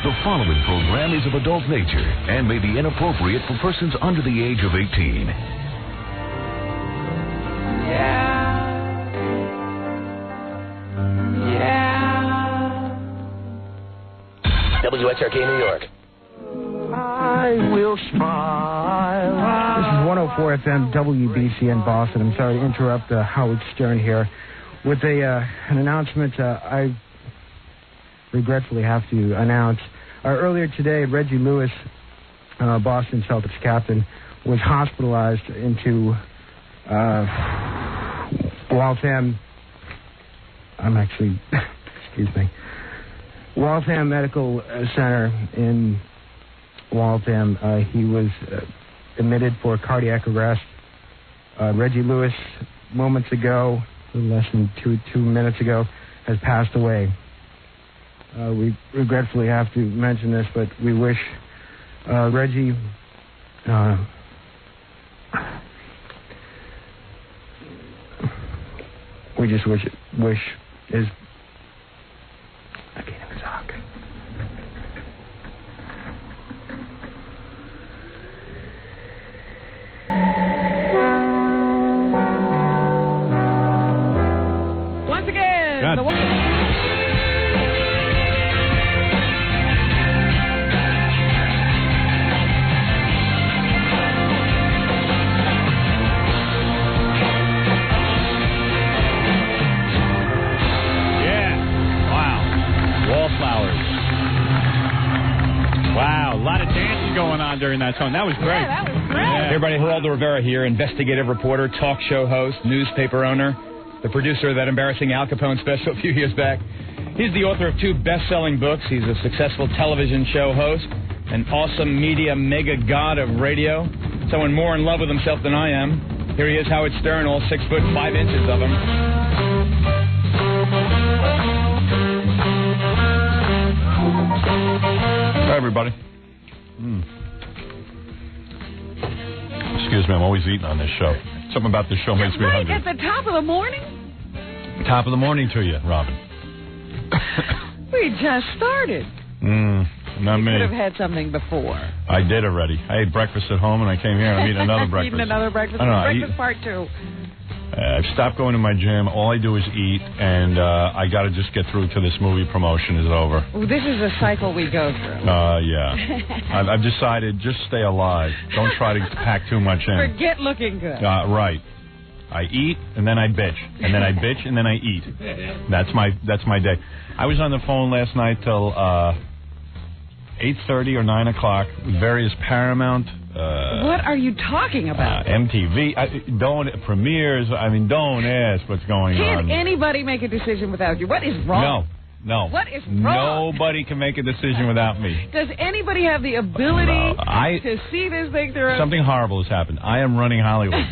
The following program is of adult nature and may be inappropriate for persons under the age of 18. WXRK New York. I will smile. This is 104 FM WBC in Boston. I'm sorry to interrupt Howard Stern here with an announcement I regretfully have to announce. Earlier today, Reggie Lewis, Boston Celtics captain, was hospitalized into Waltham. Waltham Medical Center in Waltham. He was admitted for cardiac arrest. Reggie Lewis, moments ago, a little less than two minutes ago, has passed away. We regretfully have to mention this, but we wish Reggie we just wish his I can't even talk. Once again, Wow, a lot of dancing going on during that song. That was great. Yeah, that was great. Yeah. Everybody, Geraldo Rivera here, investigative reporter, talk show host, newspaper owner, the producer of that embarrassing Al Capone special a few years back. He's the author of 2 best-selling books. He's a successful television show host, an awesome media mega god of radio, someone more in love with himself than I am. Here he is, Howard Stern, all 6 foot 5 inches of him. Hi, everybody. Excuse me, I'm always eating on this show. Something about this show makes me hungry. At the top of the morning? Top of the morning to you, Robin. We just started. Not me. Could have had something before. I did already. I ate breakfast at home, and I came here and I'm eating another breakfast. Eating another breakfast. I don't know, Breakfast part 2. I've stopped going to my gym. All I do is eat, and I got to just get through to this movie promotion is over. Well, this is a cycle we go through. Yeah. I've decided just stay alive. Don't try to pack too much in. Forget looking good. Right. I eat, and then I bitch. And then I bitch, and then I eat. That's my day. I was on the phone last night till 8:30 or 9 o'clock with various Paramount. What are you talking about? MTV. Premieres. I mean, don't ask what's going on. Can't anybody make a decision without you? What is wrong? No. What is wrong? Nobody can make a decision without me. Does anybody have the ability to see this thing through? Something horrible has happened. I am running Hollywood.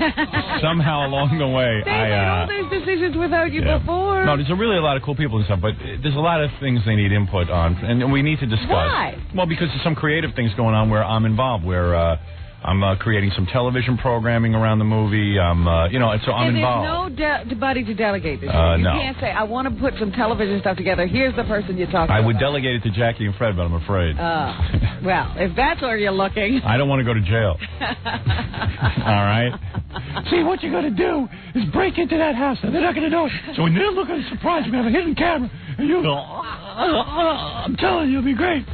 Somehow along the way, they made all these decisions without you before. No, there's really a lot of cool people and stuff, but there's a lot of things they need input on, and we need to discuss. Why? Well, because there's some creative things going on where I'm involved, where I'm creating some television programming around the movie. And so I'm involved. There's nobody to delegate this to. You can't say, I want to put some television stuff together. Here's the person you're talking about. I would delegate it to Jackie and Fred, but I'm afraid. Well, if that's where you're looking. I don't want to go to jail. All right? See, what you're going to do is break into that house, and they're not going to know it. So when they're looking at surprise, we have a hidden camera, and you go, I'm telling you, it'll be great.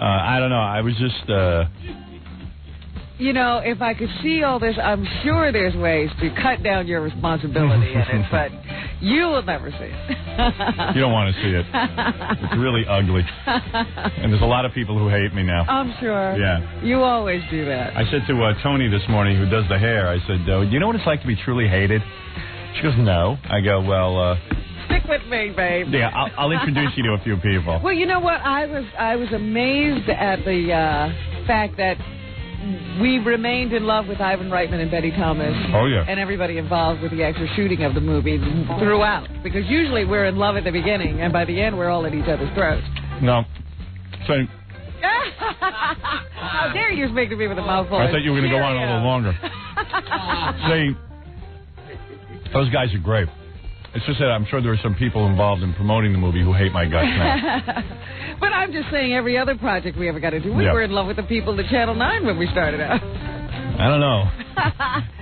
I don't know. I was just... if I could see all this, I'm sure there's ways to cut down your responsibility in it, but you will never see it. You don't want to see it. It's really ugly. And there's a lot of people who hate me now. I'm sure. Yeah. You always do that. I said to Tony this morning, who does the hair, I said, do you know what it's like to be truly hated? She goes, no. I go, well... Stick with me, babe. Yeah, I'll introduce you to a few people. Well, you know what? I was amazed at the fact that we remained in love with Ivan Reitman and Betty Thomas. Oh, yeah. And everybody involved with the actual shooting of the movie throughout. Because usually we're in love at the beginning, and by the end we're all at each other's throats. No. So... How dare you speak to me with a mouthful? I thought you were going to go on a little longer. See, those guys are great. It's just that I'm sure there are some people involved in promoting the movie who hate my guts now. But I'm just saying, every other project we ever got to do, we were in love with the people at Channel 9 when we started out. I don't know.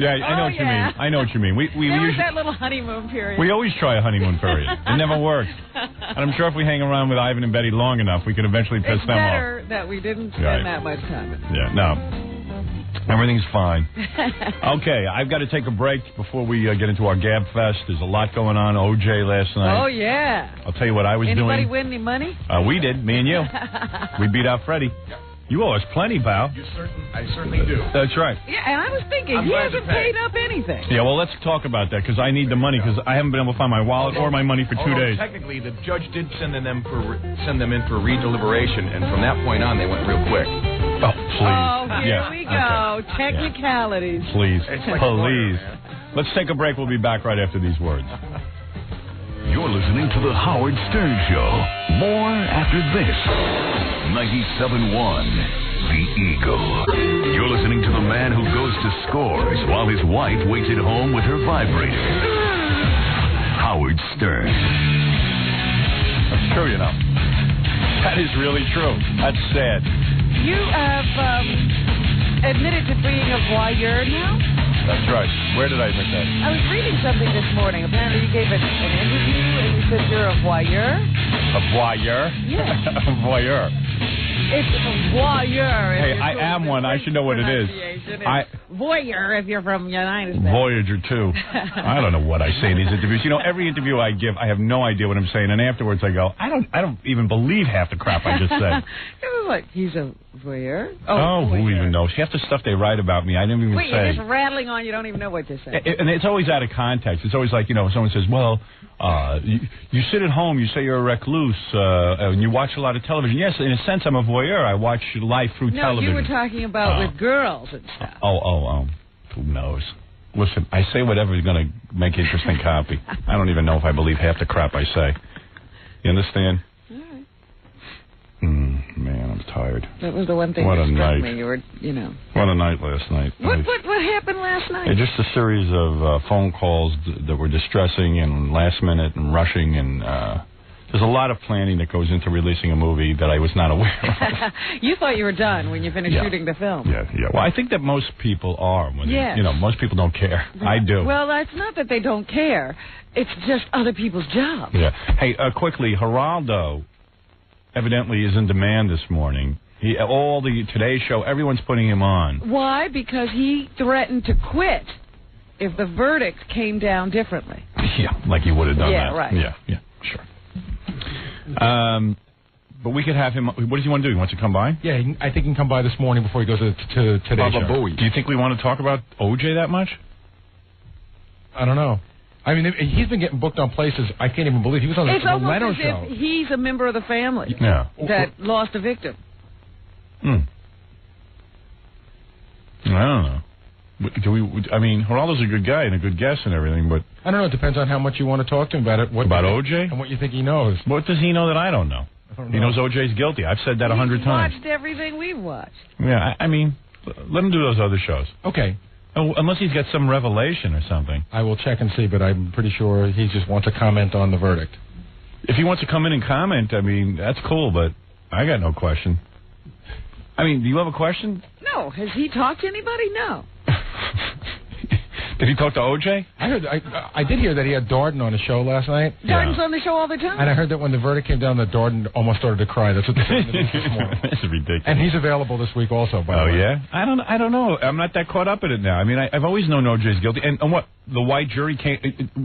Yeah, I know what you mean. I know what you mean. We there usually, was that little honeymoon period. We always try a honeymoon period. It never works. And I'm sure if we hang around with Ivan and Betty long enough, we could eventually piss them off. It's better that we didn't spend that much time. Yeah, no. Everything's fine. Okay, I've got to take a break before we get into our Gab Fest. There's a lot going on. OJ last night. Oh, yeah. I'll tell you what I was doing. Anybody win any money? We did, me and you. We beat out Freddie. You owe us plenty, pal. I certainly do. That's right. Yeah, and I was thinking, he hasn't paid up anything. Yeah, well, let's talk about that, because I need the money, because I haven't been able to find my wallet or my money for 2 days. Technically, the judge did send them in for redeliberation, and from that point on, they went real quick. Oh, please. Oh, here we go. Okay. Technicalities. Please. Like Please. Let's take a break. We'll be back right after these words. You're listening to The Howard Stern Show. More after this. 97.1, The Eagle. You're listening to the man who goes to scores while his wife waits at home with her vibrator. Howard Stern. That's true, you know. That is really true. That's sad. You have admitted to being a voyeur now? That's right. Where did I admit that? I was reading something this morning. Apparently you gave an interview and you said you're a voyeur. A voyeur? Yeah. A voyeur. It's a voyeur. Hey, I am one. I should know what it is. Voyeur if you're from the United States. Voyager 2. I don't know what I say in these interviews. You know, every interview I give, I have no idea what I'm saying, and afterwards I go, I don't even believe half the crap I just said. It was like, he's a voyeur? Oh, who even knows? Half the stuff they write about me, I didn't even say. Wait, you're just rattling on, you don't even know what to say. And it's always out of context. It's always like, you know, someone says, well, you sit at home, you say you're a recluse, and you watch a lot of television. Yes, in a sense, I'm a voyeur. I watch life through television. No, you were talking about with girls and stuff. Who knows? Listen, I say whatever is going to make interesting copy. I don't even know if I believe half the crap I say. You understand? All right. Man, I'm tired. That was the one thing What that a struck night. me. You were, you know. What a night last night. What happened last night? Just a series of phone calls that were distressing and last minute and rushing, and there's a lot of planning that goes into releasing a movie that I was not aware of. You thought you were done when you finished shooting the film. Yeah. Well, I think that most people are. Yes. Most people don't care. I do. Well, it's not that they don't care. It's just other people's jobs. Yeah. Hey, quickly, Geraldo evidently is in demand this morning. All the Today Show, everyone's putting him on. Why? Because he threatened to quit if the verdict came down differently. Yeah, like he would have done that. Yeah, right. Yeah, sure. But we could have him. What does he want to do? He wants to come by? Yeah, I think he can come by this morning before he goes to Today Show. Do you think we want to talk about OJ that much? I don't know. I mean, he's been getting booked on places I can't even believe. He was on the Leno show. It's almost as if he's a member of the family that lost a victim. I don't know. Geraldo's a good guy and a good guest and everything, but I don't know. It depends on how much you want to talk to him about it. About OJ? And what you think he knows. What does he know that I don't know? He knows OJ's guilty. I've said that 100 times. He's watched everything we've watched. Yeah, I mean, let him do those other shows. Okay. Oh, unless he's got some revelation or something. I will check and see, but I'm pretty sure he just wants to comment on the verdict. If he wants to come in and comment, I mean, that's cool, but I got no question. I mean, do you have a question? No. Has he talked to anybody? No. Did he talk to OJ? I did hear that he had Darden on the show last night. Darden's on the show all the time. And I heard that when the verdict came down, that Darden almost started to cry. That's what they said this morning. This is ridiculous. And he's available this week also, by the way. Oh, yeah? I don't know. I'm not that caught up in it now. I mean, I've always known OJ's guilty. And what? The white jury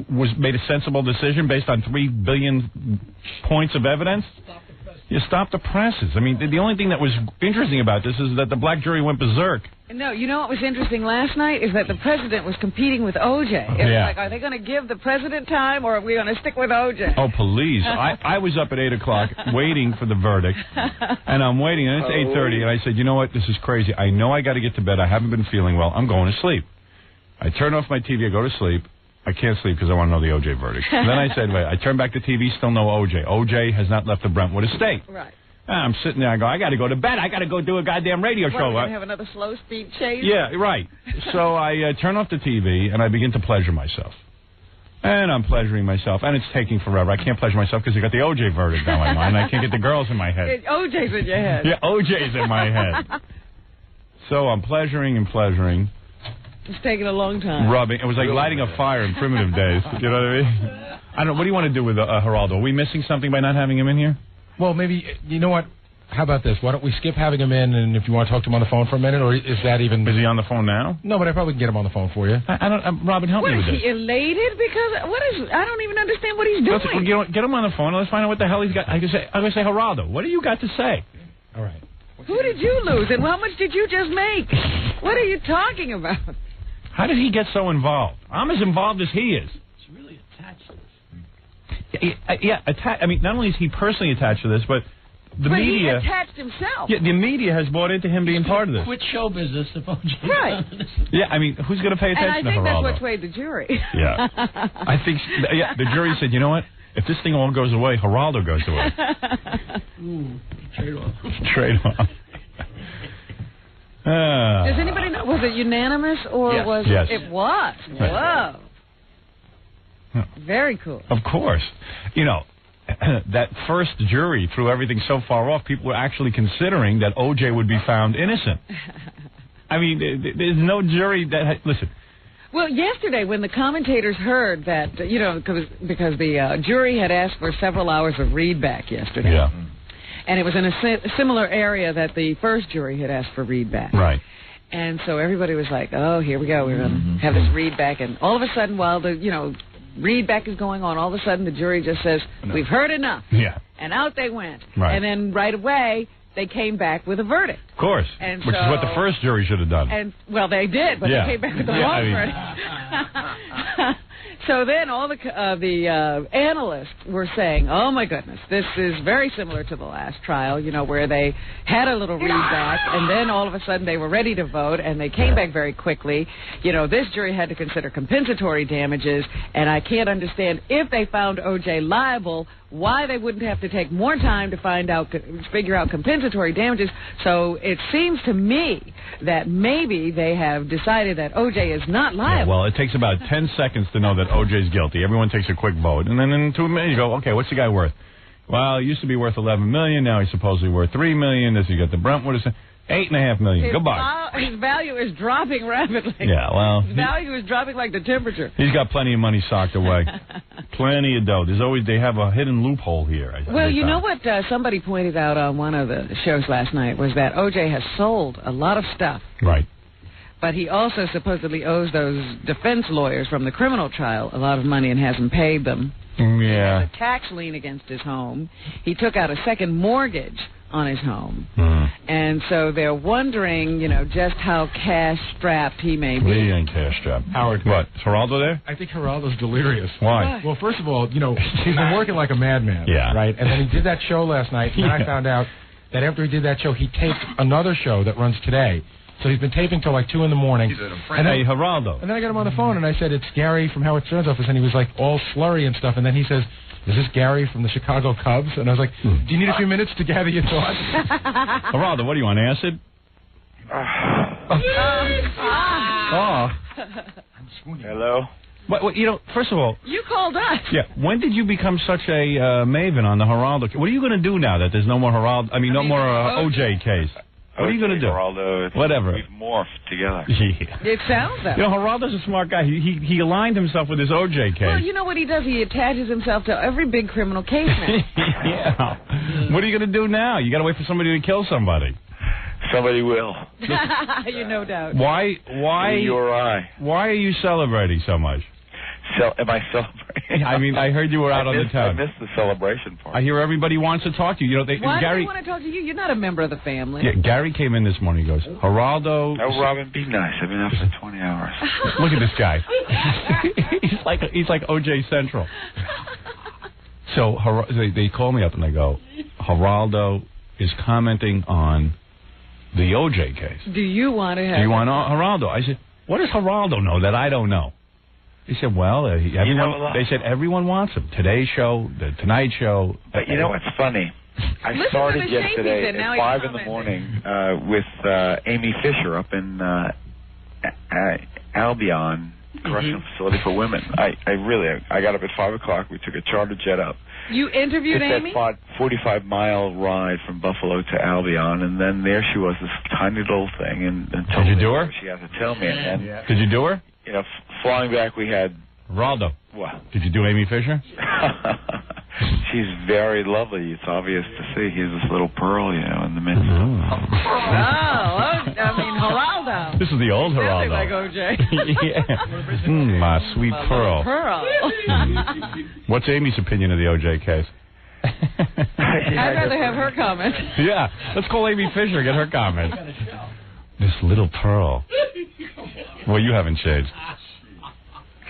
made a sensible decision based on 3 billion points of evidence? You stop the presses. I mean, the only thing that was interesting about this is that the black jury went berserk. No, you know what was interesting last night is that the president was competing with OJ. It was like, are they going to give the president time or are we going to stick with OJ? Oh, please. I was up at 8 o'clock waiting for the verdict, and I'm waiting, and it's 8:30, and I said, you know what, this is crazy. I know I got to get to bed. I haven't been feeling well. I'm going to sleep. I turn off my TV. I go to sleep. I can't sleep because I want to know the OJ verdict. And then I said, wait, I turn back the TV, still no OJ. OJ has not left the Brentwood estate. Right. I'm sitting there, I go, I got to go to bed. I got to go do a goddamn radio show. We're going to have another slow-speed chase? Yeah, right. So I turn off the TV, and I begin to pleasure myself. And I'm pleasuring myself, and it's taking forever. I can't pleasure myself because I got the O.J. verdict on my mind. I can't get the girls in my head. O.J.'s in your head. Yeah, O.J.'s in my head. So I'm pleasuring and pleasuring. It's taking a long time. Rubbing. It was like lighting a fire in primitive days. You know what I mean? I don't. What do you want to do with Geraldo? Are we missing something by not having him in here? Well, maybe, you know what? How about this? Why don't we skip having him in, and if you want to talk to him on the phone for a minute, or is that even... Is he on the phone now? No, but I probably can get him on the phone for you. I don't... Robin, help me with this. Is he elated? Because I don't even understand what he's doing. Get him on the phone, and let's find out what the hell he's got. I'm going to say, Geraldo, what do you got to say? All right. Who did you lose, and how much did you just make? What are you talking about? How did he get so involved? I'm as involved as he is. He's really attached to this. I mean, not only is he personally attached to this, but the media... he attached himself. Yeah, the media has bought into him being part of this. Quit show business if O.J. Right. Yeah, I mean, who's going to pay attention to Geraldo? And I think that's what swayed the jury. Yeah. I think... Yeah, the jury said, you know what? If this thing all goes away, Geraldo goes away. Trade off. Trade off. Does anybody know? Was it unanimous or was yes. it? It was. Whoa. Very cool. Of course. You know, that first jury threw everything so far off, people were actually considering that O.J. would be found innocent. I mean, there's no jury that... Listen. Well, yesterday when the commentators heard that, you know, because the jury had asked for several hours of readback yesterday. Yeah. And it was in a similar area that the first jury had asked for readback. Right. And so everybody was like, oh, here we go. We're going to have this readback. And all of a sudden, while the, you know, readback is going on, all of a sudden the jury just says, we've heard enough. Yeah. And out they went. Right. And then right away, they came back with a verdict. Of course. And which is what the first jury should have done. And well, they did, but they came back with the wrong verdict. So then all the analysts were saying, oh, my goodness, this is very similar to the last trial, you know, where they had a little readback, and then all of a sudden they were ready to vote, and they came back very quickly. You know, this jury had to consider compensatory damages, and I can't understand if they found O.J. liable, why they wouldn't have to take more time to figure out compensatory damages. So it seems to me that maybe they have decided that O.J. is not liable. Yeah, well, it takes about 10 seconds to know that O.J.'s guilty. Everyone takes a quick vote. And then in 2 minutes you go, okay, what's the guy worth? Well, he used to be worth $11 million. Now he's supposedly worth $3 million. Does he get the Brentwood? $8.5 million. Goodbye. His value is dropping rapidly. Yeah, well. His value is dropping like the temperature. He's got plenty of money socked away. Plenty of dough. They have a hidden loophole here. Well, you know what somebody pointed out on one of the shows last night was that O.J. has sold a lot of stuff. Right. But he also supposedly owes those defense lawyers from the criminal trial a lot of money and hasn't paid them. Yeah. He has a tax lien against his home. He took out a second mortgage on his home. And so they're wondering, you know, just how cash-strapped he may be. He ain't cash-strapped. Howard. What? Is Geraldo there? I think Geraldo's delirious. Why? Well, first of all, you know, he's been working like a madman. Yeah. Right? And then he did that show last night, and I found out that after he did that show, he taped another show that runs today. So he's been taping till like 2 in the morning. He's a friend. Hey, Geraldo. And then I got him on the phone, and I said, it's Gary from Howard Stern's office, and he was like all slurry and stuff. And then he says, is this Gary from the Chicago Cubs? And I was like, do you need a few minutes to gather your thoughts? Geraldo, what do you want, acid? Hello? Well, you know, first of all... You called us. Yeah. When did you become such a maven on the Geraldo? What are you going to do now that there's no more Geraldo... no more O.J. case? What are you going to do? Geraldo, whatever. We've morphed together. Yeah. It sounds that way. You know, Geraldo's a smart guy. He aligned himself with his O.J. case. Well, you know what he does? He attaches himself to every big criminal case now. Yeah. What are you going to do now? You got to wait for somebody to kill somebody. Somebody will. You no doubt. Why? You or I. Why are you celebrating so much? Am I celebrating? I mean, I heard you were out on the town. I missed the celebration part. I hear everybody wants to talk to you. You know, Why Gary, do they want to talk to you? You're not a member of the family. Yeah, Gary came in this morning. He goes, Geraldo. Oh, Robin, be nice. I've been up for 20 hours. Look at this guy. he's like O.J. Central. So they call me up and they go, Geraldo is commenting on the O.J. case. Do you want to have... Do you want Geraldo? I said, what does Geraldo know that I don't know? He said, well, they said everyone wants him. Today's show, the Tonight Show. But you know what's funny? I started yesterday at 5 in the morning with Amy Fisher up in Albion correctional facility for women. I got up at 5 o'clock. We took a charter jet up. You interviewed Amy? It's that 45-mile ride from Buffalo to Albion, and then there she was, this tiny little thing. And did you do her? She had to tell me. And did you do her? You know, flying back, we had... Geraldo. What? Did you do Amy Fisher? She's very lovely. It's obvious to see. He's this little pearl, in the midst. Geraldo. This is the old Geraldo. Like OJ. Yeah. My sweet pearl. What's Amy's opinion of the OJ case? I'd rather have her comment. Yeah. Let's call Amy Fisher, get her comment. This little pearl. Well, you haven't shaved.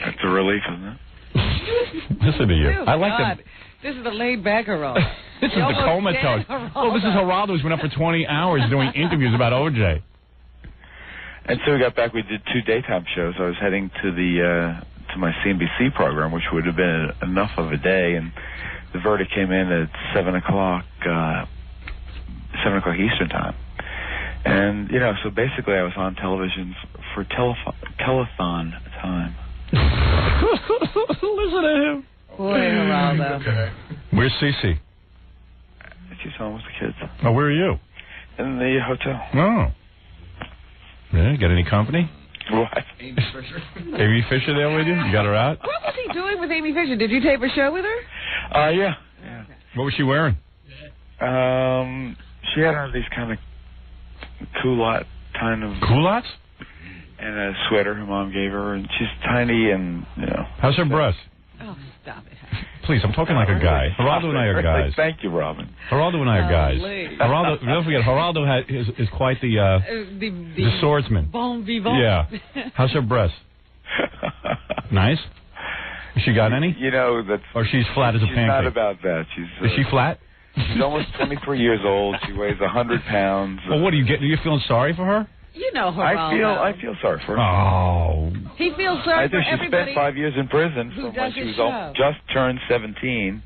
That's a relief, isn't it? Listen to you. I like God. This is the laid-back Geraldo. This is the comatose. Oh, this is Geraldo who's been up for 20 hours doing interviews about OJ. And so we got back. We did 2 daytime shows. I was heading to to my CNBC program, which would have been enough of a day. And the verdict came in at 7 o'clock Eastern time. And so basically I was on television for telethon time. Listen to him. Boy, Geraldo. Where's Cece? She's home with the kids. Oh, where are you? In the hotel. Oh. Yeah, got any company? What? Amy Fisher. Amy Fisher there with you? You got her out? What was he doing with Amy Fisher? Did you tape a show with her? Yeah. What was she wearing? She had on these kind of culotte kind of... Culottes? And a sweater her mom gave her, and she's tiny and, How's her breast? Oh, stop it. Please, I'm talking like a guy. Geraldo and I are guys. Thank you, Robin. Geraldo and I are guys. Geraldo, don't forget, Geraldo is quite the swordsman. Bon vivant. Yeah. How's her breast? Nice? Has she got any? That's... Or she's flat as a pancake? She's not about that. Is she flat? She's almost 23 years old. She weighs 100 pounds. Well, what do you get? Are you feeling sorry for her? Geraldo. I feel sorry for her. Oh. He feels sorry for everybody. I think she spent 5 years in prison from when she was just turned 17.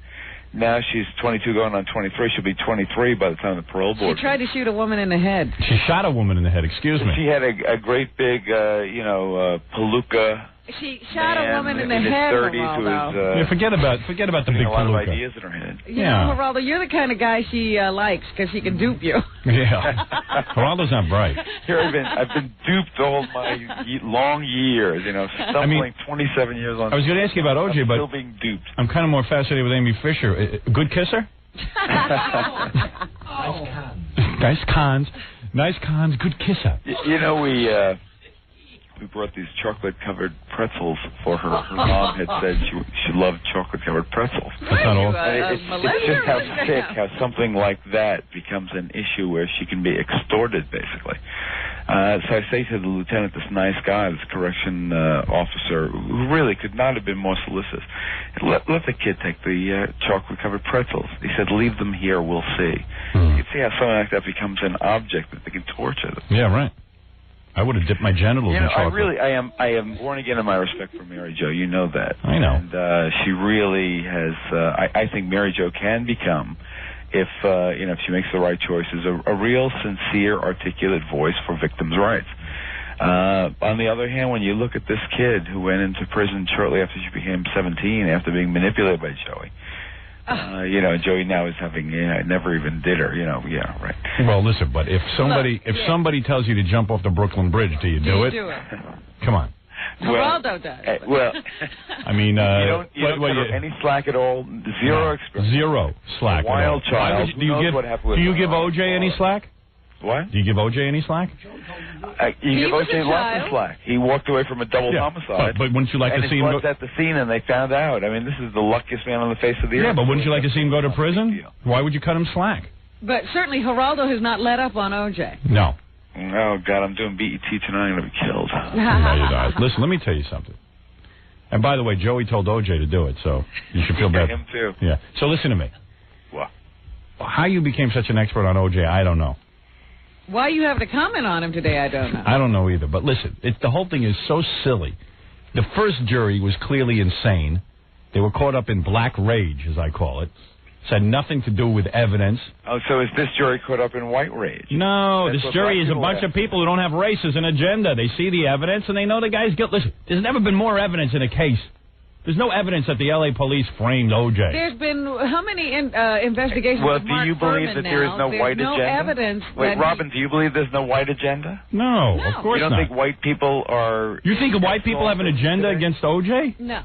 Now she's 22 going on 23. She'll be 23 by the time the parole board. She tried to shoot a woman in the head. She shot a woman in the head, excuse me. She had a great big, palooka. She shot a woman in the head, Geraldo. Forget about the big palooka. A lot of ideas in her head. Geraldo, you're the kind of guy she likes because she can dupe you. Yeah. Geraldo's not bright. Here I've been duped all my long years, stumbling 27 years on. I was going to ask you about OJ, but still being duped. I'm kind of more fascinated with Amy Fisher. Good kisser? Nice cons, good kisser. We brought these chocolate-covered pretzels for her. Her mom had said she loved chocolate-covered pretzels. That's not all. It's just how sick, how something like that becomes an issue where she can be extorted, basically. So I say to the lieutenant, this nice guy, this correction officer, who really could not have been more solicitous, let the kid take the chocolate-covered pretzels. He said, leave them here, we'll see. You can see how something like that becomes an object that they can torture them. Yeah, right. I would have dipped my genitals in chocolate. I am born again in my respect for Mary Jo. You know that. I know. And she really has. I think Mary Jo can become, if she makes the right choices, a real, sincere, articulate voice for victims' rights. On the other hand, when you look at this kid who went into prison shortly after she became 17, after being manipulated by Joey. Joey now is having, never even did her, right. Well, listen, but if somebody tells you to jump off the Brooklyn Bridge, do you do it? Do it. Come on. Geraldo does. I mean, you don't cut her any slack at all. Zero experience. Zero slack. A wild child. Do you give OJ any slack? What? Do you give OJ any slack? You give OJ lots of slack. He walked away from a double homicide. But wouldn't you like to see him go at the scene and they found out? I mean, this is the luckiest man on the face of the earth. Yeah, but wouldn't you like to see him go to prison? Why would you cut him slack? But certainly Geraldo has not let up on OJ. No. Oh, God, I'm doing BET tonight. I'm going to be killed. No, you're not. Listen, let me tell you something. And by the way, Joey told OJ to do it, so you should feel better. Him too. Yeah. So listen to me. What? How you became such an expert on OJ, I don't know. Why you have to comment on him today, I don't know. I don't know either. But listen, the whole thing is so silly. The first jury was clearly insane. They were caught up in black rage, as I call it. It's had nothing to do with evidence. Oh, so is this jury caught up in white rage? No, That's this what jury is a black bunch people of people who don't have race as an agenda. They see the evidence and they know the guy's guilty. Listen, there's never been more evidence in a case. There's no evidence that the L.A. police framed O.J. There's been how many investigations? Well, of do Mark you believe Furman that there is now? no white no agenda? Evidence. Wait, that Robin, do you believe there's no white agenda? No, of course You don't not. think white people are... You think white people have an agenda against O.J.? No.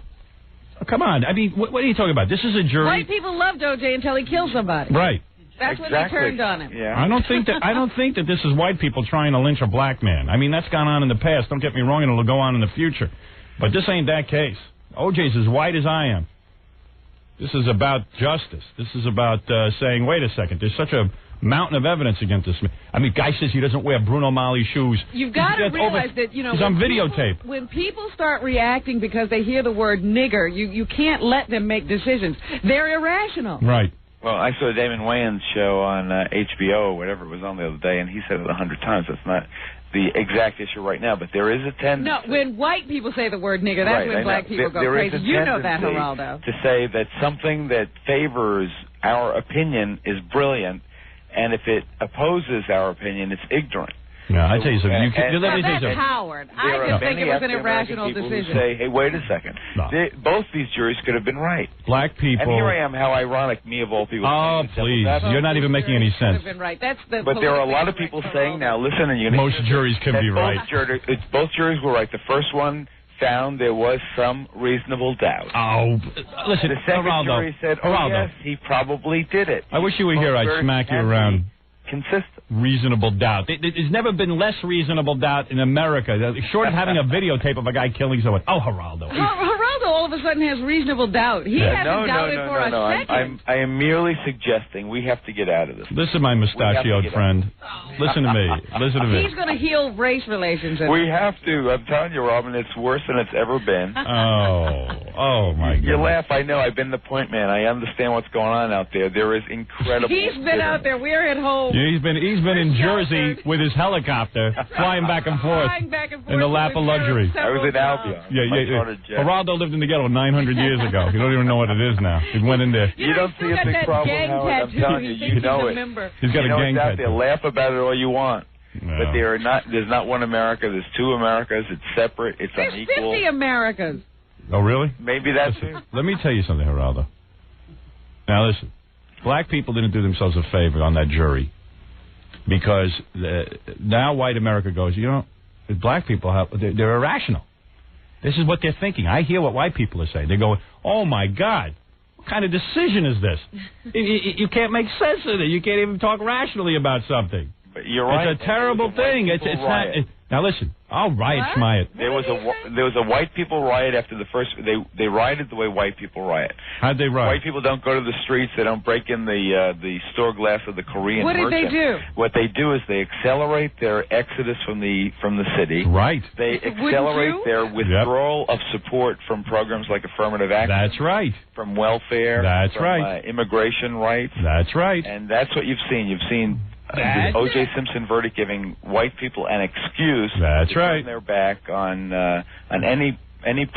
Oh, come on. I mean, what are you talking about? This is a jury. White people loved O.J. until he killed somebody. Right. That's when they turned on him. Yeah. I don't think that this is white people trying to lynch a black man. I mean, that's gone on in the past. Don't get me wrong, and it'll go on in the future. But this ain't that case. O.J.'s as white as I am. This is about justice. This is about saying, wait a second, there's such a mountain of evidence against this man. I mean, guy says he doesn't wear Bruno Mali shoes. You've got to realize that, you know, he's on videotape. When people start reacting because they hear the word nigger, you can't let them make decisions. They're irrational. Right. Well, I saw Damon Wayans' show on HBO or whatever it was on the other day, and he said it 100 times. That's not the exact issue right now, but there is a tendency. No, when white people say the word nigger, that's right, when black people go there crazy. Is a You know that, tendency Geraldo. To say that something that favors our opinion is brilliant, and if it opposes our opinion, it's ignorant. Yeah, I tell you something. That's Howard. I just think it was an irrational decision. Say, hey, wait a second. No. Both these juries could have been right. Black people. And here I am, how ironic, me of all people. Oh, please. You're not even making any sense. Been right. That's the but there are a lot of people saying now, listen, and you're most juries can be right. Both juries were right. The first one found there was some reasonable doubt. Oh, listen, the second Geraldo, jury said, yes, he probably did it. I wish you were here. I'd smack you around. Consistent. Reasonable doubt. There's never been less reasonable doubt in America, short of having a videotape of a guy killing someone. Oh, Geraldo. Geraldo all of a sudden has reasonable doubt. He hasn't doubted for a second. I am merely suggesting we have to get out of this. Listen, my mustachioed friend. Listen to me. Listen to me. He's going to heal race relations. We have to. I'm telling you, Robin, it's worse than it's ever been. Oh, my God. You laugh. I know. I've been the point man. I understand what's going on out there. There is incredible... He's been out there. We're at home. Yeah, he's been in Jersey with his helicopter, flying back and forth in the lap of luxury. I was in Albion. Yeah. Geraldo lived in the ghetto 900 years ago. You don't even know what it is now. He went in there. You don't see a big problem, Howard. I'm telling you, you know it. He's got a gang out tattoo. there. Laugh about it all you want. No. But there's not one America. There's two Americas. It's separate. It's unequal. There's 50 Americas. Oh, really? Maybe that's it. Let me tell you something, Geraldo. Now, listen. Black people didn't do themselves a favor on that jury. Because now white America goes, you know, black people, they're irrational. This is what they're thinking. I hear what white people are saying. They go, oh, my God, what kind of decision is this? You can't make sense of it. You can't even talk rationally about something. But you're right. It's a terrible thing. It's not. Now, listen, I'll riot, schmiet. There was a white people riot after the first. They rioted the way white people riot. How'd they riot? White people don't go to the streets. They don't break in the store glass of the Korean merchant. What did they do? What they do is they accelerate their exodus from the city. Right. They accelerate their withdrawal of support from programs like affirmative action. That's right. From welfare. That's from, right. Immigration rights. That's right. And that's what you've seen. You've seen the O.J. Simpson verdict giving white people an excuse to turn their back on any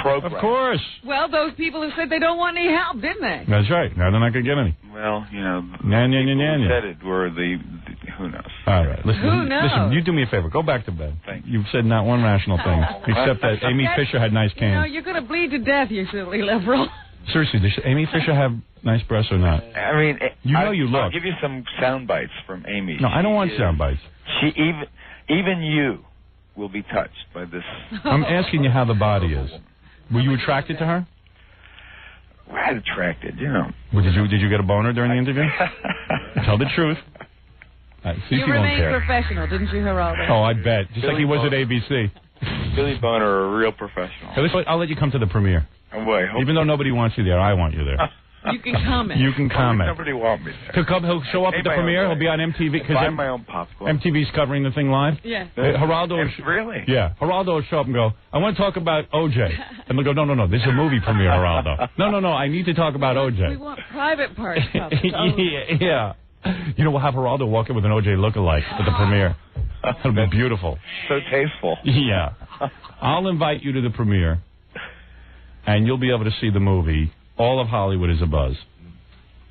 program. Of course. Well, those people have said they don't want any help, didn't they? That's right. Now they're not going to get any. Well, you know, who said it were who knows. All right. Listen, who knows? Listen, you do me a favor. Go back to bed. Thank you. You've said not one rational thing, except that Amy Fisher had nice cans. You know, you're going to bleed to death, you silly liberal. Seriously, does Amy Fisher have nice breasts or not? I mean, you look. I'll give you some sound bites from Amy. No, I don't want sound bites. She even you will be touched by this. I'm asking you how the body is. Were you attracted to her? Well, attracted, you know. Well, did you get a boner during the interview? Tell the truth. You remained professional, didn't you, Geraldo? Oh, I bet. Just like he was at ABC. Billy Boner, a real professional. I'll let you come to the premiere. Even though nobody wants you there, I want you there. You can comment. You can comment. Nobody want me there. He'll show up at the premiere. He'll be on MTV. Because my own popcorn. MTV's covering the thing live. Yeah. Geraldo. Really? Yeah. Geraldo will show up and go, I want to talk about O.J. And they'll go, no. This is a movie premiere, Geraldo. No. I need to talk about O.J. We want private parts. Yeah. You know, we'll have Geraldo walk in with an O.J. lookalike at the premiere. That'll be beautiful. So tasteful. Yeah. I'll invite you to the premiere, and you'll be able to see the movie. All of Hollywood is abuzz.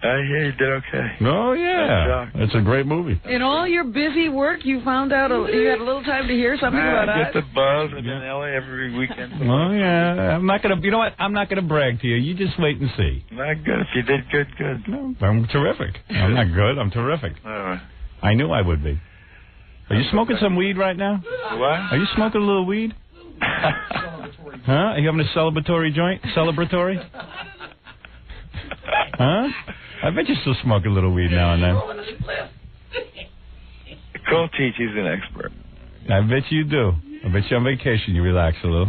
I hear you did okay. Oh, yeah. It's a great movie. In all your busy work, you found out you had a little time to hear something about I us? get the buzz. I'm in L.A. every weekend. Oh, yeah. I'm not going to, you know what? I'm not going to brag to you. You just wait and see. Not good. If you did good, good. No, I'm terrific. I'm not good. I'm terrific. All right. I knew I would be. Are you smoking some weed right now? What? Are you smoking a little weed? Huh? Are you having a celebratory joint? Celebratory? Huh? I bet you still smoke a little weed now and then. Call Cheech, he's an expert. I bet you do. I bet you on vacation you relax a little.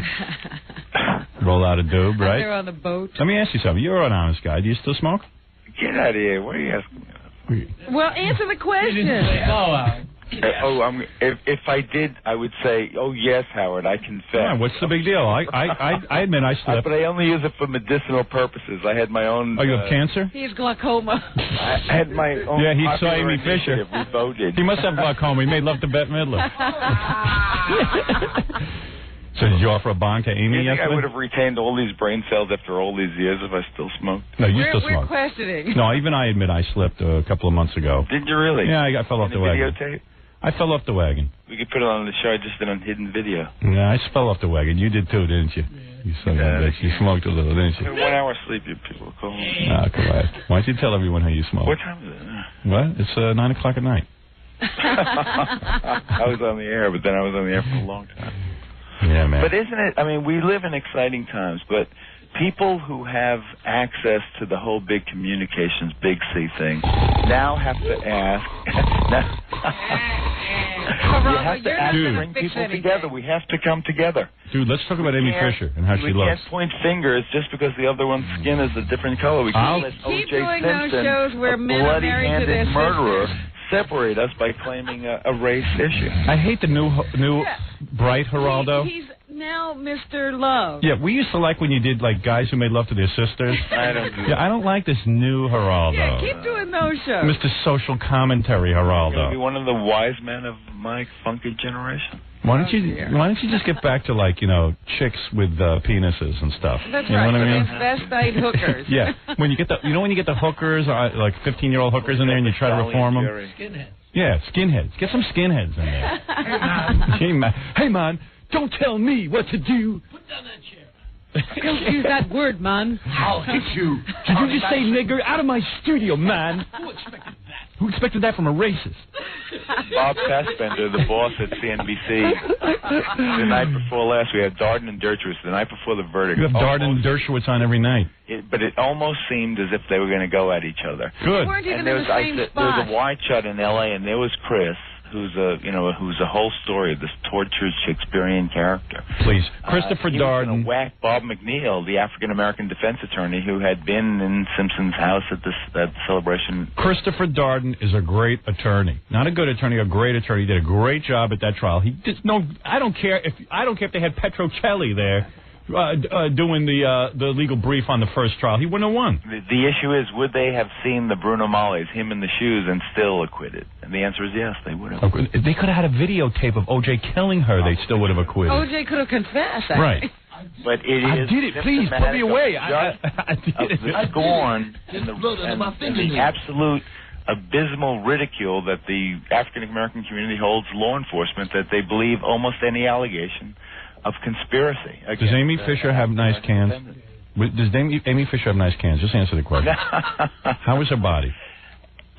Roll out a doob, right? They're on the boat. Let me ask you something. You're an honest guy. Do you still smoke? Get out of here. What are you asking me? Well, answer the question. If I did, I would say, oh, yes, Howard, I confess. Yeah, what's the big deal? I admit I slept. But I only use it for medicinal purposes. I had my own... Oh, you have cancer? He has glaucoma. I had my own... Yeah, he saw Amy Fisher. We voted. He must have glaucoma. He made love to Bette Midler. So did you offer a bong to Amy You think yesterday? I would have retained all these brain cells after all these years if I still smoked? No, you still We're smoke. questioning. No, even I admit I slipped a couple of months ago. Did you really? Yeah, I fell off the wagon. Videotape? I fell off the wagon. We could put it on the show. I just did on hidden video. Yeah, I fell off the wagon. You did too, didn't you? You son of a bitch. You smoked a little, didn't you? 1 hour sleep, you people call me. Ah, come on. Why don't you tell everyone how you smoke? What time is it? What? It's 9 o'clock at night. I was on the air, but then I was on the air for a long time. Yeah, man. But isn't it, I mean, we live in exciting times, but people who have access to the whole big communications, big C thing, now have to ask. You have to ask to bring people together. We have to come together. Dude, let's talk about Amy Fisher and how she looks. We can't point fingers just because the other one's skin is a different color. We can't let Keep O.J. doing those Simpson, shows where a men are married to their bloody-handed murderer, sisters. separate us by claiming a race issue. I hate the new bright Geraldo. He's now Mr. Love. Yeah, we used to like when you did like guys who made love to their sisters. I don't like this new Geraldo. Yeah, keep doing those shows. Mr. Social Commentary Geraldo. Be one of the wise men of my funky generation. Why don't you just get back to like, you know, chicks with penises and stuff? That's you right. know what I mean? Best night hookers. Yeah. When you get the hookers, like 15-year-old hookers in there, and you try to reform them. Skinhead. Yeah, skinheads. Get some skinheads in there. Hey man, don't tell me what to do. Put down that chair. Don't use that word, man. I'll hit you. Did you just say nigger? Out of my studio, man. Who expected that? Who expected that from a racist? Bob Fassbender, the boss at CNBC, the night before last, we had Darden and Dershowitz. The night before the verdict. You have Darden and Dershowitz on every night. But it almost seemed as if they were going to go at each other. Good. They weren't even And in the same there spot. was a wide shot in L.A., and there was Chris, who's a whole story of this tortured Shakespearean character. Please, Christopher he Darden. was going to whack Bob McNeil, the African-American defense attorney who had been in Simpson's house at that celebration. Christopher Darden is a great attorney. Not a good attorney, a great attorney. He did a great job at that trial. I don't care if they had Petrocelli there doing the legal brief on the first trial. He wouldn't have won. The issue is, would they have seen the Bruno Malle's, him in the shoes, and still acquitted? And the answer is yes, they would have. They could have had a videotape of O.J. killing her. They still would have acquitted. O.J. could have confessed. I Right. think. But I did it. Please put me away. I did it. The scorn and the absolute abysmal ridicule that the African American community holds law enforcement, that they believe almost any allegation of conspiracy. Does Amy Fisher have nice cans? Does Amy Fisher have nice cans? Just answer the question. How is her body?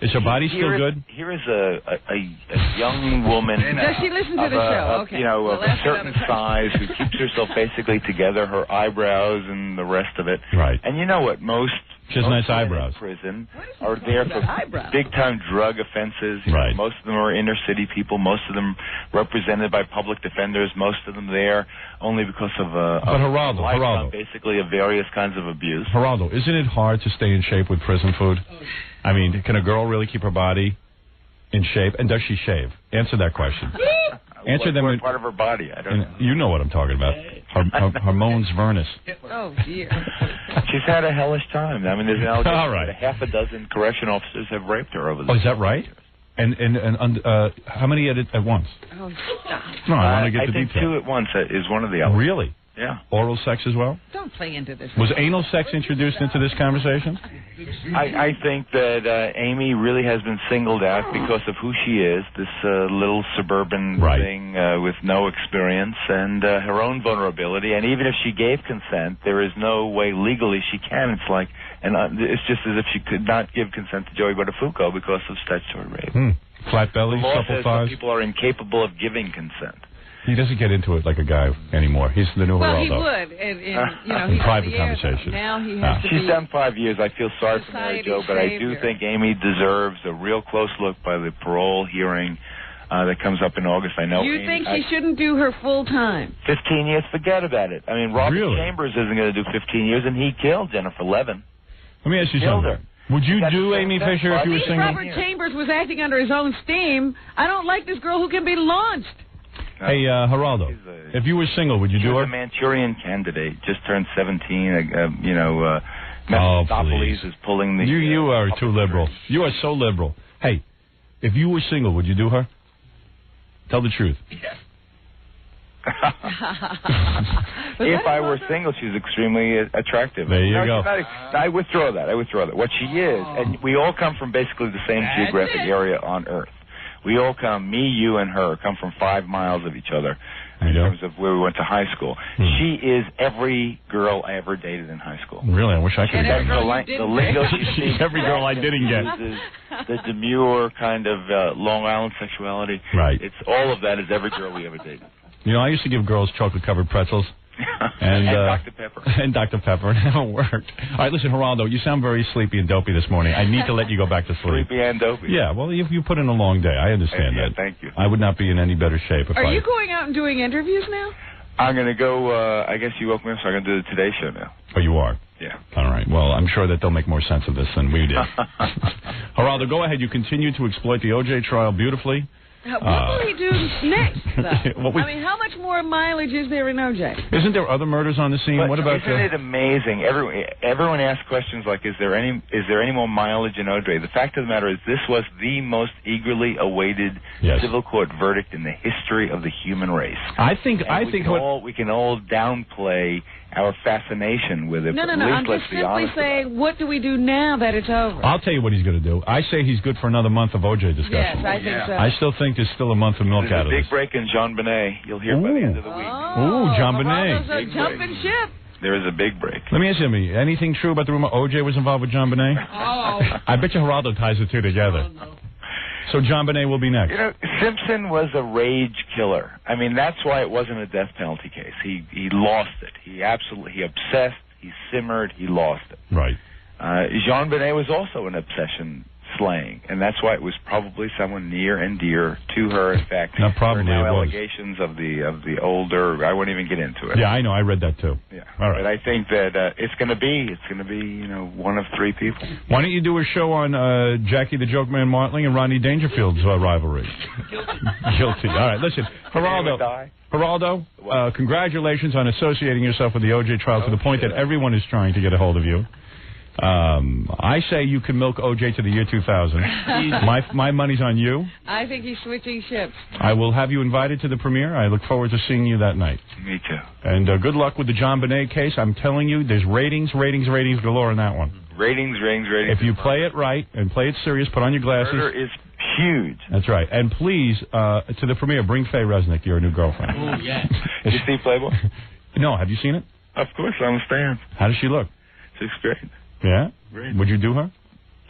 Is her body still good? Here is a young woman. Does she listen to the show? Okay. Of a certain size, who keeps herself basically together, her eyebrows and the rest of it. Right. And you know what? She has nice eyebrows. In prison are there for big-time drug offenses. Right. Most of them are inner-city people. Most of them represented by public defenders. Most of them there only because of Geraldo, basically of various kinds of abuse. Geraldo, isn't it hard to stay in shape with prison food? I mean, can a girl really keep her body in shape? And does she shave? Answer that question. Answer them. What part of her body? I don't know. You know what I'm talking about. Her Mons Vernus. Oh, dear. She's had a hellish time. I mean, there's an allegation All right. that half a dozen correction officers have raped her over this. Oh, is that right? And how many at once? Oh, stop. No, I want to get the I think details. 2 at once is one of the allegations. Really? Yeah. Oral sex as well? Don't play into this. Was anal sex introduced into this conversation? I think that Amy really has been singled out because of who she is, this little suburban thing with no experience and her own vulnerability. And even if she gave consent, there is no way legally she can. It's like, and it's just as if she could not give consent to Joey Buttafuoco because of statutory rape. Flat belly, the law supple says thighs. that people are incapable of giving consent. He doesn't get into it like a guy anymore. He's the new Well, he Geraldo. would. In In private conversation. Now he has to She's be done 5 years. I feel sorry for Mary Jo, but I do think Amy deserves a real close look by the parole hearing that comes up in August. I know. You think she shouldn't do her full time? 15 years, forget about it. I mean, Robert Chambers isn't going to do 15 years, and he killed Jennifer Levin. Let me ask you Killed something. her. Would you do Amy Fisher if you were single? Robert Chambers was acting under his own steam. I don't like this girl who can be launched. Hey, Geraldo, if you were single, would you do her? She's a Manchurian candidate. Just turned 17. Oh, Mephistopheles is pulling the... You are too liberal. You are so liberal. Hey, if you were single, would you do her? Tell the truth. If I were single, she's extremely attractive. There you go. I withdraw that. What she is, and we all come from basically the same geographic area on Earth. We all come, me, you, and her, come from 5 miles of each other in terms of where we went to high school. She is every girl I ever dated in high school. Really? I wish I could have gotten the lingo. She's every girl I didn't get. The demure kind of Long Island sexuality. Right. It's all of that is every girl we ever dated. You know, I used to give girls chocolate-covered pretzels. And Dr. Pepper. And Dr. Pepper. It never worked. All right, listen, Geraldo, you sound very sleepy and dopey this morning. I need to let you go back to sleep. Sleepy and dopey. Yeah, well, you put in a long day. I understand that. Thank you. I would not be in any better shape if Are you going out and doing interviews now? I'm going to go, I guess you woke me up, so I'm going to do the Today Show now. Oh, you are? Yeah. All right. Well, I'm sure that they'll make more sense of this than we did. Geraldo, go ahead. You continue to exploit the O.J. trial beautifully. What will he do next, though? I mean, how much more mileage is there in O.J.? Isn't there other murders on the scene? But what about isn't it amazing? Everyone asks questions like, is there any more mileage in O.J.? The fact of the matter is this was the most eagerly awaited civil court verdict in the history of the human race. I think we can all downplay our fascination with it. No. But I'm let's just be simply honest saying, what do we do now that it's over? I'll tell you what he's going to do. I say he's good for another month of O.J. discussion. Yes, I think so. I still think there's still a month of milk out of There's a this. big break in Jean Benet. You'll hear by the end of the week. Ooh, Jean Benet. Geraldo's a jumping ship. There is a big break. Let me ask you something. Anything true about the rumor O.J. was involved with Jean Benet? Oh. I bet you Geraldo ties the two together. No. So Jean Benet will be next. You know, Simpson was a rage killer. I mean, that's why it wasn't a death penalty case. He lost it. He obsessed. He simmered. He lost it. Right. Jean Benet was also an obsession slaying, and that's why it was probably someone near and dear to her. In fact, no, probably there are now it was. allegations of the older. I won't even get into it. Yeah, I know. I read that too. Yeah. All right. But I think that it's going to be one of 3 people. Why don't you do a show on Jackie the Joke Man Martling and Rodney Dangerfield's rivalry? Guilty. All right. Listen, Geraldo, congratulations on associating yourself with the O.J. trial to the point that everyone is trying to get a hold of you. I say you can milk O.J. to the year 2000. My money's on you. I think he's switching ships. I will have you invited to the premiere. I look forward to seeing you that night. Me too. And good luck with the John Benet case. I'm telling you, there's ratings galore in that one. Ratings. If you play it right and play it serious, put on your glasses. Murder is huge. That's right. And please, to the premiere, bring Faye Resnick, your new girlfriend. Oh, yeah. Did you see Playboy? No, have you seen it? Of course, I'm a fan. How does she look? She's great. Yeah? Great. Would you do her?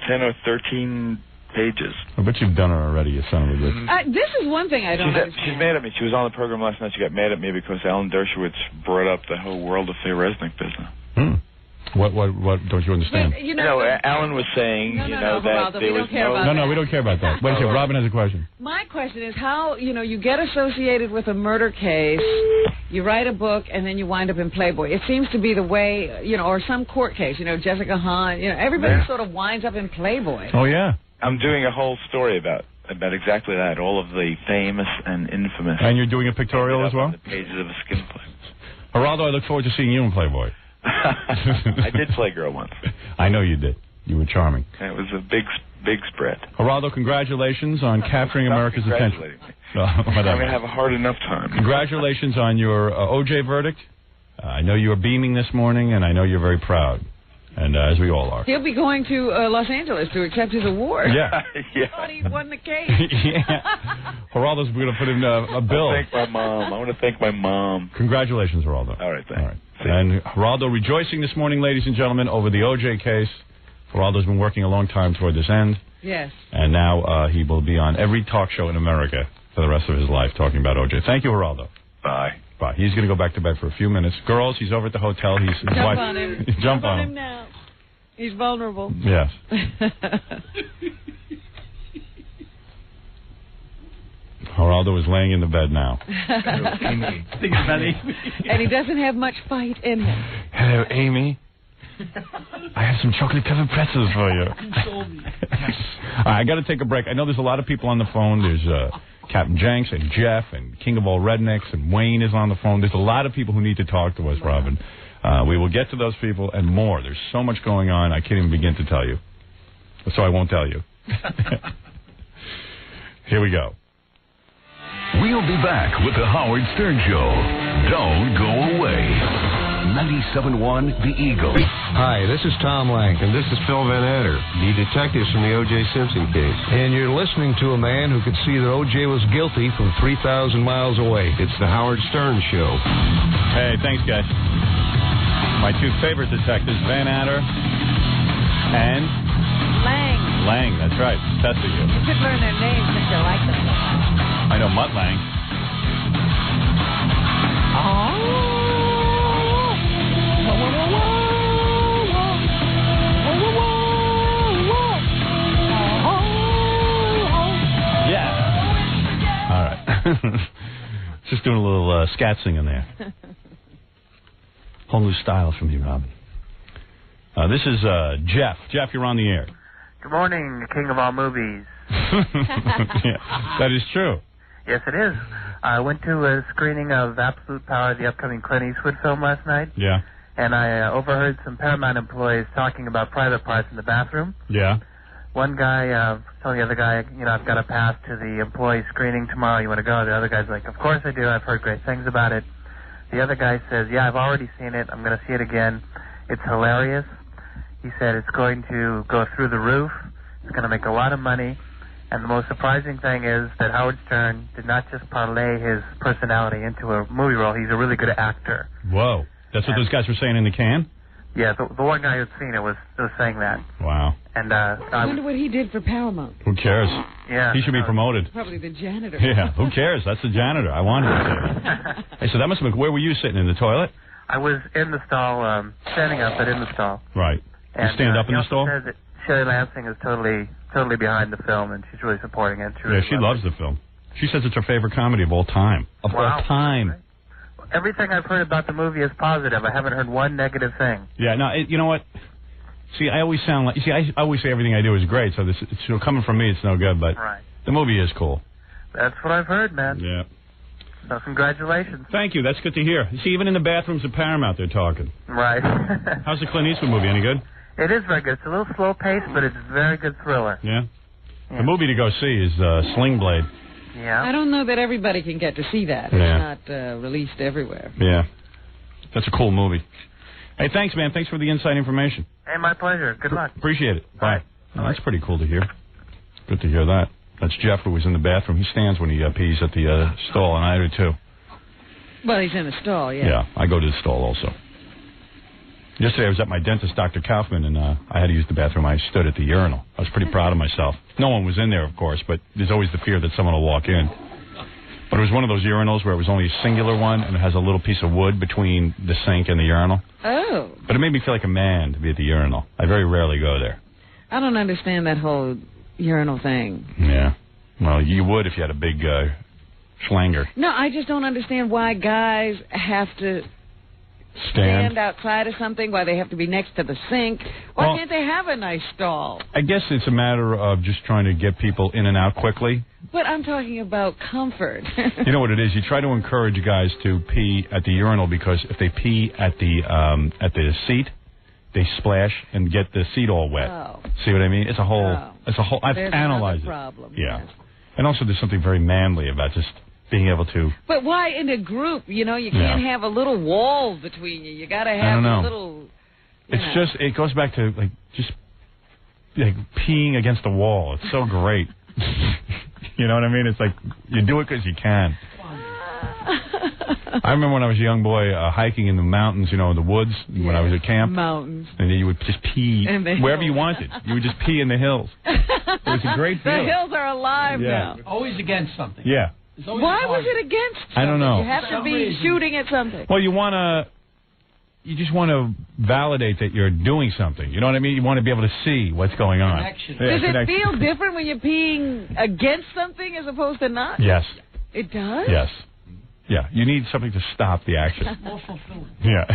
10 or 13 pages. I bet you've done her already, you son of a bitch. This is one thing I don't understand. She's mad at me. She was on the program last night. She got mad at me because Alan Dershowitz brought up the whole World of Faye Resnick business. What don't you understand? But, Alan was saying, that Geraldo, there was No, we don't care about that. Wait a second, Robin has a question. My question is how, you get associated with a murder case, you write a book, and then you wind up in Playboy. It seems to be the way, or some court case, Jessica Hahn, everybody sort of winds up in Playboy. Oh, yeah. I'm doing a whole story about exactly that, all of the famous and infamous. And you're doing a pictorial as well? On the pages of a skin play. Geraldo, I look forward to seeing you in Playboy. I did play girl once. I know you did. You were charming. And it was a big spread. Geraldo, congratulations on capturing America's attention. I'm going to have a hard enough time. Congratulations on your O.J. verdict. I know you are beaming this morning, and I know you're very proud, and as we all are. He'll be going to Los Angeles to accept his award. Yeah. Yeah. I thought he won the case. Yeah. Geraldo's going to put in a bill. I want to thank my mom. Congratulations, Geraldo. All right, thanks. All right. And Geraldo rejoicing this morning, ladies and gentlemen, over the O.J. case. Geraldo's been working a long time toward this end. Yes. And now he will be on every talk show in America for the rest of his life talking about O.J. Thank you, Geraldo. Bye. Bye. He's going to go back to bed for a few minutes. Girls, he's over at the hotel. His Jump wife, on him. Jump on him now. He's vulnerable. Yes. Geraldo is laying in the bed now. And he doesn't have much fight in him. Hello, Amy. I have some chocolate-covered pretzels for you. Yes. All right, I got to take a break. I know there's a lot of people on the phone. There's Captain Jenks and Jeff and King of All Rednecks and Wayne is on the phone. There's a lot of people who need to talk to us, Robin. We will get to those people and more. There's so much going on, I can't even begin to tell you. So I won't tell you. Here we go. We'll be back with the Howard Stern Show. Don't go away. 97.1 The Eagle. Hi, this is Tom Lank. And this is Phil Van Adder, the detectives from the O.J. Simpson case. And you're listening to a man who could see that O.J. was guilty from 3,000 miles away. It's the Howard Stern Show. Hey, thanks, guys. My two favorite detectives, Van Adder and... Lang, that's right. That's you. You should learn their names since you like them. I know Mutt Lang. Yeah. All right. Just doing a little scat singing there. Whole new style from you, Robin. This is Jeff. Jeff, you're on the air. Good morning, king of all movies. Yeah, that is true. Yes, it is. I went to a screening of Absolute Power, the upcoming Clint Eastwood film last night. Yeah. And I overheard some Paramount employees talking about private parts in the bathroom. Yeah. One guy told the other guy, I've got a pass to the employee screening tomorrow. You want to go? The other guy's like, of course I do. I've heard great things about it. The other guy says, yeah, I've already seen it. I'm going to see it again. It's hilarious. He said it's going to go through the roof. It's going to make a lot of money. And the most surprising thing is that Howard Stern did not just parlay his personality into a movie role. He's a really good actor. Whoa. That's what those guys were saying in the can? Yeah, the one guy who'd seen it was saying that. Wow. And I wonder what he did for Paramount. Who cares? Yeah. He should be promoted. Probably the janitor. Yeah, who cares? That's the janitor. I want him to. Hey, so that must have been... Where were you sitting, in the toilet? I was in the stall, standing up, but in the stall. Right. You stand up in the stall? He also says that Shelley Lansing is totally behind the film, and she's really supporting it. She loves the film. She says it's her favorite comedy of all time. Of all time. Everything I've heard about the movie is positive. I haven't heard one negative thing. Yeah, no, you know what? See, I always sound like... I always say everything I do is great, so coming from me, it's no good, but the movie is cool. That's what I've heard, man. Yeah. So congratulations. Thank you. That's good to hear. See, even in the bathrooms of Paramount, they're talking. Right. How's the Clint Eastwood movie? Any good? It is very good. It's a little slow-paced, but it's a very good thriller. Yeah? The movie to go see is Sling Blade. Yeah. I don't know that everybody can get to see that. Yeah. It's not released everywhere. Yeah. That's a cool movie. Hey, thanks, man. Thanks for the inside information. Hey, my pleasure. Good luck. Appreciate it. Bye. Oh, that's pretty cool to hear. Good to hear that. That's Jeff, who was in the bathroom. He stands when he pees at the stall, and I do too. Well, he's in the stall, yeah. Yeah, I go to the stall also. Yesterday I was at my dentist, Dr. Kaufman, and I had to use the bathroom. I stood at the urinal. I was pretty proud of myself. No one was in there, of course, but there's always the fear that someone will walk in. But it was one of those urinals where it was only a singular one, and it has a little piece of wood between the sink and the urinal. Oh. But it made me feel like a man to be at the urinal. I very rarely go there. I don't understand that whole urinal thing. Yeah. Well, you would if you had a big schlanger. No, I just don't understand why guys have to stand outside of something, why they have to be next to the sink. Why can't they have a nice stall? I guess it's a matter of just trying to get people in and out quickly. But I'm talking about comfort. You know what it is? You try to encourage guys to pee at the urinal because if they pee at the seat, they splash and get the seat all wet. Oh. See what I mean? It's a whole. I've There's analyzed another problem. it. Yeah. And also, there's something very manly about just being able to. But why in a group? You know, you can't have a little wall between you. You got to have a little. It goes back to just peeing against the wall. It's so great. You know what I mean? It's like you do it because you can. I remember when I was a young boy hiking in the mountains, in the woods, when I was at camp. Mountains. And then you would just pee wherever you wanted. You would just pee in the hills. It was a great feeling. The hills are alive now. Always against something. Yeah. Why was it against something? I don't know. You have to be shooting at something. Well, you just want to validate that you're doing something. You know what I mean? You want to be able to see what's going on. Connection. Does it feel different when you're peeing against something as opposed to not? Yes. It does? Yes. Yeah, you need something to stop the action. More fulfilling. Yeah.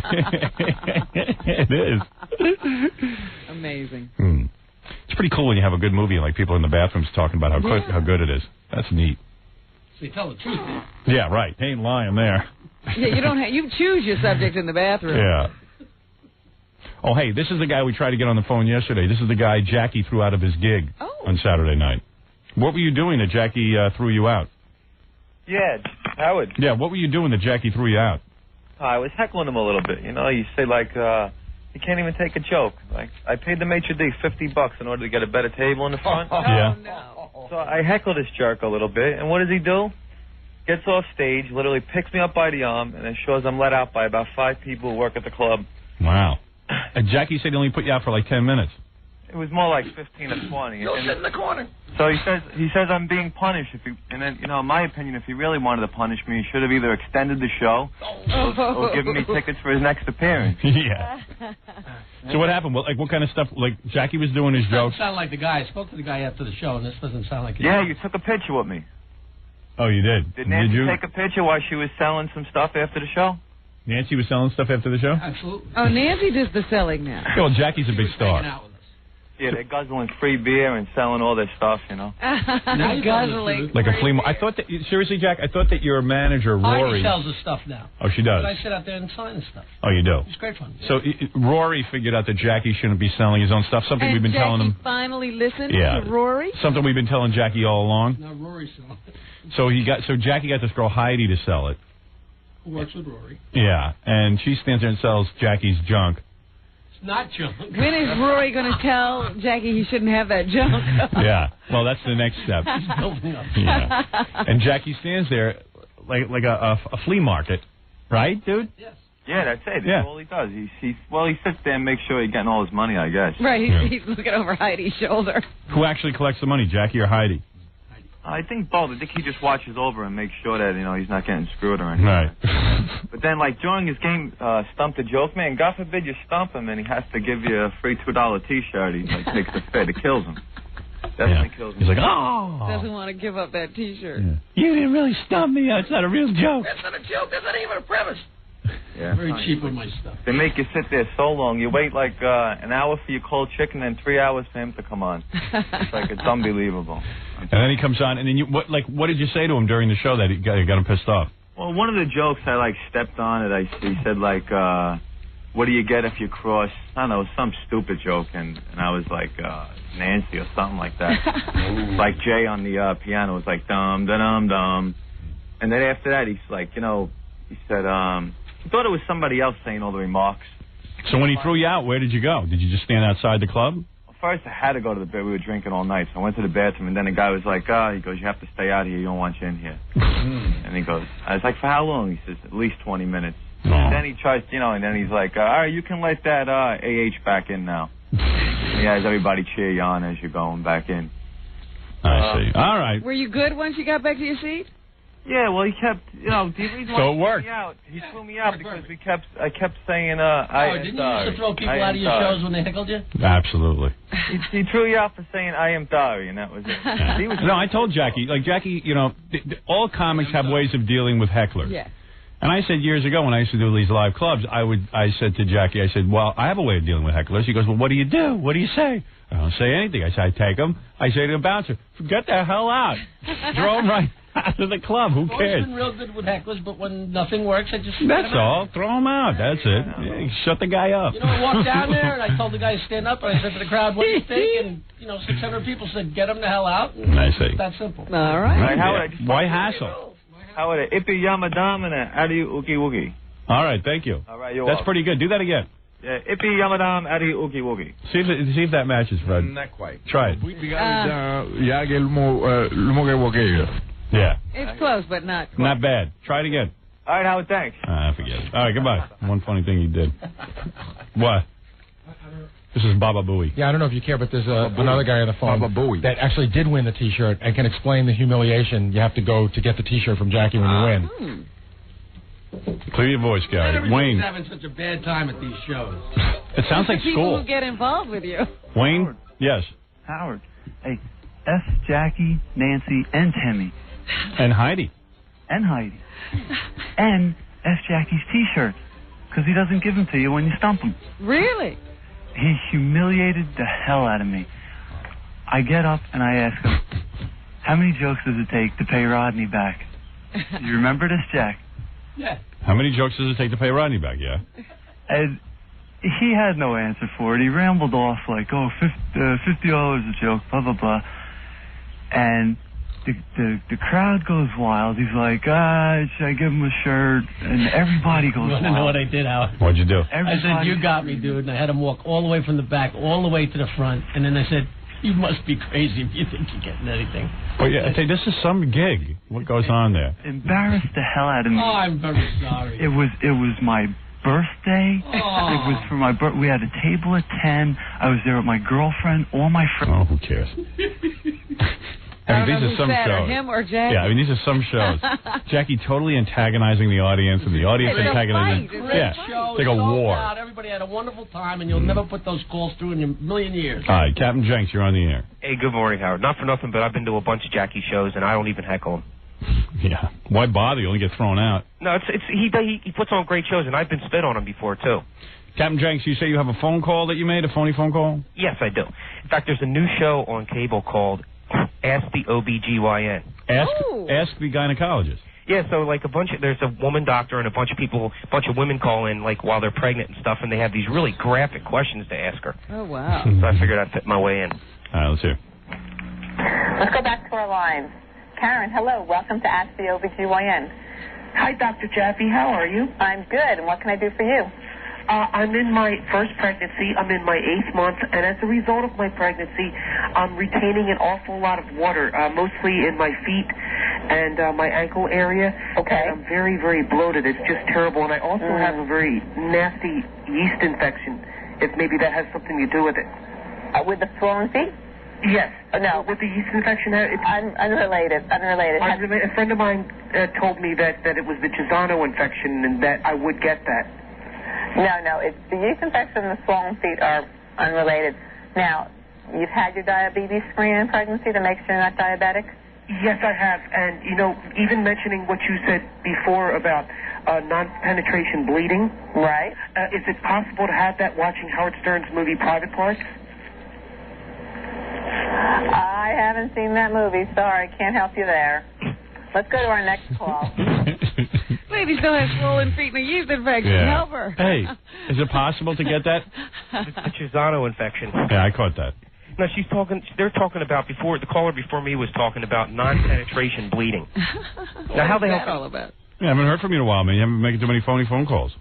It is. Amazing. It's pretty cool when you have a good movie and people in the bathrooms talking about how good it is. That's neat. So you tell the truth there. Yeah, right. They ain't lying there. Yeah, you choose your subject in the bathroom. Yeah. Oh, hey, this is the guy we tried to get on the phone yesterday. This is the guy Jackie threw out of his gig on Saturday night. What were you doing that Jackie threw you out? Yeah, Howard. Yeah, what were you doing that Jackie threw you out? I was heckling him a little bit. You say you can't even take a joke. I paid the maitre d' $50 in order to get a better table in the front. Yeah. No. So I heckled this jerk a little bit, and what does he do? Gets off stage, literally picks me up by the arm, and then shows I'm let out by about 5 people who work at the club. Wow. And Jackie said he only put you out for 10 minutes. It was more like 15 or 20. Go sit in the corner. So he says I'm being punished. And then, in my opinion, if he really wanted to punish me, he should have either extended the show or given me tickets for his next appearance. Yeah. So what happened? Well, what kind of stuff? Jackie was doing his jokes. Doesn't sound like the guy. I spoke to the guy after the show, and this doesn't sound like. Yeah, you took a picture with me. Oh, you did. Did Nancy take a picture while she was selling some stuff after the show? Nancy was selling stuff after the show? Absolutely. Oh, Nancy does the selling now. Yeah, well, Jackie's a big star. Yeah, they're guzzling free beer and selling all their stuff, Guzzling. Like a flea market. I thought that, seriously, Jack, I thought that your manager, Rory. He sells the stuff now. Oh, she does? But I sit out there and sign the stuff. Oh, you do? It's great fun. So Rory figured out that Jackie shouldn't be selling his own stuff. Something we've been telling him. Finally listened to Rory? Something we've been telling Jackie all along. Now Rory's selling it. So Jackie got this girl Heidi to sell it. Who works with Rory. Yeah, and she stands there and sells Jackie's junk. It's not junk. When is Rory going to tell Jackie he shouldn't have that junk? Yeah, well, that's the next step. He's building up. Yeah. And Jackie stands there like a flea market, right, dude? Yes. Yeah, that's it. That's all he does. He sits there and makes sure he's getting all his money, I guess. Right, he's looking over Heidi's shoulder. Who actually collects the money, Jackie or Heidi? I think both. I think he just watches over and makes sure that, he's not getting screwed or anything. Right. But then, during his game, Stump the Joke Man, God forbid you stump him and he has to give you a free $2 T-shirt. He, takes the fit. It kills him. Definitely kills him. He's like, oh! Doesn't want to give up that T-shirt. Yeah. You didn't really stump me. It's not a real joke. That's not a joke. That's not even a premise. Yeah. Very cheap with my stuff. They make you sit there so long. You wait an hour for your cold chicken and 3 hours for him to come on. It's unbelievable. And then he comes on, and then what did you say to him during the show that got him pissed off? Well, one of the jokes I stepped on it. He said what do you get if you cross? I don't know, some stupid joke, and I was like Nancy or something like that. Like Jay on the piano was like dum da dum dum, and then after that he's like he said he thought it was somebody else saying all the remarks. So when he threw you out, where did you go? Did you just stand outside the club? First, I had to go to the bed. We were drinking all night, so I went to the bathroom, and then the guy was like, he goes, you have to stay out here. You don't want you in here. And he goes, I was like, for how long? He says, at least 20 minutes. And then he tries, and then he's like, all right, you can let that AH back in now. And he has everybody cheer you on as you're going back in. I see. All right. Were you good once you got back to your seat? Yeah, well, he kept, the reason why so it worked. He threw me out because I kept saying, didn't you used to throw people out of your shows when they heckled you? Absolutely. He threw you out for saying, I am sorry, and that was it. No, I told Jackie, Jackie, all comics have ways of dealing with hecklers. Yeah. And I said years ago when I used to do these live clubs, I said to Jackie, I said, well, I have a way of dealing with hecklers. He goes, well, what do you do? What do you say? I don't say anything. I say, I take them. I say to the bouncer, get the hell out. Throw them right out of the club. Who cares? I've been real good with hecklers, but when nothing works, I just... That's all. Throw them out. That's it. Yeah, shut the guy up. I walked down there, and I told the guy to stand up, and I said to the crowd, what do you think? And, 600 people said, get him the hell out. And I see. It's that simple. All right. Why hassle? Howard, Ipi Yamadam Adi Uki Woogie. All right, thank you. All right, you're That's welcome. pretty good. Do that again. Yeah, Ipi Yamadam Adi Uki Woogie. See if that matches, Fred. Not quite. Try it. Yeah. It's close, but not quite. Not bad. Try it again. All right, Howard, thanks. Forget it. All right, goodbye. One funny thing he did. What? This is Baba Booey. Yeah, I don't know if you care, but there's another guy on the phone that actually did win the T-shirt and can explain the humiliation you have to go to get the T-shirt from Jackie when you win. Clear your voice, Gary. Wayne. Everybody's having such a bad time at these shows. It sounds like People school. who get involved with you. Wayne? Howard. Yes. Howard. Hey, F. Jackie, Nancy, and Timmy. And Heidi. And Heidi. And F. Jackie's T-shirts. Because he doesn't give them to you when you stump him. Really? He humiliated the hell out of me. I get up and I ask him, how many jokes does it take to pay Rodney back? You remember this, Jack? Yeah. How many jokes does it take to pay Rodney back, yeah? And he had no answer for it. He rambled off like, $50 a joke, blah, blah, blah. And the crowd goes wild. He's like, should I give him a shirt? And everybody goes wild. You want to know what I did, Howard? What'd you do? I said, you got me, dude. And I had him walk all the way from the back, all the way to the front. And then I said, you must be crazy if you think you're getting anything. Well, yeah, I tell you, this is some gig. What goes on there? Embarrassed the hell out of me. Oh, I'm very sorry. It was my birthday. Oh. It was for my birthday. We had a table at 10. I was there with my girlfriend, all my friends. Oh, who cares? I mean, these are some shows. Him or Jackie? Yeah, I mean, these are some shows. Jackie totally antagonizing the audience, and the audience It's a antagonizing. fight. Yeah, Show, it's like a war. Out. Everybody had a wonderful time, and you'll never put those calls through in a million years. All right, Captain Jenks, you're on the air. Hey, good morning, Howard. Not for nothing, but I've been to a bunch of Jackie shows, and I don't even heckle him. Yeah. Why bother? You only get thrown out. No, he puts on great shows, and I've been spit on him before, too. Captain Jenks, you say you have a phone call that you made, a phony phone call? Yes, I do. In fact, there's a new show on cable called Ask the OBGYN. Ask the gynecologist. Yeah, so like there's a woman doctor and a bunch of women call in like while they're pregnant and stuff, and they have these really graphic questions to ask her. Oh, wow. So I figured I'd fit my way in. All right, let's hear. Let's go back to our lines. Karen, hello. Welcome to Ask the OBGYN. Hi, Dr. Jaffe. How are you? I'm good. And what can I do for you? I'm in my first pregnancy. I'm in my 8th month, and as a result of my pregnancy, I'm retaining an awful lot of water, mostly in my feet and my ankle area. Okay. And I'm very, very bloated. It's just terrible. And I also have a very nasty yeast infection, if maybe that has something to do with it. With the swollen feet? Yes. No. With the yeast infection? It's unrelated. A friend of mine told me that it was the Gisano infection and that I would get that. No. It's the yeast infection and the swollen feet are unrelated. Now, you've had your diabetes screen in pregnancy to make sure you're not diabetic? Yes, I have. And, even mentioning what you said before about non-penetration bleeding. Right. Is it possible to have that watching Howard Stern's movie Private Parts? I haven't seen that movie. Sorry, can't help you there. Let's go to our next call. Lady still has swollen feet and a yeast infection. Yeah. Help her. Hey, is it possible to get that? It's the Gisano infection. Yeah, I caught that. No, they're talking about the caller before me was talking about non-penetration bleeding. Now, how the hell? What's that all about? Yeah, I haven't heard from you in a while, man. You haven't been making too many phony phone calls.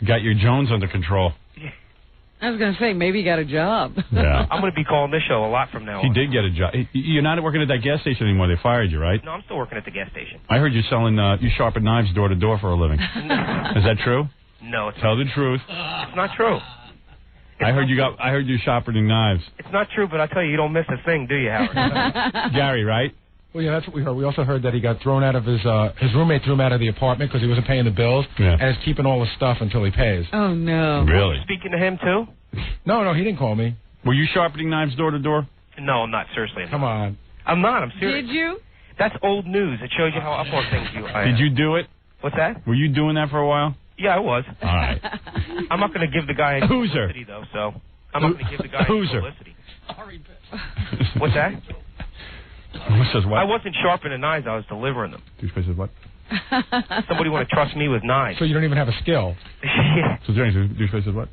Got your Jones under control. I was going to say, maybe he got a job. Yeah. I'm going to be calling this show a lot from now on. He did get a job. You're not working at that gas station anymore. They fired you, right? No, I'm still working at the gas station. I heard you selling, you sharpen knives door to door for a living. Is that true? No. Tell the truth. It's not true. I heard you sharpening knives. It's not true, but I tell you don't miss a thing, do you, Howard? Gary, right? Well, yeah, that's what we heard. We also heard that he got thrown out of his roommate threw him out of the apartment because he wasn't paying the bills, and is keeping all his stuff until he pays. Oh, no. Really? Speaking to him, too? No, he didn't call me. Were you sharpening knives door to door? No, I'm not. Seriously. Come on. I'm not. I'm serious. Did you? That's old news. It shows you how up on things I am. Did you do it? What's that? Were you doing that for a while? Yeah, I was. All right. I'm not going to give the guy any publicity, though, so I'm not going to give the guy any publicity. Sorry, What's that? What says what? I wasn't sharpening knives. I was delivering them. Douchebag says what? Somebody want to trust me with knives. So you don't even have a skill. Yeah. So Douchebag says what?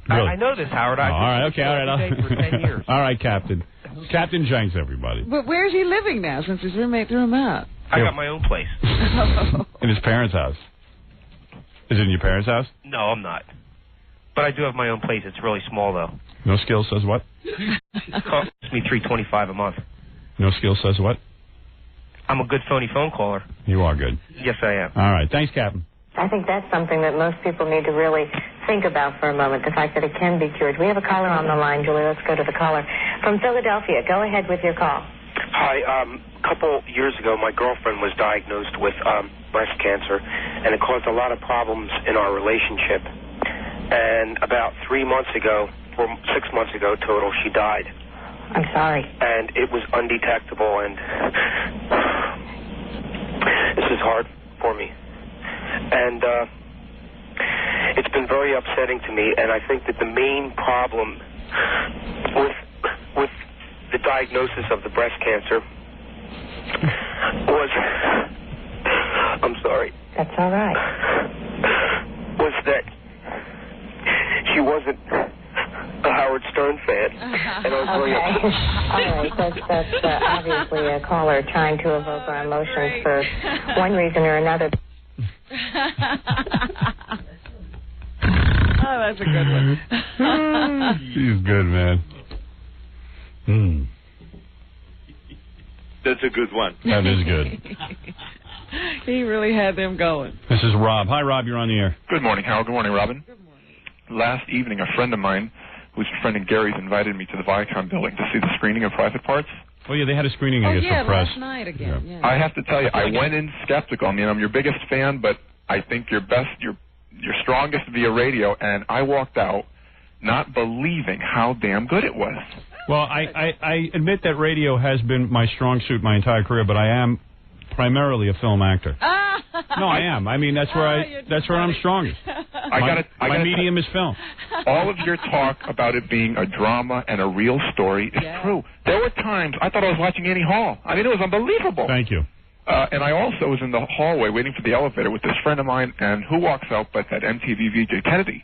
Really? I know this, Howard. All right, okay, all right. Every day for 10 years. All right, Captain. Captain Jenks, everybody. But where's he living now since his roommate threw him out? I got my own place. In his parents' house. Is it in your parents' house? No, I'm not. But I do have my own place. It's really small, though. No Skill says what? It costs me $325 a month. No Skill says what? I'm a good phony phone caller. You are good. Yes, I am. All right. Thanks, Captain. I think that's something that most people need to really think about for a moment, the fact that it can be cured. We have a caller on the line, Julie. Let's go to the caller. From Philadelphia, go ahead with your call. Hi. A couple years ago, my girlfriend was diagnosed with breast cancer, and it caused a lot of problems in our relationship. And about 3 months ago, or 6 months ago total, she died. I'm sorry. And it was undetectable, and this is hard for me. And it's been very upsetting to me, and I think that the main problem with the diagnosis of the breast cancer was, I'm sorry. That's all right. Was that she wasn't a Howard Stern fan, and I was very upset. All right, that's obviously a caller trying to evoke our emotions for one reason or another. Oh, that's a good one. He's good, man. That's a good one. That is good. He really had them going. This is Rob. Hi, Rob. You're on the air. Good morning, Howard. Good morning, Robin. Good morning. Last evening, a friend of mine, who's a friend of Gary's, invited me to the Viacom building to see the screening of Private Parts. Oh, yeah, they had a screening, I guess, for press. Last night again. Yeah. I have to tell you, I went in skeptical. I mean, I'm your biggest fan, but I think you're strongest via radio, and I walked out not believing how damn good it was. Well, I admit that radio has been my strong suit my entire career, but I am primarily a film actor. No, I am. I mean, that's where I'm strongest. My medium is film. All of your talk about it being a drama and a real story is true. There were times I thought I was watching Annie Hall. I mean, it was unbelievable. Thank you. And I also was in the hallway waiting for the elevator with this friend of mine, and who walks out but that MTV VJ Kennedy.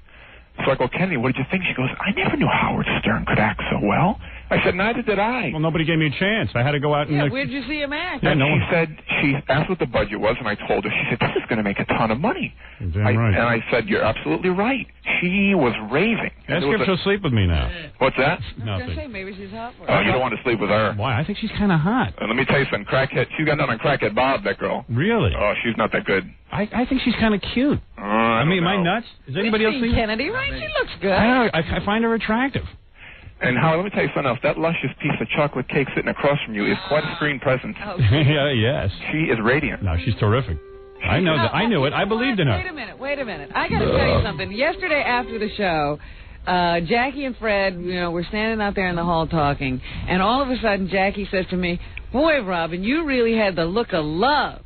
So I go, Kennedy, what did you think? She goes, I never knew Howard Stern could act so well. I said, neither did I. Well, nobody gave me a chance. I had to go out and... where'd you see him act? And she said, she asked what the budget was, and I told her, she said, this is going to make a ton of money. Damn right. And I said, you're absolutely right. She was raving. Ask her if she'll sleep with me now. What's that? I was going to say, maybe she's hot for Oh, you don't want to sleep with her. Why? I think she's kind of hot. Let me tell you something. Crackhead. She's got nothing on Crackhead Bob, that girl. Really? Oh, she's not that good. I think she's kind of cute. I mean, am I nuts? Is anybody else think Kennedy, right? She looks good. I find her attractive. And Howard, let me tell you something else. That luscious piece of chocolate cake sitting across from you is quite a screen presence. Yes. She is radiant. No, she's terrific. I know that. I knew it. I believed in her. Wait a minute. I got to tell you something. Yesterday after the show, Jackie and Fred, were standing out there in the hall talking, and all of a sudden Jackie says to me, "Boy, Robin, you really had the look of love."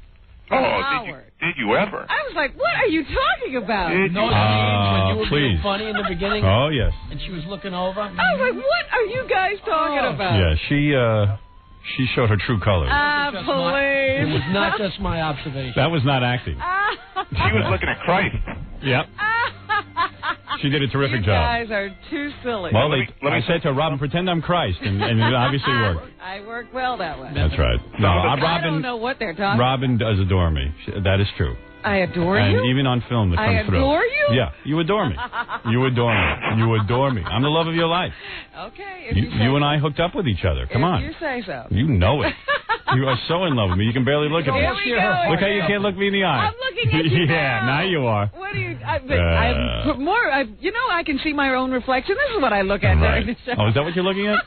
Did you ever? I was like, what are you talking about? When you were please. being funny in the beginning? Oh, yes. And she was looking over? I was like, what are you guys talking about? Yeah, she showed her true colors. Please. It was not just my observation. That was not acting. She was looking at Christ. Yep. She did a terrific you job. You guys are too silly. Well, I said to her, Robin, pretend I'm Christ, and it obviously worked. I worked well that way. That's right. No, Robin. I don't know what they're talking about. Robin does adore me. That is true. I adore you? And even on film, that comes through. I adore you? Yeah, you adore me. You adore me. You adore me. I'm the love of your life. Okay. You and I hooked up with each other. Come on. You say so. You know it. You are so in love with me. You can barely look at me. Look how you can't look me in the eye. I'm looking at you now you are. What do you... I can see my own reflection. This is what I look at during the show. Oh, is that what you're looking at?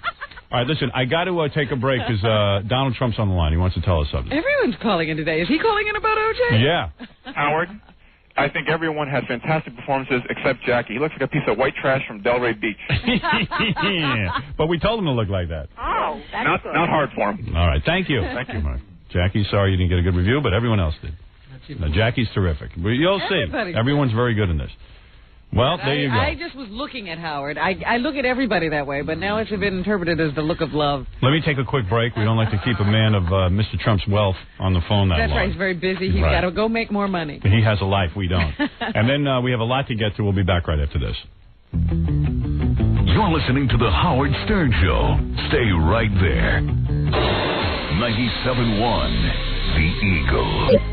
All right, listen, I got to take a break because Donald Trump's on the line. He wants to tell us something. Everyone's calling in today. Is he calling in about O.J.? Yeah. Howard, I think everyone had fantastic performances except Jackie. He looks like a piece of white trash from Delray Beach. But we told him to look like that. Oh, that's not hard for him. All right, thank you. Thank you, Mike. Jackie, sorry you didn't get a good review, but everyone else did. No, Jackie's terrific. You'll see. Everyone's very good in this. Well, there you go. I just was looking at Howard. I look at everybody that way, but now it's been interpreted as the look of love. Let me take a quick break. We don't like to keep a man of Mr. Trump's wealth on the phone that long. That's right. He's very busy. He's got to go make more money. He has a life. We don't. And then we have a lot to get to. We'll be back right after this. You're listening to The Howard Stern Show. Stay right there. 97.1 the Eagle.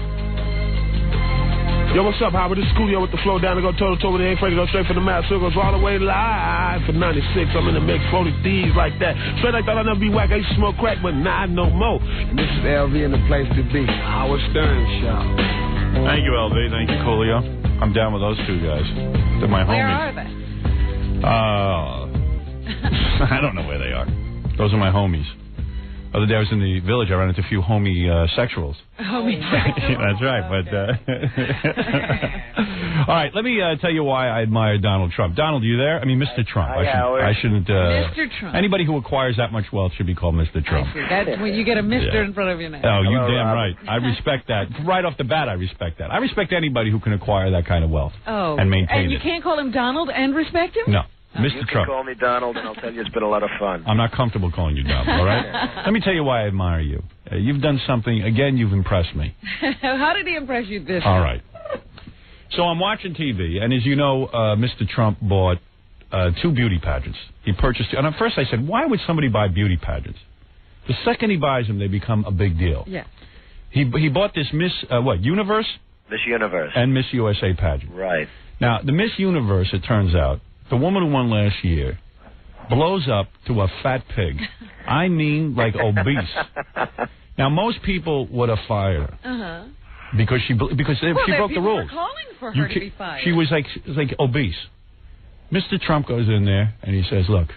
Yo, what's up, Howard? This is Coolio with the flow down to go toe-to-toe with the ain't afraid to go straight for the mouth. So it goes all the way live for 96. I'm in the mix, 40 D's like that. Straight like thought I'd never be whack. I used to smoke crack, but nah, no more. And this is LV in the place to be. Howard Stern Show. Thank you, LV. Thank you, Coolio. I'm down with those two guys. They're my Where homies. are they? I don't know where they are. Those are my homies. The other day I was in the village. I ran into a few homosexuals. That's right. But all right, let me tell you why I admire Donald Trump. Donald, are you there? I mean, Mr. Trump. I shouldn't. Mr. Trump. Anybody who acquires that much wealth should be called Mr. Trump. I see. That's when you get a Mr. in front of your name. Oh, you damn right. I respect that. Right off the bat, I respect that. I respect anybody who can acquire that kind of wealth and maintain and you it. can't call him Donald and respect him? No. You Mr. can Trump. call me Donald, and I'll tell you it's been a lot of fun. I'm not comfortable calling you Donald, all right? Let me tell you why I admire you. You've done something, again, you've impressed me. How did he impress you this All time? right. So I'm watching TV, and as you know, Mr. Trump bought 2 beauty pageants. He purchased, and at first I said, why would somebody buy beauty pageants? The second he buys them, they become a big deal. Yeah. He bought this Miss, Universe? Miss Universe. And Miss USA pageant. Right. Now, the Miss Universe, it turns out, the woman who won last year blows up to a fat pig. I mean, like obese. Now, most people would have fired her because she broke the rules. Were calling for her to be fired. She was like obese. Mr. Trump goes in there and he says, "Look,"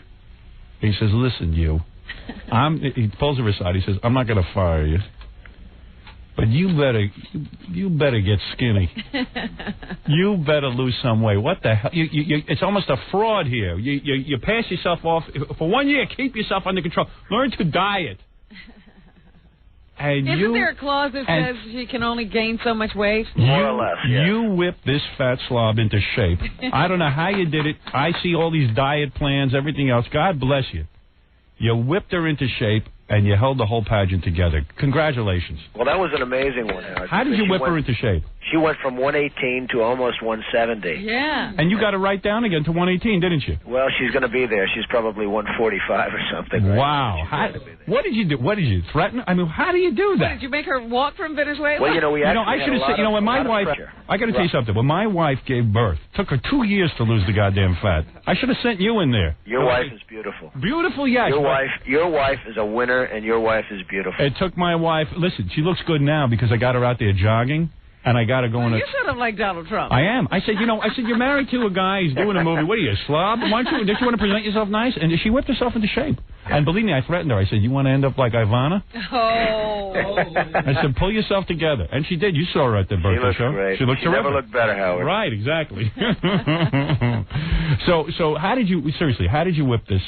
he says, "Listen, you." He pulls her aside. He says, "I'm not going to fire you, but you better get skinny. You better lose some weight. What the hell? It's almost a fraud here. You pass yourself off for 1 year. Keep yourself under control. Learn to diet." And Isn't there a clause that says she can only gain so much weight? More or less, yeah. You whipped this fat slob into shape. I don't know how you did it. I see all these diet plans, everything else. God bless you. You whipped her into shape, and you held the whole pageant together. Congratulations. Well, that was an amazing one, Howard. How did you whip her into shape? She went from 118 to almost 170. Yeah. And you got her right down again to 118, didn't you? Well, she's going to be there. She's probably 145 or something. Right? Wow. What did you do? What did you threaten? I mean, how do you do that? What, did you make her walk from Venezuela? Well, we actually I should have said, when my wife, I got to tell you something. When my wife gave birth, took her 2 years to lose the goddamn fat. I should have sent you in there. Your wife is beautiful. Beautiful, yes. Your wife is a winner, and your wife is beautiful. It took my wife. Listen, she looks good now because I got her out there jogging. And I got to go in. You're sort of like Donald Trump. I am. I said, you're married to a guy. He's doing a movie. What are you, a slob? Don't you want to present yourself nice? And she whipped herself into shape. And believe me, I threatened her. I said, you want to end up like Ivana? Oh. I said, pull yourself together. And she did. You saw her at the birthday show. Great. She looked terrific. Never looked better, Howard. Right, exactly. So how did you whip this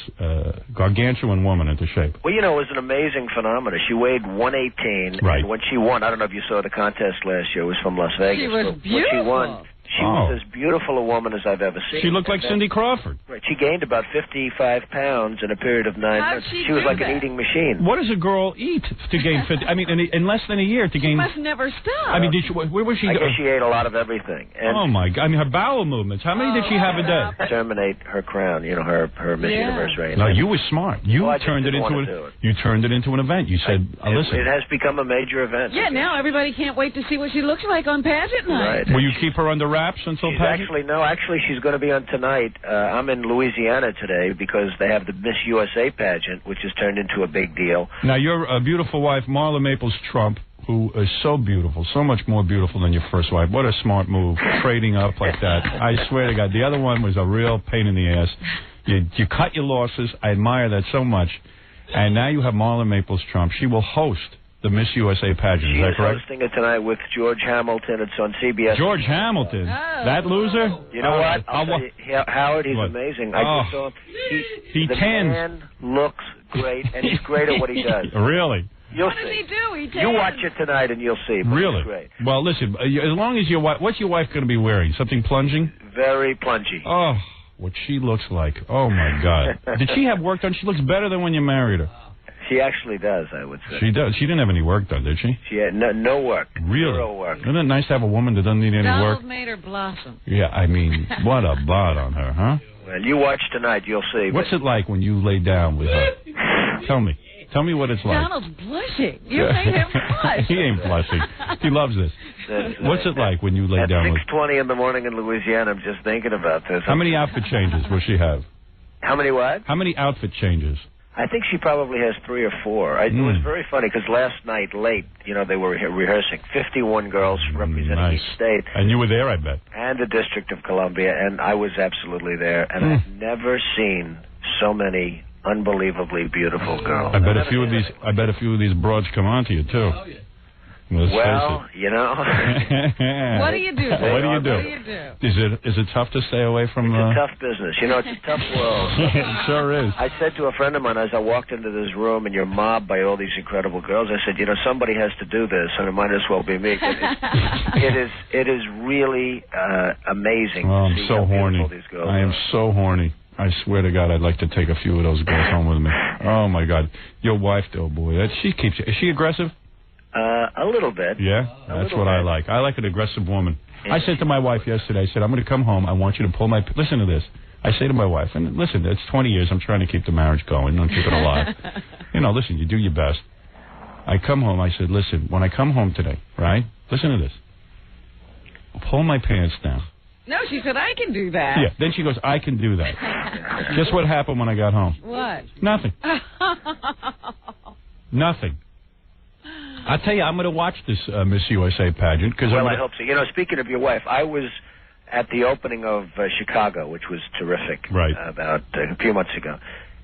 gargantuan woman into shape? Well, it was an amazing phenomenon. She weighed 118. Right. And when she won, I don't know if you saw the contest last year. It was from Las Vegas. She was beautiful. When she won, she was as beautiful a woman as I've ever seen. She looked like Cindy Crawford. Right. She gained about 55 pounds in a period of 9 months. She was like an eating machine. What does a girl eat to gain 50? I mean, in less than a year to gain. She must never stop. I mean, where was she? I guess she ate a lot of everything. And oh my God! I mean, her bowel movements. How many did she have a day? Terminate her crown. her Miss Universe reign. No, you were smart. You turned it into an event. You said, "Listen." It has become a major event. Yeah, now everybody can't wait to see what she looks like on pageant night. Right. Will you keep her under wraps until pageant? Actually, she's going to be on tonight. I'm in Louisiana today because they have the Miss USA pageant, which has turned into a big deal. Now, your beautiful wife, Marla Maples Trump, who is so beautiful, so much more beautiful than your first wife. What a smart move, trading up like that. I swear to God, the other one was a real pain in the ass. You cut your losses. I admire that so much. And now you have Marla Maples Trump. She will host the Miss USA pageant. Is that correct? She's hosting it tonight with George Hamilton. It's on CBS. George Hamilton? That loser? You know what? I'll tell you, Howard, he's amazing. I just saw him. He the tans. Man looks great, and he's great at what he does. Really? You'll what see. does he do? He You watch it tonight, and you'll see. Really? It's great. Well, listen, as long as your wife... What's your wife going to be wearing? Something plunging? Very plungy. Oh, what she looks like. Oh, my God. Did she have work done? She looks better than when you married her. She actually does, I would say. She does. She didn't have any work done, did she? She had no work. Really? Zero work. Isn't it nice to have a woman that doesn't need any Donald work? made her blossom. Yeah, I mean, what a bod on her, huh? Well, you watch tonight, you'll see. What's it like when you lay down with her? Tell me. Tell me what it's like. Donald's blushing. You made him blush. He ain't blushing. He loves this. What's it like when you lay At down with... 6:20 in the morning in Louisiana, I'm just thinking about this. How many outfit changes will she have? How many what? How many outfit changes? I think she probably has 3 or 4. It was very funny because last night late, they were rehearsing. 51 girls representing each state. And you were there, I bet. And the District of Columbia, and I was absolutely there. And I've never seen so many unbelievably beautiful girls. I bet a few of these broads come on to you too. Oh, yeah. What do you do? What do you do? Is it tough to stay away from? It's a tough business. It's a tough world. It sure is. I said to a friend of mine as I walked into this room and you're mobbed by all these incredible girls, I said, somebody has to do this, and it might as well be me. It is really amazing. Oh, to see I'm so how horny. beautiful these girls I am are. so horny. I swear to God, I'd like to take a few of those girls home with me. Oh my God, your wife, though, boy, she keeps you. Is she aggressive? A little bit. Yeah, that's what I like. I like an aggressive woman. I said to my wife yesterday, I said, I'm going to come home. I want you to pull my... Listen to this. I say to my wife, and listen, it's 20 years. I'm trying to keep the marriage going. I'm keeping it alive. Listen, you do your best. I come home. I said, listen, when I come home today, right? Listen to this. Pull my pants down. No, she said, I can do that. Yeah, then she goes, I can do that. Guess what happened when I got home? What? Nothing. Nothing. I'll tell you, I'm going to watch this Miss USA pageant. I hope so. Speaking of your wife, I was at the opening of Chicago, which was terrific, about a few months ago.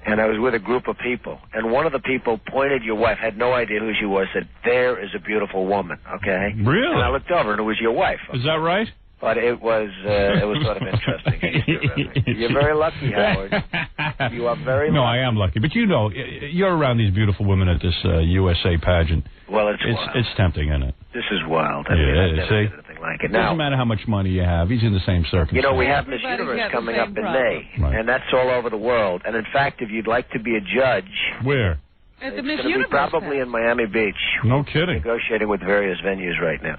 And I was with a group of people. And one of the people pointed your wife, had no idea who she was, said, there is a beautiful woman, okay? Really? And I looked over, and it was your wife. Okay? Is that right? But it was sort of interesting. You're very lucky, Howard. You are very lucky. No, I am lucky. But you're around these beautiful women at this USA pageant. Well, it's wild. It's tempting, isn't it? This is wild. I've never seen anything like it. It doesn't matter how much money you have. He's in the same circumstances. We have Miss Universe coming up in May, and that's all over the world. And in fact, if you'd like to be a judge... Where? At the Miss Universe. Universe. Probably in Miami Beach. No kidding. Negotiating with various venues right now.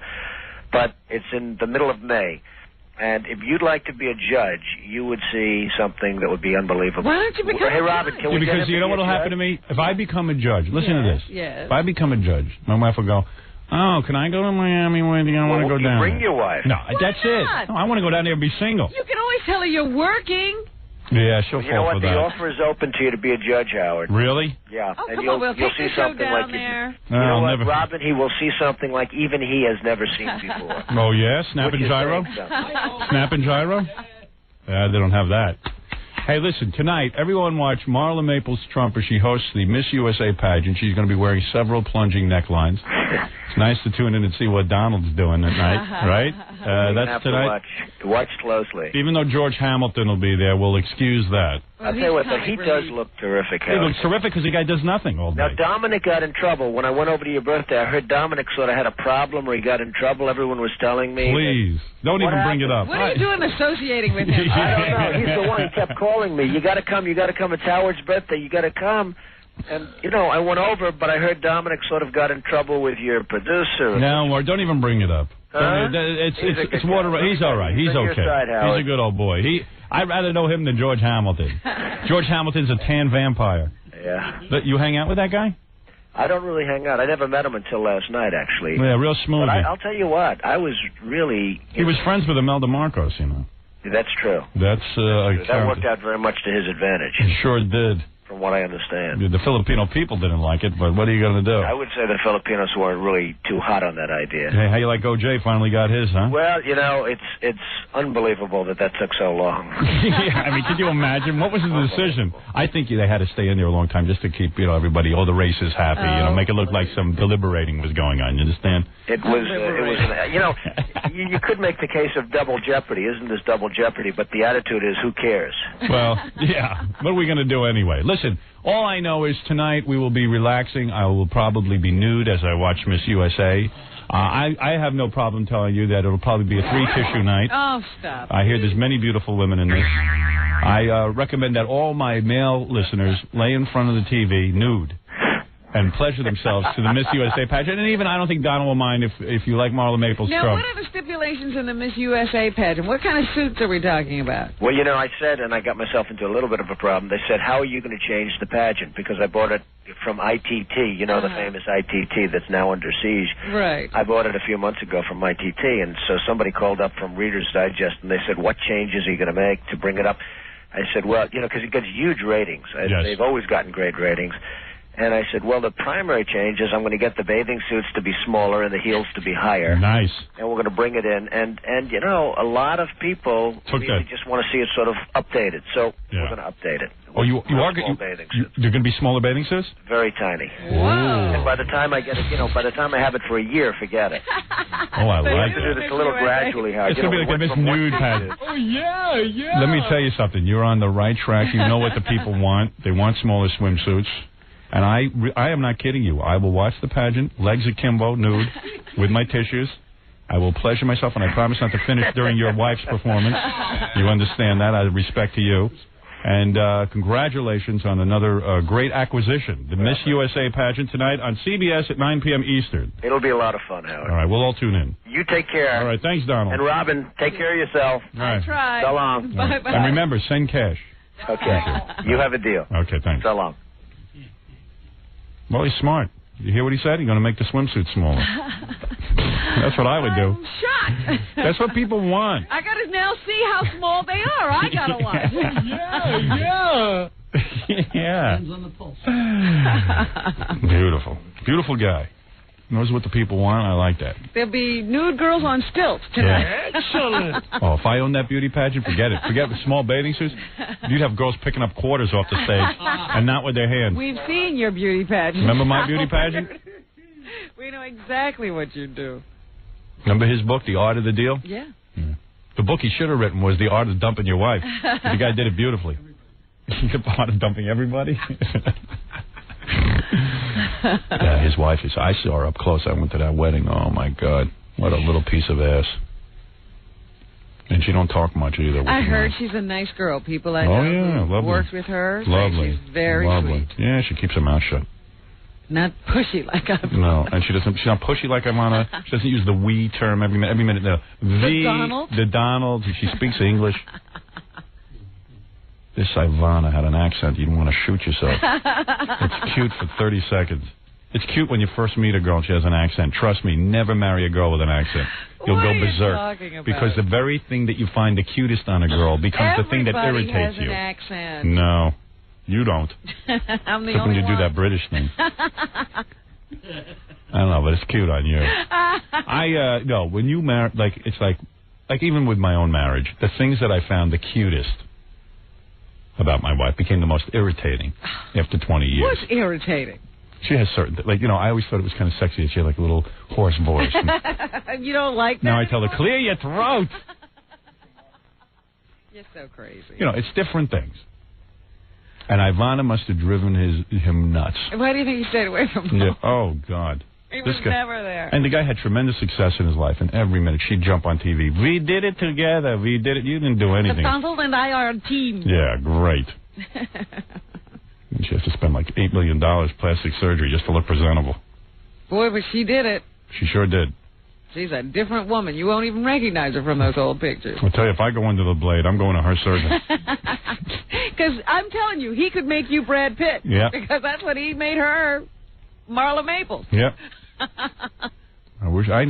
But it's in the middle of May. And if you'd like to be a judge, you would see something that would be unbelievable. Why don't you become Hey, Robin, can we get because you know what will happen to me? If I become a judge, listen to this. Yes. If I become a judge, my wife will go, oh, can I go to Miami with you? I want to go down bring there. your wife. No, that's it. No, I want to go down there and be single. You can always tell her you're working. Yeah, she'll You know fall what? for The that. offer is open to you to be a judge, Howard. Really? Yeah. Oh, and come you'll, on, we'll you'll take see the show something down like there. You know what, never... Robin? He will see something like even he has never seen before. Oh, yeah? Snap and gyro? Snap and gyro? Yeah, they don't have that. Hey, listen, tonight, everyone watch Marla Maples Trump as she hosts the Miss USA pageant. She's going to be wearing several plunging necklines. It's nice to tune in and see what Donald's doing at night, right? That's tonight. Watch closely. Even though George Hamilton will be there, we'll excuse that. I'll tell you what, though, he does look terrific. He looks terrific because the guy does nothing all day. Now, Dominic got in trouble. When I went over to your birthday, I heard Dominic sort of had a problem or he got in trouble. Everyone was telling me. Please, don't even bring it up. What are you doing associating with him? I don't know. He's the one. He kept calling me. You got to come. You got to come. It's Howard's birthday. You got to come. And, I went over, but I heard Dominic sort of got in trouble with your producer. No, or don't even bring it up. Huh? It's water. He's all right. He's okay. He's a good old boy. I'd rather know him than George Hamilton. George Hamilton's a tan vampire. Yeah. But you hang out with that guy? I don't really hang out. I never met him until last night, actually. Yeah, real smooth. But I'll tell you what. I was really... He was friends with Imelda Marcos, That's true. That's that worked out very much to his advantage. It sure did. From what I understand. The Filipino people didn't like it, but what are you going to do? I would say the Filipinos weren't really too hot on that idea. Hey, how you like OJ finally got his, huh? Well, it's unbelievable that took so long. Yeah, I mean, could you imagine? What was the decision? I think they had to stay in there a long time just to keep, everybody, all the races happy, make it look like some deliberating was going on, you understand? It was, you could make the case of double jeopardy. Isn't this double jeopardy? But the attitude is, who cares? Well, yeah. What are we going to do anyway? Listen, all I know is tonight we will be relaxing. I will probably be nude as I watch Miss USA. I have no problem telling you that it'll probably be a 3-tissue night. Oh, stop. I hear there's many beautiful women in this. I recommend that all my male listeners lay in front of the TV nude. and pleasure themselves to the Miss USA pageant. And even I don't think Donald will mind if you like Marla Maples' Now, Trump. what are the stipulations in the Miss USA pageant? What kind of suits are we talking about? Well, you know, I said, and I got myself into a little bit of a problem. They said, how are you going to change the pageant? Because I bought it from ITT, you know, the famous ITT that's now under siege. Right. I bought it a few months ago from ITT, and so somebody called up from Reader's Digest, and they said, what changes are you going to make to bring it up? I said, well, you know, because it gets huge ratings. Yes. They've always gotten great ratings. And I said, well, the primary change is I'm going to get the bathing suits to be smaller and the heels to be higher. Nice. And we're going to bring it in. And you know, a lot of people really just want to see it sort of updated. So we're going to update it. Oh, you're going to be smaller bathing suits? Very tiny. Wow. And by the time I get it, you know, by the time I have it for a year, forget it. Oh, I like it. It's a little gradually, Howard. It's going to be like a Miss Nude pageant. Oh, yeah. Let me tell you something. You're on the right track. You know what the people want. They want smaller swimsuits. And I am not kidding you. I will watch the pageant, legs akimbo, nude, with my tissues. I will pleasure myself, and I promise not to finish during your wife's performance. You understand that? Out of respect to you. And congratulations on another great acquisition. The Miss USA pageant tonight on CBS at 9 p.m. Eastern. It'll be a lot of fun, Howard. All right, we'll all tune in. You take care. All right, thanks, Donald. And Robin, take care of yourself. All right. I tried. So long. Bye-bye. And remember, send cash. Okay. You have a deal. Okay, thanks. So long. Well, he's smart. You hear what he said? He's going to make the swimsuit smaller. That's what I would do. I'm shocked. That's what people want. I got to now see how small they are. I got to watch. Yeah. Hands on the pulse. Beautiful. Beautiful guy. Knows what the people want. I like that. There'll be nude girls on stilts tonight. Yeah. Excellent. Oh, if I owned that beauty pageant, forget it. Forget the small bathing suits. You'd have girls picking up quarters off the stage and not with their hands. We've seen your beauty pageant. Remember my beauty pageant? We know exactly what you do. Remember his book, The Art of the Deal? Yeah. The book he should have written was The Art of Dumping Your Wife. The guy did it beautifully. The Art of Dumping Everybody? Yeah, his wife is. I saw her up close. I went to that wedding. Oh my God, what a little piece of ass. And she don't talk much either. I heard she's a nice girl. People I know who lovely. worked with her. Lovely. She's very lovely. sweet. Yeah, she keeps her mouth shut. Not pushy like I. No, and she's not pushy like Ivana. She doesn't use the we term every minute. No, the Donald. She speaks English. This Ivana had an accent. You'd want to shoot yourself. It's cute for 30 seconds. It's cute when you first meet a girl and she has an accent. Trust me, never marry a girl with an accent. You'll go berserk. Because the very thing that you find the cutest on a girl becomes the thing that irritates has you. An accent. No, you don't. I'm the Except only when you do that British thing. I don't know, but it's cute on you. No, when you marry, it's like even with my own marriage, the things that I found the cutest about my wife became the most irritating after 20 years. What's irritating? She has certain, I always thought it was kind of sexy that she had like a little hoarse voice. You don't like that? Now I tell her, clear your throat. You're so crazy. It's different things. And Ivana must have driven him nuts. Why do you think he stayed away from her? Yeah. Oh, God. He was never there. And the guy had tremendous success in his life, and every minute she'd jump on TV. We did it together. We did it. You didn't do anything. The Donald and I are a team. Yeah, great. And she has to spend like $8 million plastic surgery just to look presentable. Boy, but she did it. She sure did. She's a different woman. You won't even recognize her from those old pictures. I'll tell you, if I go under the blade, I'm going to her surgeon. Because I'm telling you, he could make you Brad Pitt. Yeah. Because that's what he made her, Marla Maples. Yep.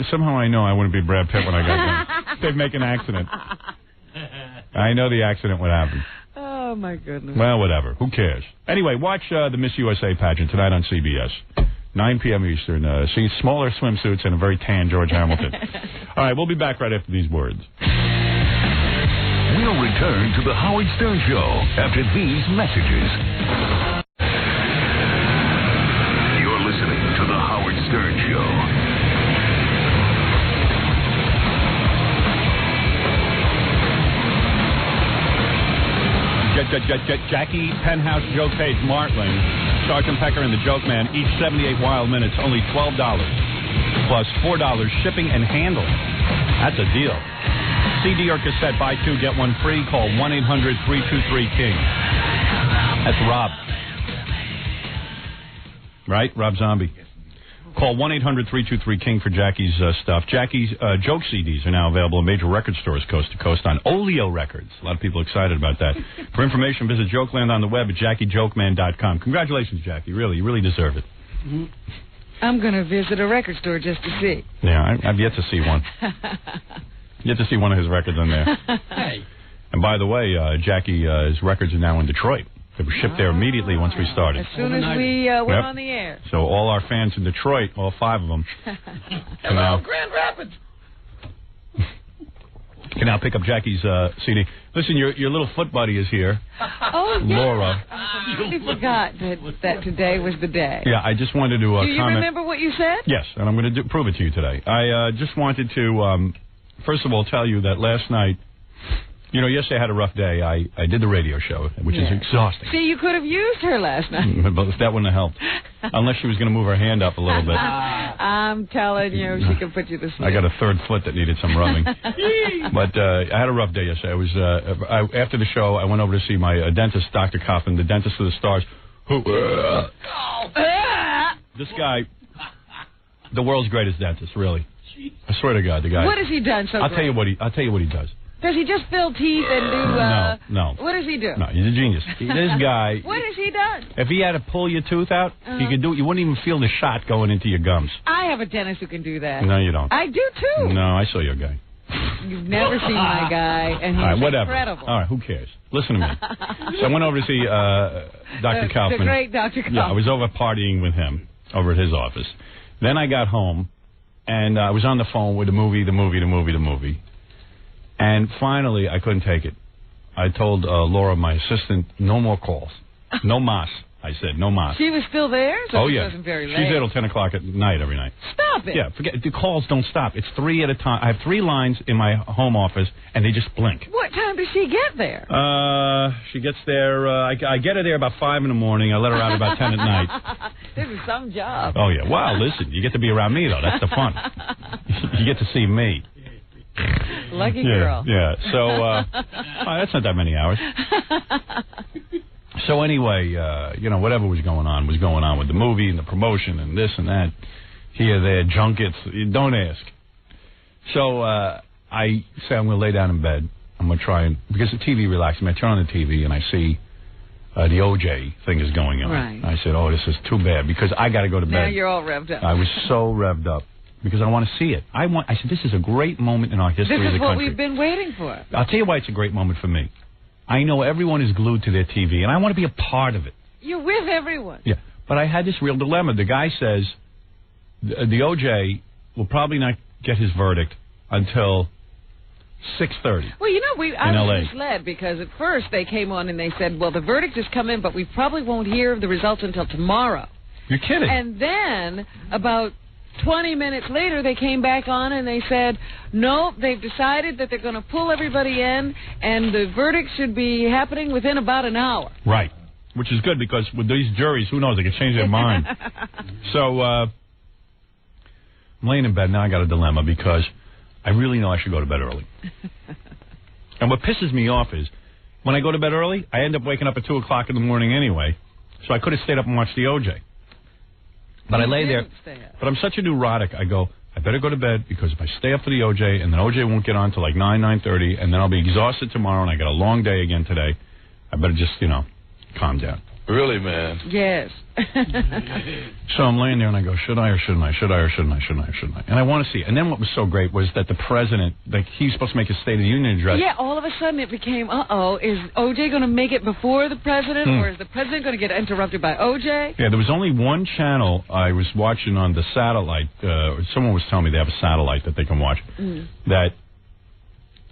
Somehow I know I wouldn't be Brad Pitt when I got there. They'd make an accident. I know the accident would happen. Oh, my goodness. Well, whatever. Who cares? Anyway, watch the Miss USA pageant tonight on CBS. 9 p.m. Eastern. See smaller swimsuits and a very tan George Hamilton. All right, we'll be back right after these words. We'll return to the Howard Stern Show after these messages. You're listening to the Howard Stern Show. Jackie, Penthouse, Joe Page, Martling, Sergeant Pecker, and the Joke Man, each 78 wild minutes, only $12. Plus $4 shipping and handling. That's a deal. CD or cassette, buy two, get one free. Call 1-800-323-KING. That's Rob. right? Rob Zombie. Call 1-800-323-KING for Jackie's stuff. Jackie's joke CDs are now available in major record stores coast to coast on Oleo Records. A lot of people excited about that. For information, visit Jokeland on the web at JackieJokeman.com. Congratulations, Jackie. Really, you really deserve it. I'm going to visit a record store just to see. Yeah, I've yet to see one. Yet to see one of his records in there. Hey. And by the way, Jackie's records are now in Detroit. They were shipped there immediately once we started. As soon as we went on the air. So all our fans in Detroit, all 5 of them, Hello, Grand Rapids. Can now pick up Jackie's CD. Listen, your little foot buddy is here. Oh, yeah. Laura. I completely forgot that today was the day. Yeah, I just wanted to Do you comment. remember what you said? Yes, and I'm going to prove it to you today. I just wanted to, first of all, tell you that last night, you know, yesterday I had a rough day. I did the radio show, which is exhausting. See, you could have used her last night. But that wouldn't have helped. Unless she was going to move her hand up a little bit. I'm telling you, she can put you to sleep. I got a third foot that needed some rubbing. But I had a rough day yesterday. After the show, I went over to see my dentist, Dr. Coffin, the dentist of the stars, who... this guy, the world's greatest dentist, really. I swear to God, the guy... What has he done so I'll tell you what he does. Does he just fill teeth and do... No. What does he do? No, he's a genius. This guy... What has he done? If he had to pull your tooth out, he could do it. You wouldn't even feel the shot going into your gums. I have a dentist who can do that. No, you don't. I do, too. No, I saw your guy. You've never seen my guy, and he's all right, whatever. incredible. All right, who cares? Listen to me. So I went over to see Dr. Kaufman. The great Dr. Kaufman. Yeah, I was over partying with him over at his office. Then I got home, and I was on the phone with the movie. And finally, I couldn't take it. I told Laura, my assistant, no more calls. No mas. I said, no mas. She was still there? So oh, she yeah. wasn't very late. She's there till 10 o'clock at night every night. Stop it. Yeah, forget the calls don't stop. It's 3 at a time. I have 3 lines in my home office, and they just blink. What time does she get there? She gets there, I get her there about 5 in the morning. I let her out about 10 at night. This is some job. Oh, yeah. Wow, listen, you get to be around me, though. That's the fun. You get to see me. Lucky girl. Yeah, so that's not that many hours. So anyway, whatever was going on with the movie and the promotion and this and that, here, there, junkets, don't ask. So I say I'm going to lay down in bed. I'm going to try and, because the TV relaxes me, I turn on the TV and I see the OJ thing is going on. Right. I said, oh, this is too bad, because I got to go to bed. Now you're all revved up. I was so revved up. Because I want to see it. I said, this is a great moment in our history this as a country. This is what we've been waiting for. I'll tell you why it's a great moment for me. I know everyone is glued to their TV, and I want to be a part of it. You're with everyone. Yeah, but I had this real dilemma. The guy says the OJ will probably not get his verdict until 6:30. Well, I was misled, because at first they came on and they said, well, the verdict has come in, but we probably won't hear the results until tomorrow. You're kidding. And then about 20 minutes later, they came back on and they said, no, they've decided that they're going to pull everybody in, and the verdict should be happening within about an hour. Right, which is good, because with these juries, who knows, they could change their mind. So I'm laying in bed. Now I got a dilemma, because I really know I should go to bed early. And what pisses me off is, when I go to bed early, I end up waking up at 2 o'clock in the morning anyway, so I could have stayed up and watched the OJ. But I lay there, but I'm such a neurotic, I go, I better go to bed, because if I stay up for the OJ, and then OJ won't get on till like 9:30, and then I'll be exhausted tomorrow, and I got a long day again today, I better just, calm down. Really, man? Yes. So I'm laying there, and I go, should I or shouldn't I? Should I or shouldn't I? Should I or shouldn't I? And I want to see it. And then what was so great was that the president, he's supposed to make a State of the Union address. Yeah, all of a sudden it became, is OJ going to make it before the president, or is the president going to get interrupted by OJ? Yeah, there was only one channel I was watching on the satellite. Someone was telling me they have a satellite that they can watch that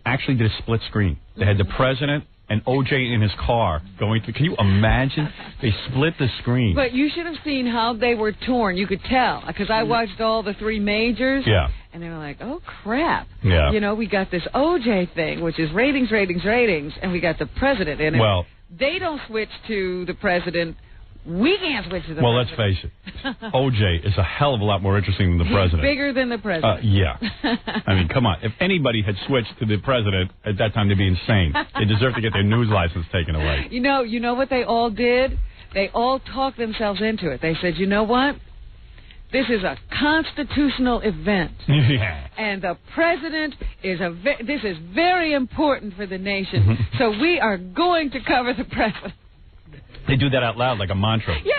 actually did a split screen. They had the president and OJ in his car going through. Can you imagine? They split the screen. But you should have seen how they were torn. You could tell, because I watched all the 3 majors. Yeah. And they were like, oh, crap. Yeah. We got this OJ thing, which is ratings, and we got the president. And well, if they don't switch to the president, we can't switch to the president. Well, let's face it. OJ is a hell of a lot more interesting than the president. He's bigger than the president. Yeah. I mean, come on. If anybody had switched to the president at that time, they'd be insane. They deserve to get their news license taken away. You know what they all did? they all talked themselves into it. They said, you know what? This is a constitutional event. Yeah. And the president is this is very important for the nation. So we are going to cover the president. They do that out loud like a mantra. Yeah.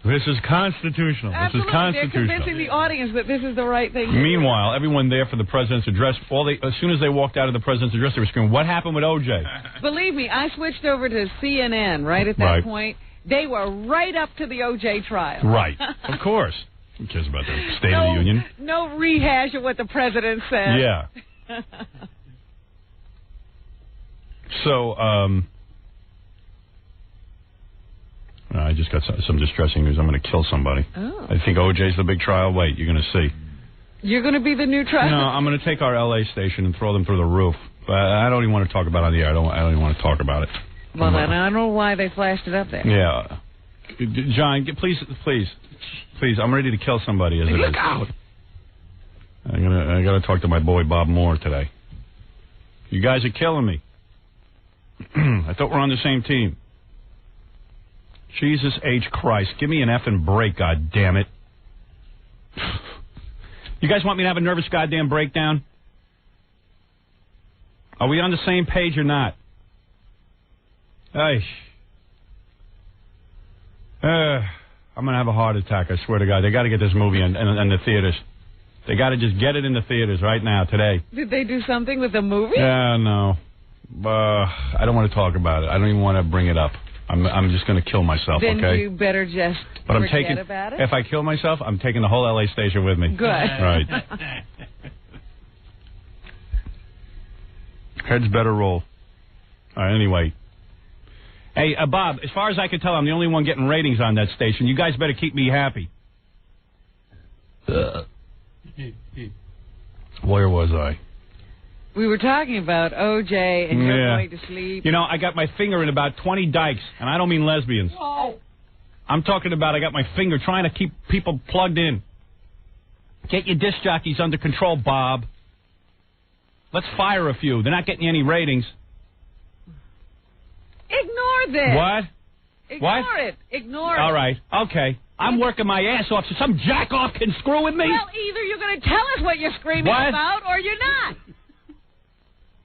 This is constitutional. Absolutely. This is constitutional. They're convincing the audience that this is the right thing to do. Meanwhile, everyone there for the president's address, as soon as they walked out of the president's address, they were screaming, what happened with O.J.? Believe me, I switched over to CNN right at that point. They were right up to the O.J. trial. Right. Of course. Who cares about the State of the Union? No rehash of what the president said. Yeah. So, I just got some distressing news. I'm going to kill somebody. Oh. I think OJ's the big trial. Wait, you're going to see. You're going to be the new trial? No, I'm going to take our L.A. station and throw them through the roof. I don't even want to talk about it on the air. I don't even want to talk about it. Well, then I don't know why they flashed it up there. Yeah. John, please. I'm ready to kill somebody as it is. Look out! I got to talk to my boy Bob Moore today. You guys are killing me. I thought we're on the same team. Jesus H. Christ. Give me an effing break, God damn it. You guys want me to have a nervous goddamn breakdown? Are we on the same page or not? Hey. I'm going to have a heart attack, I swear to God. They got to get this movie in the theaters. They got to just get it in the theaters right now, today. Did they do something with the movie? Yeah, no. I don't want to talk about it. I don't even want to bring it up. I'm just going to kill myself, then okay? You better just forget about it. If I kill myself, I'm taking the whole L.A. station with me. Good. Right. Heads better roll. All right, anyway. Hey, Bob, as far as I can tell, I'm the only one getting ratings on that station. You guys better keep me happy. Where was I? We were talking about O.J. and you're going to sleep. You know, I got my finger in about 20 dykes, and I don't mean lesbians. Oh. I'm talking about I got my finger trying to keep people plugged in. Get your disc jockeys under control, Bob. Let's fire a few. They're not getting you any ratings. Ignore this. What? Ignore it. Ignore it. All right. Okay. I'm working my ass off so some jack-off can screw with me? Well, either you're going to tell us what you're screaming about or you're not.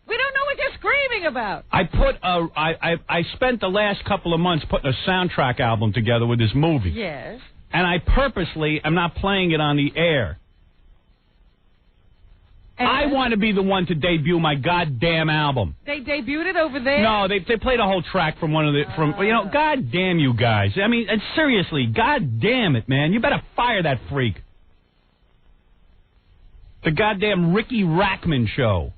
We don't know what you're screaming about. I spent the last couple of months putting a soundtrack album together with this movie. Yes. And I purposely am not playing it on the air. And I want to be the one to debut my goddamn album. They debuted it over there? No, they played a whole track from one of the God damn you guys. I mean, and seriously, God damn it, man. You better fire that freak. The goddamn Ricky Rackman show.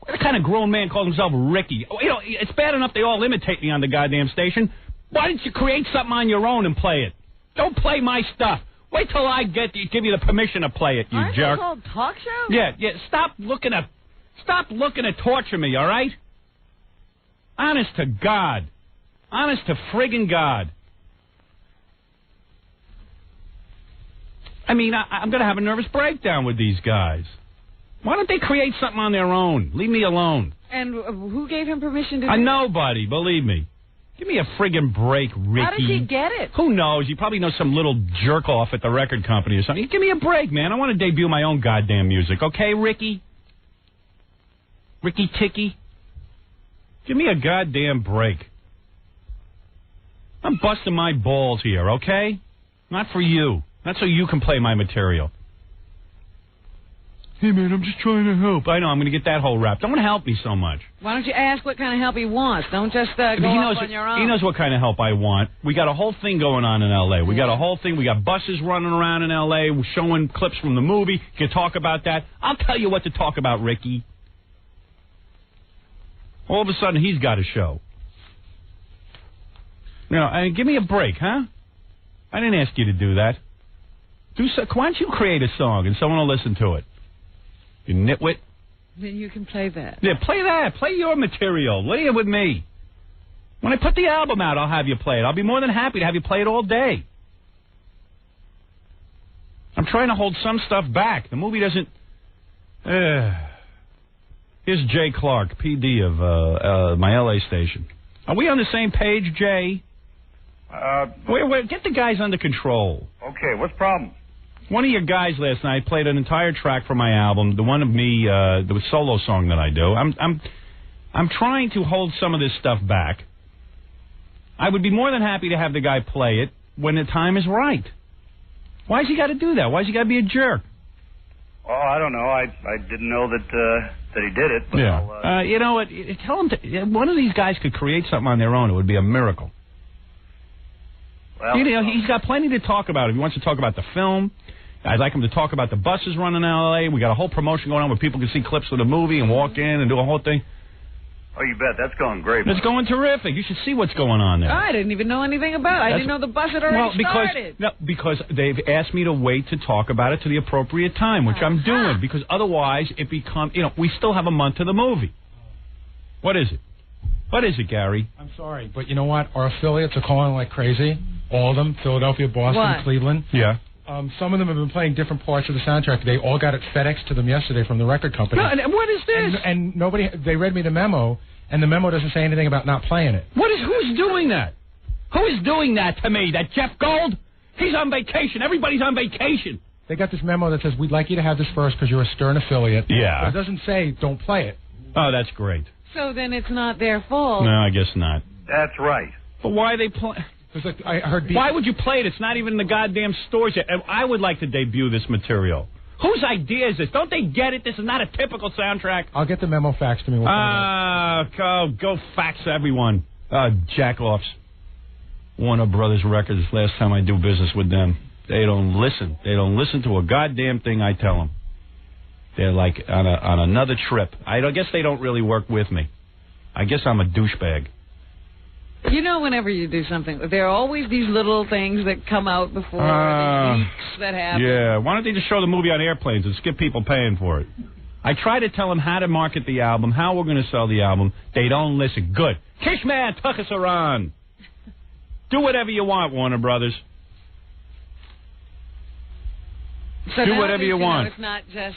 What kind of grown man calls himself Ricky? You know, it's bad enough they all imitate me on the goddamn station. Why didn't you create something on your own and play it? Don't play my stuff. Wait till I give you the permission to play it, you Aren't jerk. they called talk shows? Yeah. Stop looking to torture me, all right? Honest to God. Honest to friggin' God. I mean, I'm going to have a nervous breakdown with these guys. Why don't they create something on their own? Leave me alone. And who gave him permission to do that? Nobody, believe me. Give me a friggin' break, Ricky. How did he get it? Who knows? He probably knows some little jerk-off at the record company or something. Give me a break, man. I want to debut my own goddamn music. Okay, Ricky? Ricky Ticky? Give me a goddamn break. I'm busting my balls here, okay? Not for you. Not so you can play my material. Hey, man, I'm just trying to help. I know, I'm going to get that whole rap. Don't help me so much. Why don't you ask what kind of help he wants? Don't just go off on your own. He knows what kind of help I want. We got a whole thing going on in L.A. We got a whole thing. We got buses running around in L.A. We're showing clips from the movie. You can talk about that. I'll tell you what to talk about, Ricky. All of a sudden, he's got a show. You know, give me a break, huh? I didn't ask you to do that. Why don't you create a song and someone will listen to it? You nitwit. Then you can play that. Yeah, play that. Play your material. Lay it with me. When I put the album out, I'll have you play it. I'll be more than happy to have you play it all day. I'm trying to hold some stuff back. The movie doesn't... Here's Jay Clark, PD of my L.A. station. Are we on the same page, Jay? Wait, get the guys under control. Okay, what's the problem? One of your guys last night played an entire track from my album, the one of me, the solo song that I do. I'm trying to hold some of this stuff back. I would be more than happy to have the guy play it when the time is right. Why's he got to do that? Why's he got to be a jerk? Oh, I don't know. I didn't know that he did it. But Yeah. You know what? Tell him one of these guys could create something on their own. It would be a miracle. Well, you know, he's got plenty to talk about. If he wants to talk about the film, I'd like him to talk about the buses running in L.A. We got a whole promotion going on where people can see clips of the movie and walk in and do a whole thing. Oh, you bet. That's going great. It's going terrific. You should see what's going on there. I didn't even know anything about it. I didn't know the bus had already started. Because they've asked me to wait to talk about it to the appropriate time, which I'm doing, because otherwise it becomes, we still have a month to the movie. What is it? What is it, Gary? I'm sorry, but you know what? Our affiliates are calling like crazy. All of them. Philadelphia, Boston, What? Cleveland. Yeah. Some of them have been playing different parts of the soundtrack. They all got it FedExed to them yesterday from the record company. No, and what is this? And nobody, they read me the memo, and the memo doesn't say anything about not playing it. Who's doing that? Who is doing that to me? That Jeff Gold? He's on vacation. Everybody's on vacation. They got this memo that says, we'd like you to have this first because you're a Stern affiliate. Yeah. But it doesn't say, don't play it. Oh, that's great. So then it's not their fault. No, I guess not. That's right. But why are they playing? I heard. Why would you play it? It's not even in the goddamn stores yet. And I would like to debut this material. Whose idea is this? Don't they get it? This is not a typical soundtrack. I'll get the memo faxed to me. Go fax everyone. Jack-offs. Warner Brothers Records, last time I do business with them. They don't listen. They don't listen to a goddamn thing I tell them. They're like on another trip. I guess they don't really work with me. I guess I'm a douchebag. You know, whenever you do something, there are always these little things that come out before, these leaks that happen. Yeah, why don't they just show the movie on airplanes and skip people paying for it? I try to tell them how to market the album, how we're going to sell the album. They don't listen. Good. Kishman, tuck us around. Do whatever you want, Warner Brothers. So do now whatever you want. It's not just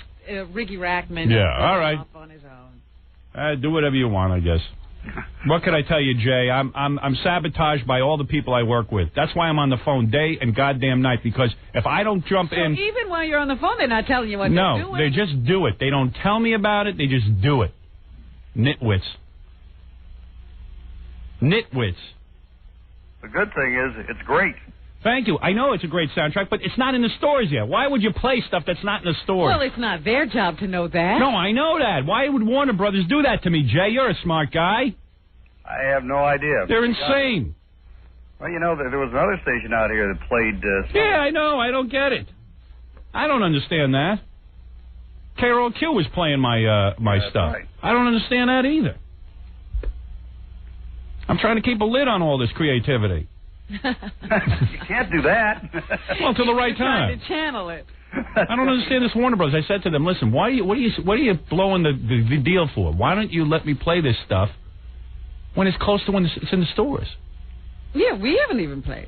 Ricky Rackman. Yeah, all right. Off on his own. Do whatever you want, I guess. What can I tell you, Jay? I'm sabotaged by all the people I work with. That's why I'm on the phone day and goddamn night, because if I don't jump in... even while you're on the phone, they're not telling you what to do. No, they just do it. They don't tell me about it. They just do it. Nitwits. Nitwits. The good thing is, it's great. Thank you. I know it's a great soundtrack, but it's not in the stores yet. Why would you play stuff that's not in the stores? Well, it's not their job to know that. No, I know that. Why would Warner Brothers do that to me, Jay? You're a smart guy. I have no idea. They're insane. Well, you know, there was another station out here that played... Yeah, I know. I don't get it. I don't understand that. KROQ was playing my stuff. Right. I don't understand that either. I'm trying to keep a lid on all this creativity. You can't do that. Well, till the right Trying time. to channel it. I don't understand this Warner Bros. I said to them, listen, what are you blowing the deal for? Why don't you let me play this stuff when it's close to when it's in the stores? Yeah, we haven't even played.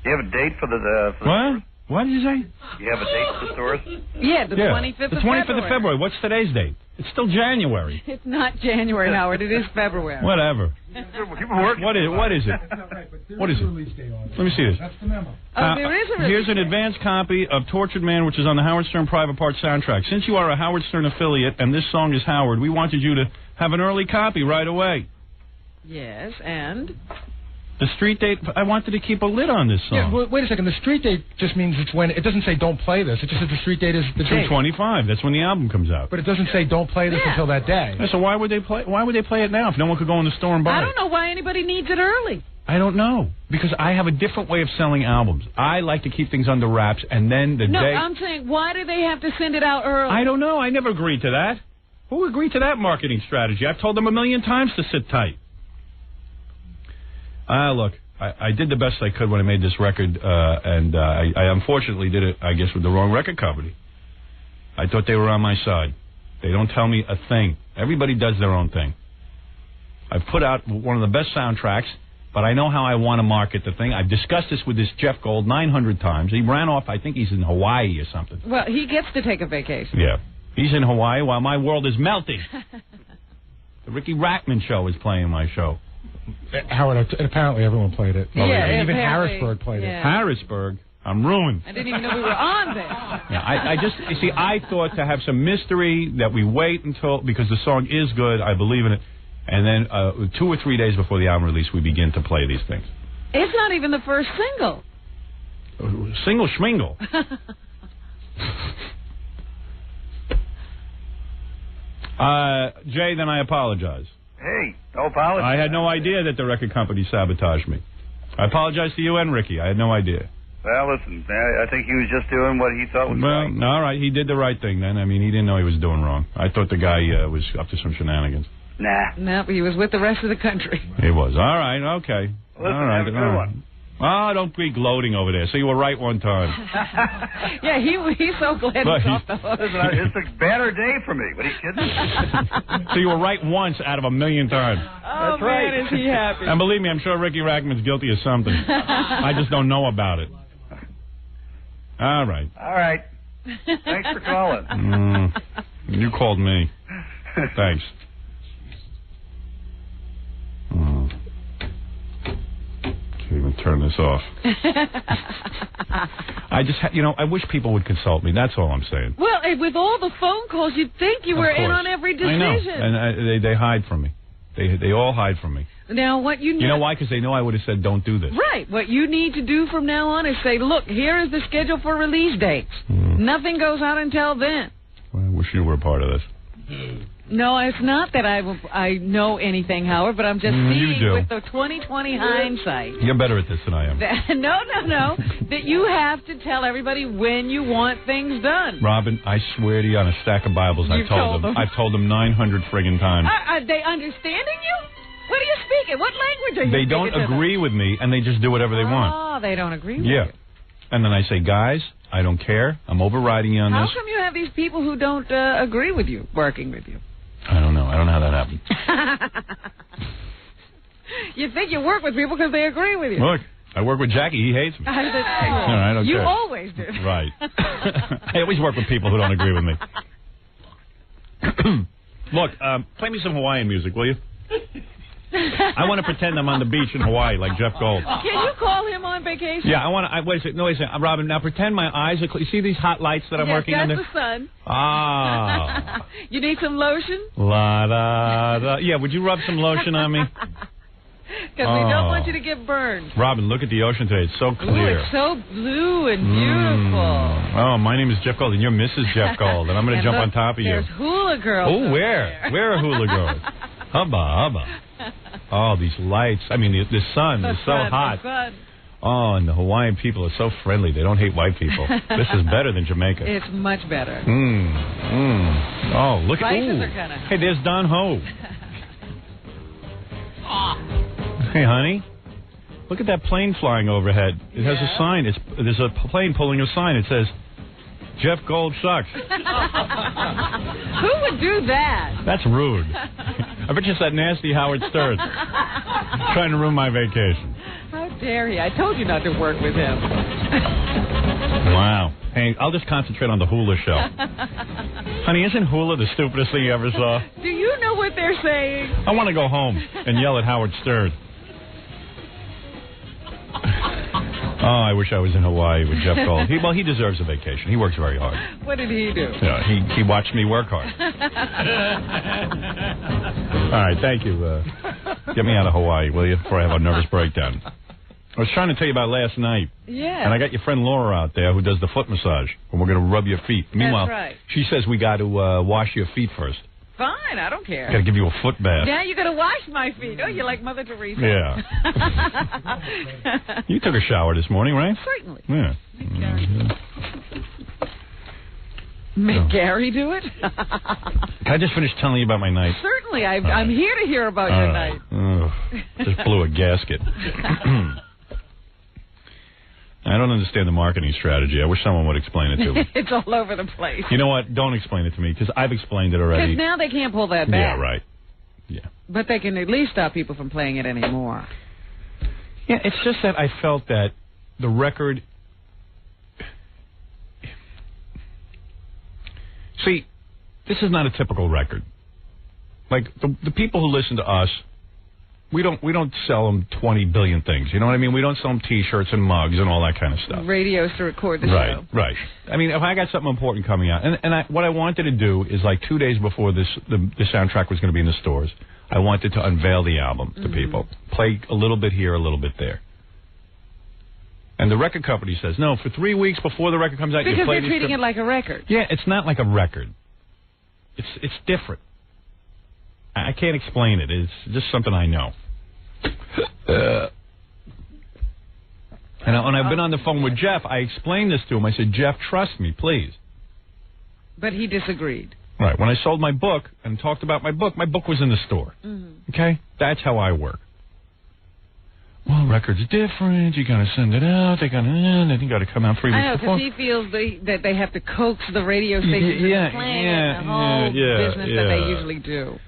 You have a date for the What? What did you say? You have a date for the stores? Yeah, the 25th the of 25th of February. What's today's date? It's still January. It's not January, Howard. It is February. Whatever. What is it? What is it? Let me see this. That's the memo. There is a release Here's an date. advanced copy of Tortured Man, which is on the Howard Stern Private Parts soundtrack. Since you are a Howard Stern affiliate and this song is Howard, we wanted you to have an early copy right away. Yes, and? The street date, I wanted to keep a lid on this song. Yeah, wait a second. The street date just means it's when... It doesn't say don't play this. It just says the street date is the date. 2/25. That's when the album comes out. But it doesn't say don't play this until that day. Yeah, so why would they play it now if no one could go in the store and buy it? I don't know why anybody needs it early. I don't know. Because I have a different way of selling albums. I like to keep things under wraps, and then the No, day... I'm saying, why do they have to send it out early? I don't know. I never agreed to that. Who agreed to that marketing strategy? I've told them 1,000,000 times to sit tight. Look, I did the best I could when I made this record, and I unfortunately did it, I guess, with the wrong record company. I thought they were on my side. They don't tell me a thing. Everybody does their own thing. I've put out one of the best soundtracks, but I know how I want to market the thing. I've discussed this with this Jeff Gold 900 times. He ran off, I think he's in Hawaii or something. Well, he gets to take a vacation. Yeah. He's in Hawaii while my world is melting. The Ricky Rackman show is playing my show. Howard, apparently everyone played it. Yeah, even apparently, Harrisburg played it. Harrisburg? I'm ruined. I didn't even know we were on there. Yeah, I just, you see, I thought to have some mystery that we wait until, because the song is good, I believe in it, and then 2 or 3 days before the album release, we begin to play these things. It's not even the first single. Single schmingle. Jay, then I apologize. Hey, no apology. I had no idea that the record company sabotaged me. I apologize to you and Ricky. I had no idea. Well, listen, I think he was just doing what he thought was right. Well, all right, he did the right thing then. I mean, he didn't know he was doing wrong. I thought the guy was up to some shenanigans. Nah. No, he was with the rest of the country. He was. All right, okay. Listen, all right, have a good one. Oh, don't be gloating over there. So you were right one time. Yeah, he's so glad he's off the hook. Listen, it's a better day for me. What are you kidding? So you were right once out of a million times. Oh, That's man, right. is he happy. And believe me, I'm sure Ricky Rackman's guilty of something. I just don't know about it. All right. All right. Thanks for calling. You called me. Thanks. Can't even turn this off. I just, I wish people would consult me. That's all I'm saying. Well, with all the phone calls, you'd think you were in on every decision. I know, and they hide from me. They all hide from me. Now, what you know why? Because they know I would have said, don't do this. Right. What you need to do from now on is say, look, here is the schedule for release dates. Nothing goes out until then. Well, I wish you were a part of this. No, it's not that I know anything, Howard, but I'm just seeing with the 20/20 hindsight. You're better at this than I am. No. That you have to tell everybody when you want things done. Robin, I swear to you on a stack of Bibles, I've told them. I've told them 900 friggin' times. Are they understanding you? What are you speaking? What language are you speaking? They speaking don't agree with me, and they just do whatever they want. Oh, they don't agree with you. And then I say, guys, I don't care. I'm overriding you on this. How come you have these people who don't agree with you working with you? I don't know. I don't know how that happened. You think you work with people because they agree with you. Look, I work with Jackie. He hates me. All right, I don't you care. always do. Right. I always work with people who don't agree with me. Look, play me some Hawaiian music, will you? I want to pretend I'm on the beach in Hawaii like Jeff Gold. Can you call him on vacation? Yeah, I want to. Wait a second. No, wait a second. Robin, now pretend my eyes are clear. You see these hot lights that I'm working under? That's the sun. Ah. You need some lotion? La da da. Yeah, would you rub some lotion on me? Because we don't want you to get burned. Robin, look at the ocean today. It's so clear. Ooh, it's so blue and beautiful. Oh, my name is Jeff Gold, and you're Mrs. Jeff Gold, and I'm going to jump on top of you. There's hula girls. Oh, where? Where are hula girls? Hubba. Oh, these lights. I mean, the sun is so hot. Oh, and the Hawaiian people are so friendly. They don't hate white people. This is better than Jamaica. It's much better. Oh, look at Prices are kind of. Hey, there's Don Ho. Hey, honey. Look at that plane flying overhead. It has a sign. There's a plane pulling a sign. It says, Jeff Gold sucks. Who would do that? That's rude. I bet you it's that nasty Howard Stern trying to ruin my vacation. How dare he? I told you not to work with him. Wow. Hey, I'll just concentrate on the hula show. Honey, isn't hula the stupidest thing you ever saw? Do you know what they're saying? I want to go home and yell at Howard Stern. Oh, I wish I was in Hawaii with Jeff Gold. He deserves a vacation. He works very hard. What did he do? Yeah, he watched me work hard. All right, thank you. Get me out of Hawaii, will you, before I have a nervous breakdown. I was trying to tell you about last night. Yeah. And I got your friend Laura out there who does the foot massage, and we're going to rub your feet. Meanwhile, That's right. She says we got to wash your feet first. Fine, I don't care. Got to give you a foot bath. Now you got to wash my feet. Oh, you're like Mother Teresa. Yeah. You took a shower this morning, right? Certainly. Yeah. Make Gary do it? Can I just finish telling you about my night? Certainly. I'm here to hear about your night. Just blew a gasket. I don't understand the marketing strategy. I wish someone would explain it to me. It's all over the place. You know what? Don't explain it to me, because I've explained it already. Because now they can't pull that back. Yeah, right. Yeah. But they can at least stop people from playing it anymore. Yeah, it's just that I felt that the record... See, this is not a typical record. Like, the people who listen to us We don't sell them 20 billion things. You know what I mean? We don't sell them T-shirts and mugs and all that kind of stuff. Radios to record the Right, show. right. I mean, if I got something important coming out, what I wanted to do is like 2 days before the soundtrack was going to be in the stores, I wanted to unveil the album to people, play a little bit here, a little bit there. And the record company says, no, for 3 weeks before the record comes out, because you play they're treating it like a record. Yeah, it's not like a record. It's different. I can't explain it. It's just something I know. And when I've been on the phone with Jeff, I explained this to him. I said, Jeff, trust me, please. But he disagreed. Right. When I sold my book and talked about my book was in the store. Okay? That's how I work. Well, record's different. You got to send it out. They got to come out 3 weeks I know, before. because he feels that they have to coax the radio stations into playing the whole business that they usually do.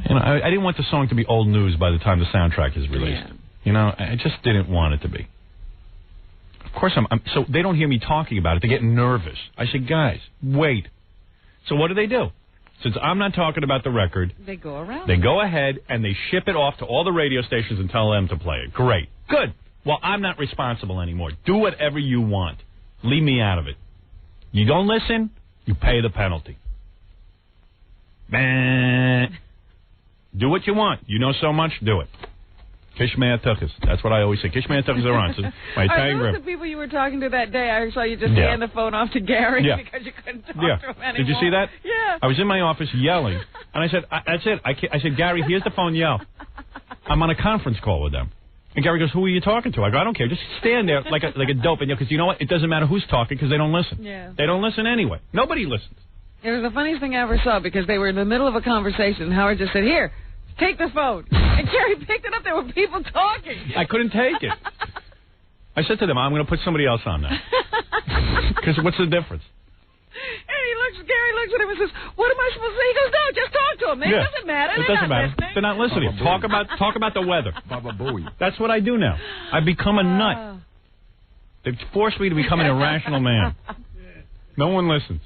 You know, I didn't want the song to be old news by the time the soundtrack is released. Yeah. You know, I just didn't want it to be. Of course, so they don't hear me talking about it. They get nervous. I said, guys, wait. So what do? Since I'm not talking about the record, they go around. They go ahead and they ship it off to all the radio stations and tell them to play it. Great. Good. Well, I'm not responsible anymore. Do whatever you want. Leave me out of it. You don't listen, you pay the penalty. Do what you want. You know so much, do it. Kishmaya Tukas. That's what I always say. Kishmaya Tukas are on. So my Italian Are those the people you were talking to that day? I saw you just hand the phone off to Gary because you couldn't talk to him anymore. Did you see that? Yeah. I was in my office yelling, and I said, that's it. I said, Gary, here's the phone, yell. I'm on a conference call with them. And Gary goes, who are you talking to? I go, I don't care. Just stand there like a dope. And because you know what? It doesn't matter who's talking because they don't listen. Yeah. They don't listen anyway. Nobody listens. It was the funniest thing I ever saw because they were in the middle of a conversation, and Howard just said, here, take the phone. And Gary picked it up. There were people talking. I couldn't take it. I said to them, I'm going to put somebody else on now. Because what's the difference? And Gary looks at him and says, what am I supposed to say? He goes, no, just talk to them. It doesn't matter. It doesn't matter. They're not listening. Talk about the weather. That's what I do now. I've become a nut. They've forced me to become an irrational man. No one listens.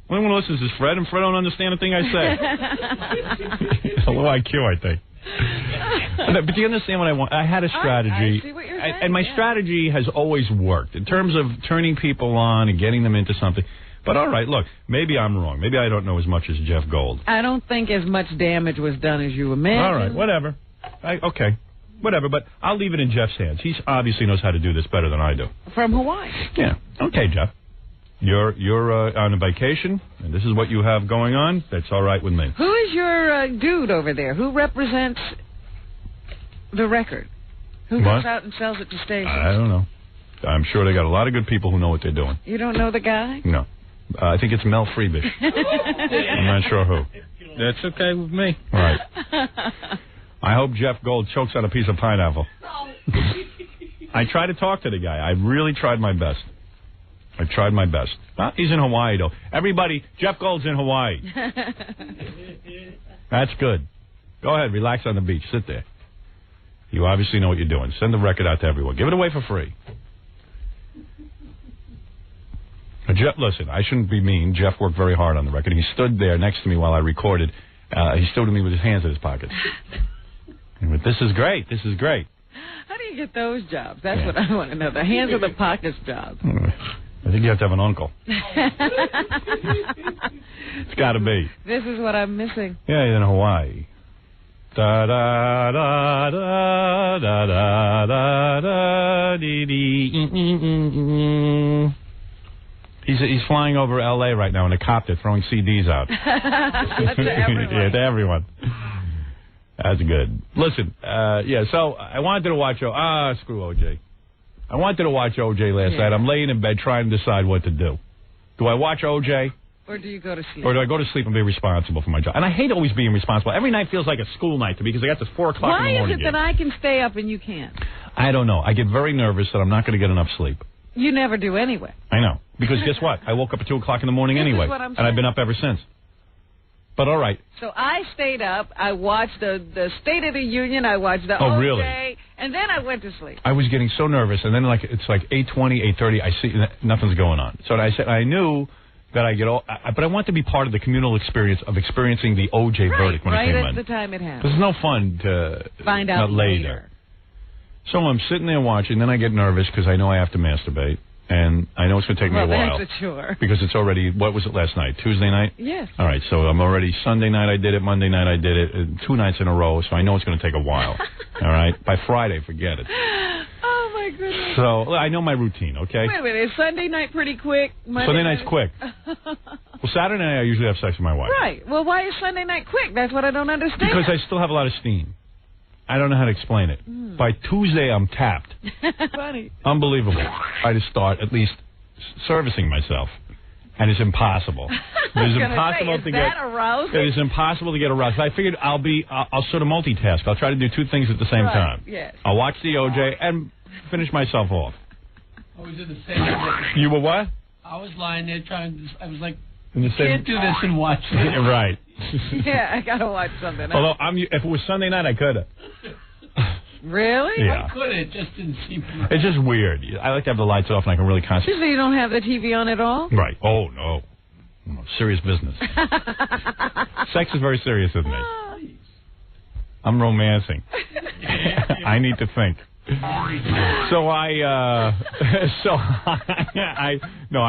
Only one who listens is Fred, and Fred don't understand a thing I say. It's a low IQ, I think. But do you understand what I want? I had a strategy, I see what you're saying. And my strategy has always worked in terms of turning people on and getting them into something. But all right, look, maybe I'm wrong. Maybe I don't know as much as Jeff Gold. I don't think as much damage was done as you imagine. All right, whatever. Okay, whatever. But I'll leave it in Jeff's hands. He obviously knows how to do this better than I do. From Hawaii. Yeah. Okay, Jeff. You're on a vacation, and this is what you have going on. That's all right with me. Who is your dude over there? Who represents the record? Who goes out and sells it to stations? I don't know. I'm sure they got a lot of good people who know what they're doing. You don't know the guy? No. I think it's Mel Freebish. I'm not sure who. That's okay with me. All right. I hope Jeff Gold chokes on a piece of pineapple. I tried to talk to the guy. I really tried my best. I tried my best. He's in Hawaii, though. Everybody, Jeff Gold's in Hawaii. That's good. Go ahead, relax on the beach. Sit there. You obviously know what you're doing. Send the record out to everyone. Give it away for free. Jeff, listen, I shouldn't be mean. Jeff worked very hard on the record. He stood there next to me while I recorded. He stood with me with his hands in his pockets. He went, this is great. This is great. How do you get those jobs? That's what I want to know. The hands in the pockets jobs. I think you have to have an uncle. It's got to be. This is what I'm missing. Yeah, he's in Hawaii. Da da da da da da da da dee dee. He's flying over L.A. right now in a copter, throwing CDs out. To everyone. Yeah, to everyone. That's good. Listen, so I wanted to watch screw O.J. I wanted to watch O.J. last night. I'm laying in bed trying to decide what to do. Do I watch O.J.? Or do you go to sleep? Or do I go to sleep and be responsible for my job? And I hate always being responsible. Every night feels like a school night to me because I got this 4 o'clock in the morning. Why is it that I can stay up and you can't? I don't know. I get very nervous that I'm not going to get enough sleep. You never do anyway. I know. Because guess what? I woke up at 2 o'clock in the morning anyway. Is what I'm saying. And I've been up ever since. But all right. So I stayed up. I watched the State of the Union. I watched the OJ. Really? And then I went to sleep. I was getting so nervous. And then it's like 8:20, 8:30. I see nothing's going on. So I said, I knew that I get all, but I want to be part of the communal experience of experiencing the O.J. verdict when it came in. Right at the time it happened. It's no fun to find out later. So I'm sitting there watching, then I get nervous because I know I have to masturbate, and I know it's going to take me a while. That's a chore. Because it's already, what was it last night? Tuesday night? Yes. All right, so I'm already, Sunday night I did it, Monday night I did it, 2 nights in a row, so I know it's going to take a while. All right? By Friday, forget it. Oh, my goodness. So I know my routine, okay? Wait a minute, is Sunday night pretty quick? Sunday night's quick. Well, Saturday night I usually have sex with my wife. Right. Well, why is Sunday night quick? That's what I don't understand. Because I still have a lot of steam. I don't know how to explain it. By Tuesday, I'm tapped. Funny. Unbelievable. I just start at least servicing myself. And it's impossible. It is impossible to get arousing? It is impossible to get aroused. I figured I'll sort of multitask. I'll try to do 2 things at the same time. Yes. I'll watch the OJ and finish myself off. I was in the same thing. You were what? I was lying there I was like, in the same... can't do this and watch it. Right. Yeah, I got to watch something. Although, if it was Sunday night, I could have. Really? Yeah. I could have, just didn't seem... It's just weird. I like to have the lights off and I can really concentrate. So you don't have the TV on at all? Right. Oh, no. Serious business. Sex is very serious with me. I'm romancing. I need to think. So I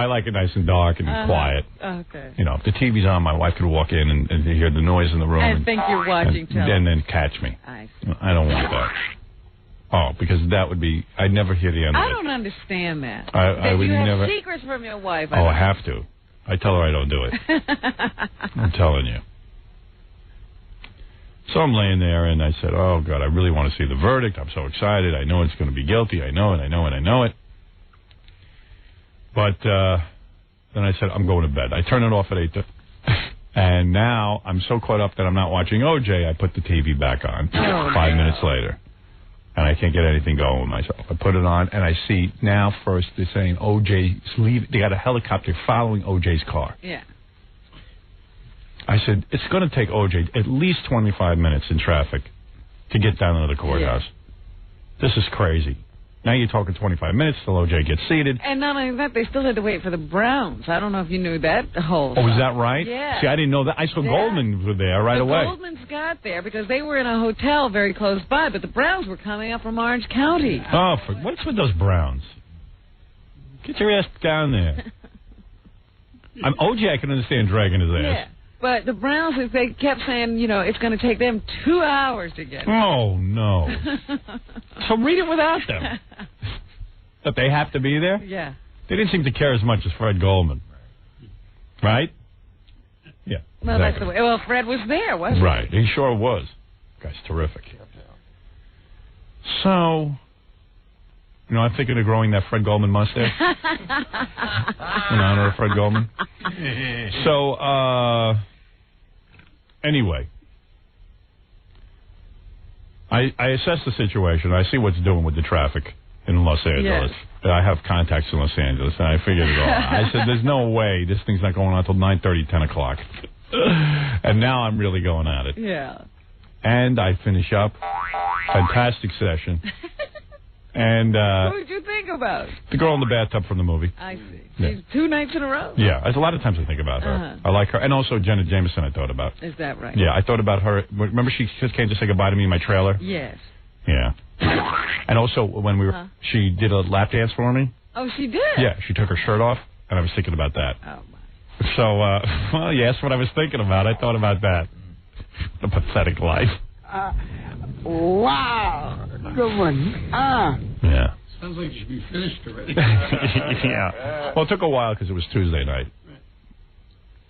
like it nice and dark and quiet. Okay. You know, if the TV's on, my wife could walk in and hear the noise in the room. And think you're watching television. And then catch me. I see. I don't want that. Oh, because that would be, I'd never hear the end of it. I don't understand that. I would you have never. Secrets from your wife. I have to. I tell her I don't do it. I'm telling you. So I'm laying there, and I said, oh, God, I really want to see the verdict. I'm so excited. I know it's going to be guilty. I know it, I know it, I know it. But then I said, I'm going to bed. I turned it off at 8. And now I'm so caught up that I'm not watching OJ. I put the TV back on 5 minutes later. And I can't get anything going with myself. I put it on, and I see now first they're saying OJ's leaving. They got a helicopter following OJ's car. Yeah. I said, it's going to take OJ at least 25 minutes in traffic to get down to the courthouse. Yeah. This is crazy. Now you're talking 25 minutes till OJ gets seated. And not only that, they still had to wait for the Browns. I don't know if you knew that whole Oh, is that right? Yeah. See, I didn't know that. I saw Goldman were there right away. The Goldmans got there because they were in a hotel very close by, but the Browns were coming up from Orange County. Oh, what's with those Browns? Get your ass down there. OJ, I can understand dragging his ass. Yeah. But the Browns, they kept saying, you know, it's going to take them 2 hours to get there. Oh, no. So read it without them. That they have to be there? Yeah. They didn't seem to care as much as Fred Goldman. Right? Yeah. Well, exactly. that's the way. Well, Fred was there, wasn't he? Right. He sure was. Guy's terrific. So, you know, I'm thinking of growing that Fred Goldman mustache. In honor of Fred Goldman. So, anyway, I assess the situation. I see what's doing with the traffic in Los Angeles. Yes. I have contacts in Los Angeles, and I figured it all out. I said, there's no way this thing's not going on until 9:30, 10 o'clock. And now I'm really going at it. Yeah. And I finish up. Fantastic session. And what did you think about? The girl in the bathtub from the movie. I see. Yeah. She's 2 nights in a row? Yeah, there's a lot of times I think about her. Uh-huh. I like her. And also Jenna Jameson I thought about. Is that right? Yeah, I thought about her. Remember she just came to say goodbye to me in my trailer? Yes. Yeah. And also when we were, she did a lap dance for me. Oh, she did? Yeah, she took her shirt off, and I was thinking about that. Oh, my. So, well, you asked what I was thinking about. I thought about that. The pathetic life. Wow. Good one. Yeah. Sounds like you should be finished already. Yeah. Well, it took a while because it was Tuesday night.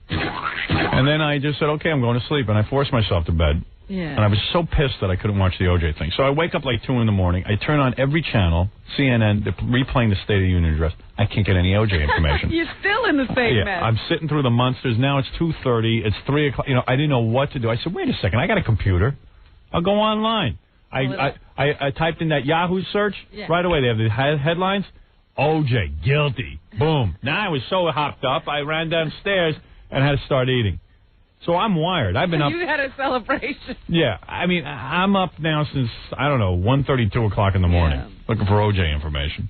And then I just said, okay, I'm going to sleep. And I forced myself to bed. Yeah. And I was so pissed that I couldn't watch the OJ thing. So I wake up like 2 in the morning. I turn on every channel, CNN, they're replaying the State of the Union address. I can't get any OJ information. You're still in the same mess. I'm sitting through the monsters. Now it's 2:30. It's 3 o'clock. You know, I didn't know what to do. I said, wait a second. I got a computer. I'll go online. I typed in that Yahoo search. Yeah. Right away. They have the headlines. OJ, guilty. Boom. Now I was so hopped up, I ran downstairs and had to start eating. So I'm wired. I've been up. You had a celebration. Yeah. I mean, I'm up now since, I don't know, 1:30, 2 o'clock in the morning, looking for OJ information.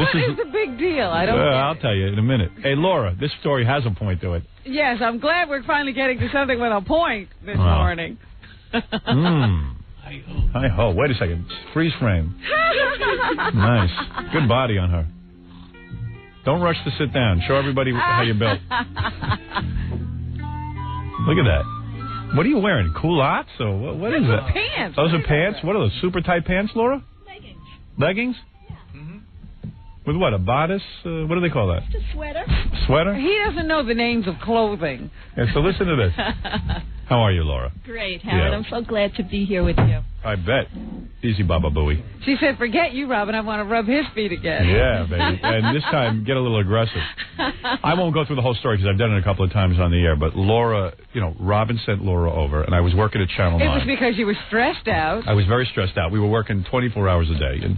What is the big deal? I don't I'll tell you in a minute. Hey, Laura, this story has a point to it. Yes, I'm glad we're finally getting to something with a point this morning. Hi-ho. Wait a second. Freeze frame. Nice. Good body on her. Don't rush to sit down. Show everybody how you're built. Look at that. What are you wearing? Culottes? Or what is that? Pants. Those are pants? What are those? Super tight pants, Laura? Leggings. Leggings? With what? A bodice? What do they call that? Just a sweater. Sweater? He doesn't know the names of clothing. Yeah, so listen to this. How are you, Laura? Great, Howard. Yeah. I'm so glad to be here with you. I bet. Easy, Baba Booey. She said, forget you, Robin. I want to rub his feet again. Yeah, baby. And this time, get a little aggressive. I won't go through the whole story because I've done it a couple of times on the air. But Laura, Robin sent Laura over, and I was working at Channel 9. It was because you were stressed out. I was very stressed out. We were working 24 hours a day, and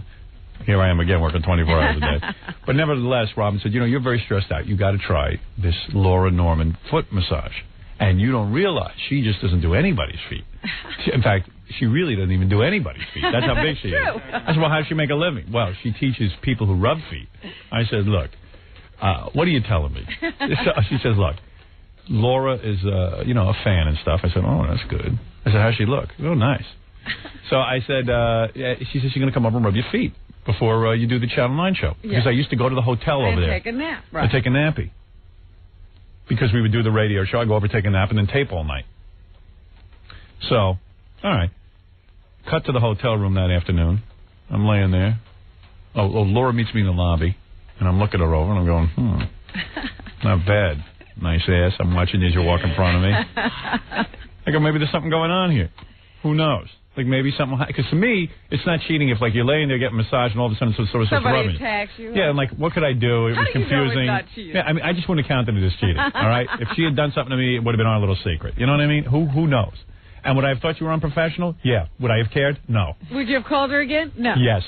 here I am again working 24 hours a day. But nevertheless, Robin said, you're very stressed out. You got to try this Laura Norman foot massage. And you don't realize she just doesn't do anybody's feet. In fact, she really doesn't even do anybody's feet. That's how big she is. I said, well, how does she make a living? Well, she teaches people who rub feet. I said, look, what are you telling me? So she says, look, Laura is, a fan and stuff. I said, oh, that's good. I said, how's she look? Oh, nice. So I said, she said she's going to come over and rub your feet before you do the Channel 9 show. Because I used to go to the hotel over there. And take a nap, right. And take a nappy. Because we would do the radio show. I'd go over, take a nap, and then tape all night. So, all right. Cut to the hotel room that afternoon. I'm laying there. Oh, Laura meets me in the lobby, and I'm looking her over, and I'm going, not bad. Nice ass. I'm watching you as you walk in front of me. I go, maybe there's something going on here. Who knows? Like maybe something, because to me, it's not cheating if you're laying there getting massaged and all of a sudden somebody starts rubbing attacks you. Yeah, and what could I do? It was confusing. Know it's not cheating? Yeah, I mean, I just wouldn't have counted it as cheating. All right, if she had done something to me, it would have been our little secret. You know what I mean? Who knows? And would I have thought you were unprofessional? Yeah. Would I have cared? No. Would you have called her again? No. Yes.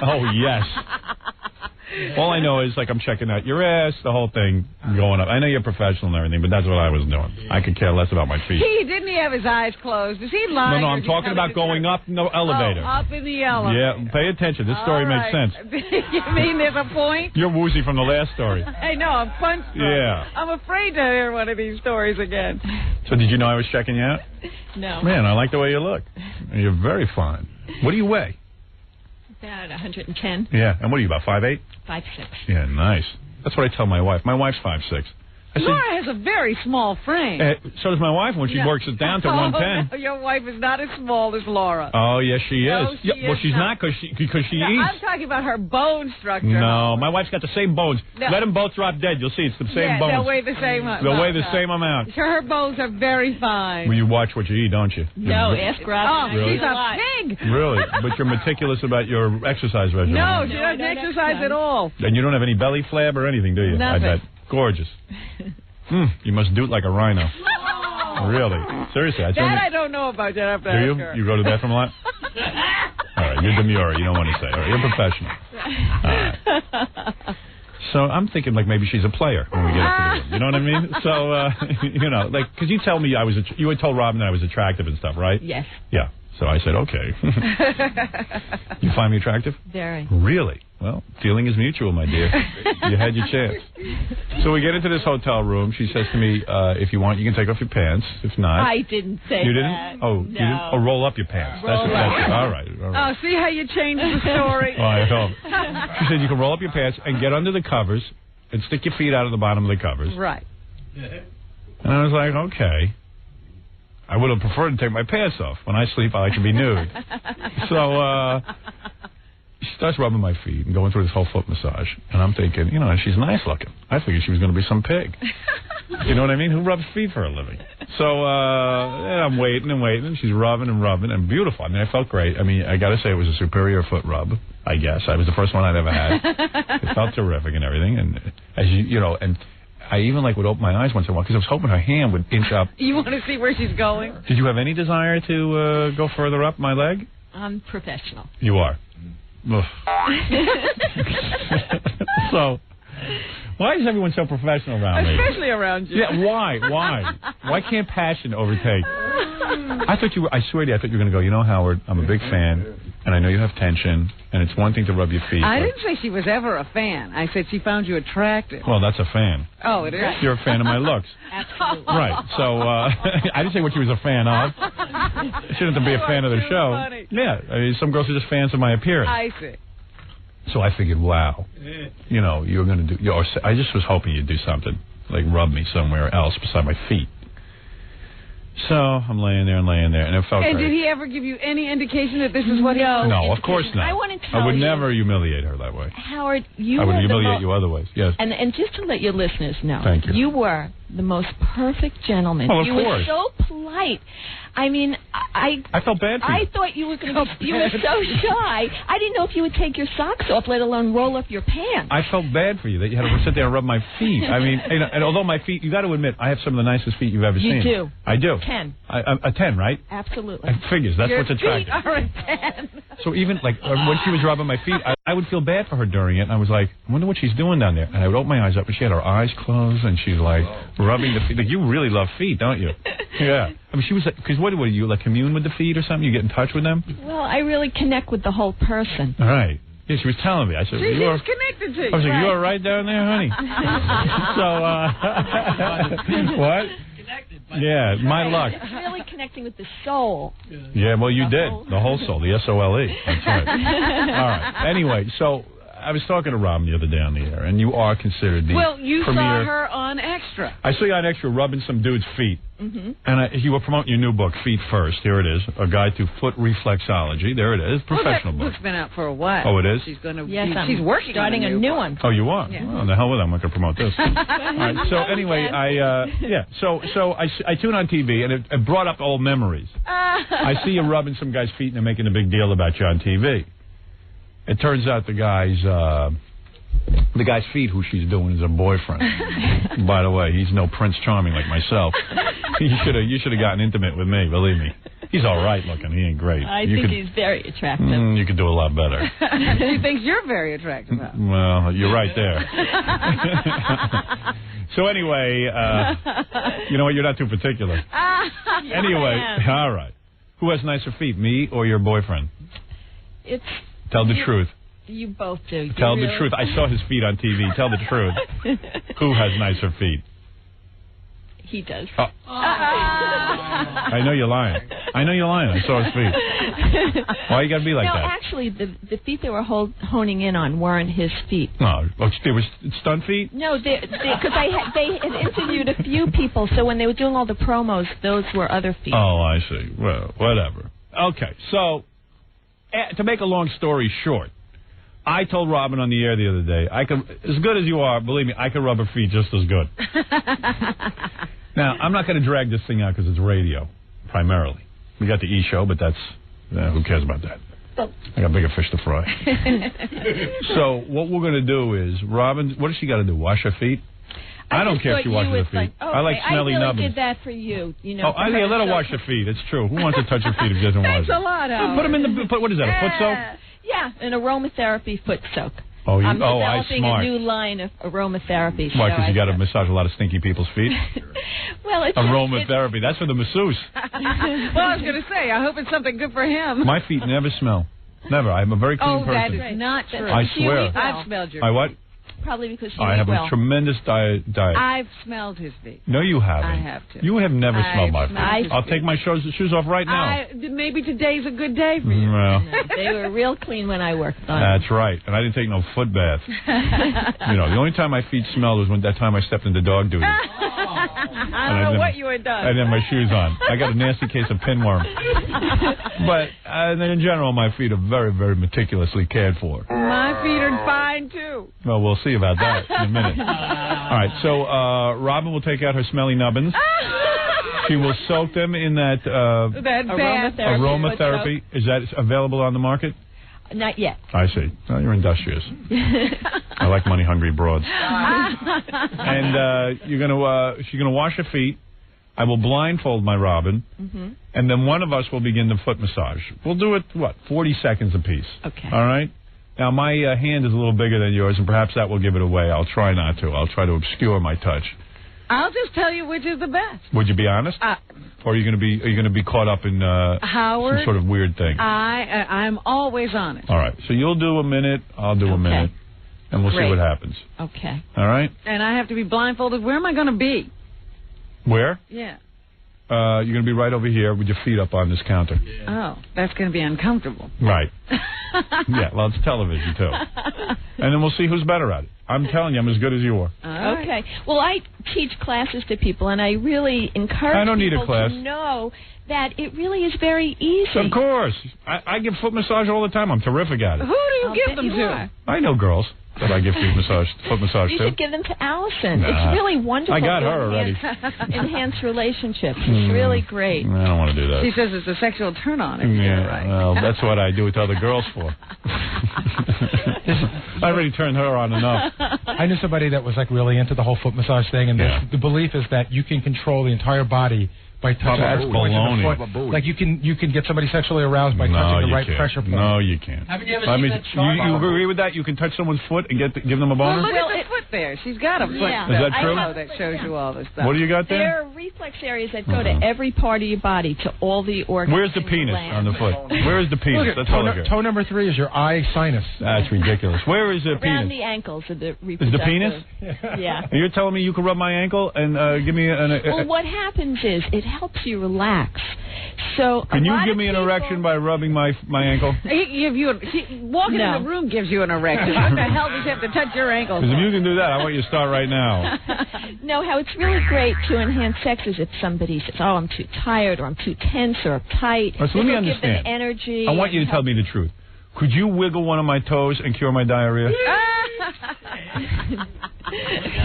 Oh yes. All I know is, I'm checking out your ass, the whole thing going up. I know you're professional and everything, but that's what I was doing. I could care less about my feet. Didn't he have his eyes closed? Is he lying? No, I'm talking about going up in the elevator. Oh, up in the elevator. Yeah, pay attention. This story makes sense. You mean there's a point? You're woozy from the last story. Hey, no, I'm punched. Yeah. I'm afraid to hear one of these stories again. So did you know I was checking you out? No. Man, I like the way you look. You're very fine. What do you weigh? About 110. Yeah, and what are you, about 5'8"? 5'6". Yeah, nice. That's what I tell my wife. My wife's 5'6". Laura has a very small frame. So does my wife when she works it down to 110. Your wife is not as small as Laura. Oh, yes, she is. No, well, she's not because she eats. I'm talking about her bone structure. No, my wife's got the same bones. No. Let them both drop dead. You'll see it's the same bones. They'll weigh the same amount. They'll weigh the same amount. Her bones are very fine. Well, you watch what you eat, don't you? No, ask Robin. Oh, really? she's a pig. Really? But you're meticulous about your exercise regimen. No, she doesn't exercise at all. And you don't have any belly flab or anything, do you? Nothing. I bet. Gorgeous. You must do it like a rhino. Really? Seriously. I don't know about that. Do you? You go to the bathroom a lot? All right, you're demure. You don't want to say. All right, you're professional. So I'm thinking maybe she's a player when we get up to the room. You know what I mean? So, because you tell me you had told Robin that I was attractive and stuff, right? Yes. Yeah. So I said, okay. You find me attractive? Very. Really? Well, feeling is mutual, my dear. You had your chance. So we get into this hotel room. She says to me, if you want, you can take off your pants. If not... I didn't say You didn't? that. Oh, no. you didn't? Oh, roll up your pants. That's it. All right. Oh, see how you changed the story? Oh, I know. She said you can roll up your pants and get under the covers and stick your feet out of the bottom of the covers. Right. And I was like, okay. I would have preferred to take my pants off. When I sleep, I like to be nude. So she starts rubbing my feet and going through this whole foot massage. And I'm thinking, she's nice looking. I figured she was going to be some pig. You know what I mean? Who rubs feet for a living? So I'm waiting and waiting. And she's rubbing and beautiful. I mean, I felt great. I mean, I got to say it was a superior foot rub, I guess. I was the first one I'd ever had. It felt terrific and everything. And as and I even would open my eyes once in a while because I was hoping her hand would inch up. You want to see where she's going? Did you have any desire to go further up my leg? I'm professional. You are. So, why is everyone so professional around me? Especially around you. Yeah, why? Why can't passion overtake? I swear to you, I thought you were going to go, Howard, I'm a big fan. and I know you have tension, and it's one thing to rub your feet. I but- didn't say she was ever a fan. I said she found you attractive. Well, that's a fan. Oh, it is? You're a fan of my looks. Absolutely. Right. So I didn't say what she was a fan of. She shouldn't have to be a fan of the show. Funny. Yeah. I mean, some girls are just fans of my appearance. I see. So I figured, wow, you know, you're going to do. Or I just was hoping you'd do something like rub me somewhere else beside my feet. So I'm laying there, and it felt And great. did he ever give you any indication that this is what he was? No, of course not. I want to tell I would you, never humiliate her that way. Howard, you I would were humiliate you other ways. Yes. And just to let your listeners know, Thank you. You were the most perfect gentleman. Oh, of you course. were so polite. I mean, I felt bad for you. I thought you were going to be. You were so shy. I didn't know if you would take your socks off, let alone roll up your pants. I felt bad for you that you had to sit there and rub my feet. I mean, you know, and although my feet, you got to admit, I have some of the nicest feet you've ever seen. You do. I do. 10. A 10, right? Absolutely. I figures. That's your what's attractive. feet are a 10. So even like when she was rubbing my feet, I would feel bad for her during it, and I was like, I wonder what she's doing down there. And I would open my eyes up, and she had her eyes closed, and she's like rubbing the feet. Like, you really love feet, don't you? Yeah. I mean, she was like, because what do you like commune with the feet or something? You get in touch with them? Well, I really connect with the whole person. All right. Yeah, she was telling me. I said, She's you connected to you. I was like, Right. you all right down there, honey? So, what? Yeah, my luck. It's really connecting with the soul. Yeah, well, you did. The whole soul, the SOLE. That's right. All right. Anyway, so I was talking to Robin the other day on the air, and you are considered the Well, you premier. saw her on Extra. I saw you on Extra rubbing some dude's feet. Mm-hmm. And you were promoting your new book, Feet First. Here it is, A Guide to Foot Reflexology. There it is, professional Well, that book. book's been out for a while. Oh, it is? She's going to. Yes, she's I'm working starting on a new one. Oh, you are? Yeah. Oh, the hell with it. I'm not going to promote this. All right. So anyway, So I tune on TV, and it brought up old memories. I see you rubbing some guy's feet, and they're making a big deal about you on TV. It turns out the guy's feet, who she's doing, is her boyfriend. By the way, he's no Prince Charming like myself. You should have gotten intimate with me. Believe me, he's all right looking. He ain't great. I think he's very attractive. You could do a lot better. She thinks you're very attractive. Well, you're right there. So anyway, you know what? You're not too particular. Anyway, all right. Who has nicer feet, me or your boyfriend? Tell the truth. You both do. Tell the truth. I saw his feet on TV. Tell the truth. Who has nicer feet? He does. Oh. I know you're lying. I saw his feet. Why you got to be like no, that? actually, the feet they were honing in on weren't his feet. No, it was stunt feet? No, because they had interviewed a few people, so when they were doing all the promos, those were other feet. Oh, I see. Well, whatever. Okay, so to make a long story short, I told Robin on the air the other day, as good as you are, believe me, I can rub her feet just as good. Now, I'm not going to drag this thing out because it's radio, primarily. We got the E! Show, but that's, who cares about that? I got bigger fish to fry. So what we're going to do is, Robin, what does she got to do, wash her feet? I don't care if she washes her feet. Like, okay, I like smelly nubbins. I really did that for you. You know. Oh, let her wash her feet. It's true. Who wants to touch her feet if she doesn't wash Thanks them? a lot, Howard. Put them in the, what is that, a foot soak? Yeah, an aromatherapy foot soak. Oh, I'm I developing smart. a new line of aromatherapy. Why, because you got to massage a lot of stinky people's feet? Well, it's aromatherapy. That's for the masseuse. Well, I was going to say, I hope it's something good for him. My feet never smell. Never. I'm a very clean person. Oh, that is not true. I swear. I've smelled your feet. I what? Probably because you I have well. a tremendous diet. I've smelled his feet. No, you haven't. I have to. You have never smelled my feet. I'll take my shoes off right now. Maybe today's a good day for you. Well, they were real clean when I worked on That's right. And I didn't take no foot bath. The only time my feet smelled was when that time I stepped into dog duty. I don't know what you had done. I didn't have my shoes on. I got a nasty case of pinworm. But in general, my feet are very, very meticulously cared for. My feet are fine, too. Well, we'll see about that in a minute. All right, so Robin will take out her smelly nubbins. She will soak them in that aromatherapy. Is that available on the market? Not yet. I see. Oh, you're industrious. I like money-hungry broads. And she's gonna wash her feet. I will blindfold my Robin, and then one of us will begin the foot massage. We'll do it 40 seconds apiece. Okay. All right. Now my hand is a little bigger than yours, and perhaps that will give it away. I'll try not to. I'll try to obscure my touch. I'll just tell you which is the best. Would you be honest? Or are you going to be caught up in Howard, some sort of weird thing? I'm always honest. All right. So you'll do a minute, I'll do a minute, and we'll see what happens. Okay. All right? And I have to be blindfolded. Where am I going to be? Where? Yeah. You're going to be right over here with your feet up on this counter. Oh, that's going to be uncomfortable. Right. Yeah, well, it's television, too. And then we'll see who's better at it. I'm telling you, I'm as good as you are. Okay. Well, I teach classes to people, and I really encourage people to know that it really is very easy. Of course. I give foot massage all the time. I'm terrific at it. Who do you give them to? I know girls that I give foot massage You to. should give them to Allison. Nah. It's really wonderful. I got her already. Enhance relationships. It's really great. I don't want to do that. She says it's a sexual turn-on. Yeah, well, that's what I do it to other girls for. I already turned her on enough. I knew somebody that was like really into the whole foot massage thing, and the belief is that you can control the entire body by touching that's baloney. the foot. Like you can get somebody sexually aroused by touching the right pressure point. No, you can't. Haven't you ever seen that chart? You agree with that? You can touch someone's foot and give them a boner? Well, look at the foot there. She's got a foot. Yeah. Is that true? I know that shows you all this stuff. What do you got there? There are reflex areas that go to every part of your body, to all the organs. Where's the penis on the foot? Where is the penis? That's all I got. Toe number 3 is your eye sinus. That's ridiculous. Where is the Around penis? the ankles of the Is reproductive. the penis? Yeah. And you're telling me you can rub my ankle and give me an... Well, what happens is it helps you relax. So Can you give me an erection by rubbing my ankle? Walking in the room gives you an erection. What the hell does he have to touch your ankles? Because if you can do that, I want you to start right now. No, how it's really great to enhance sex is if somebody says, "Oh, I'm too tired," or "I'm too tense," or "uptight." So let me Give them understand. energy. I want you to tell me the truth. Could you wiggle one of my toes and cure my diarrhea?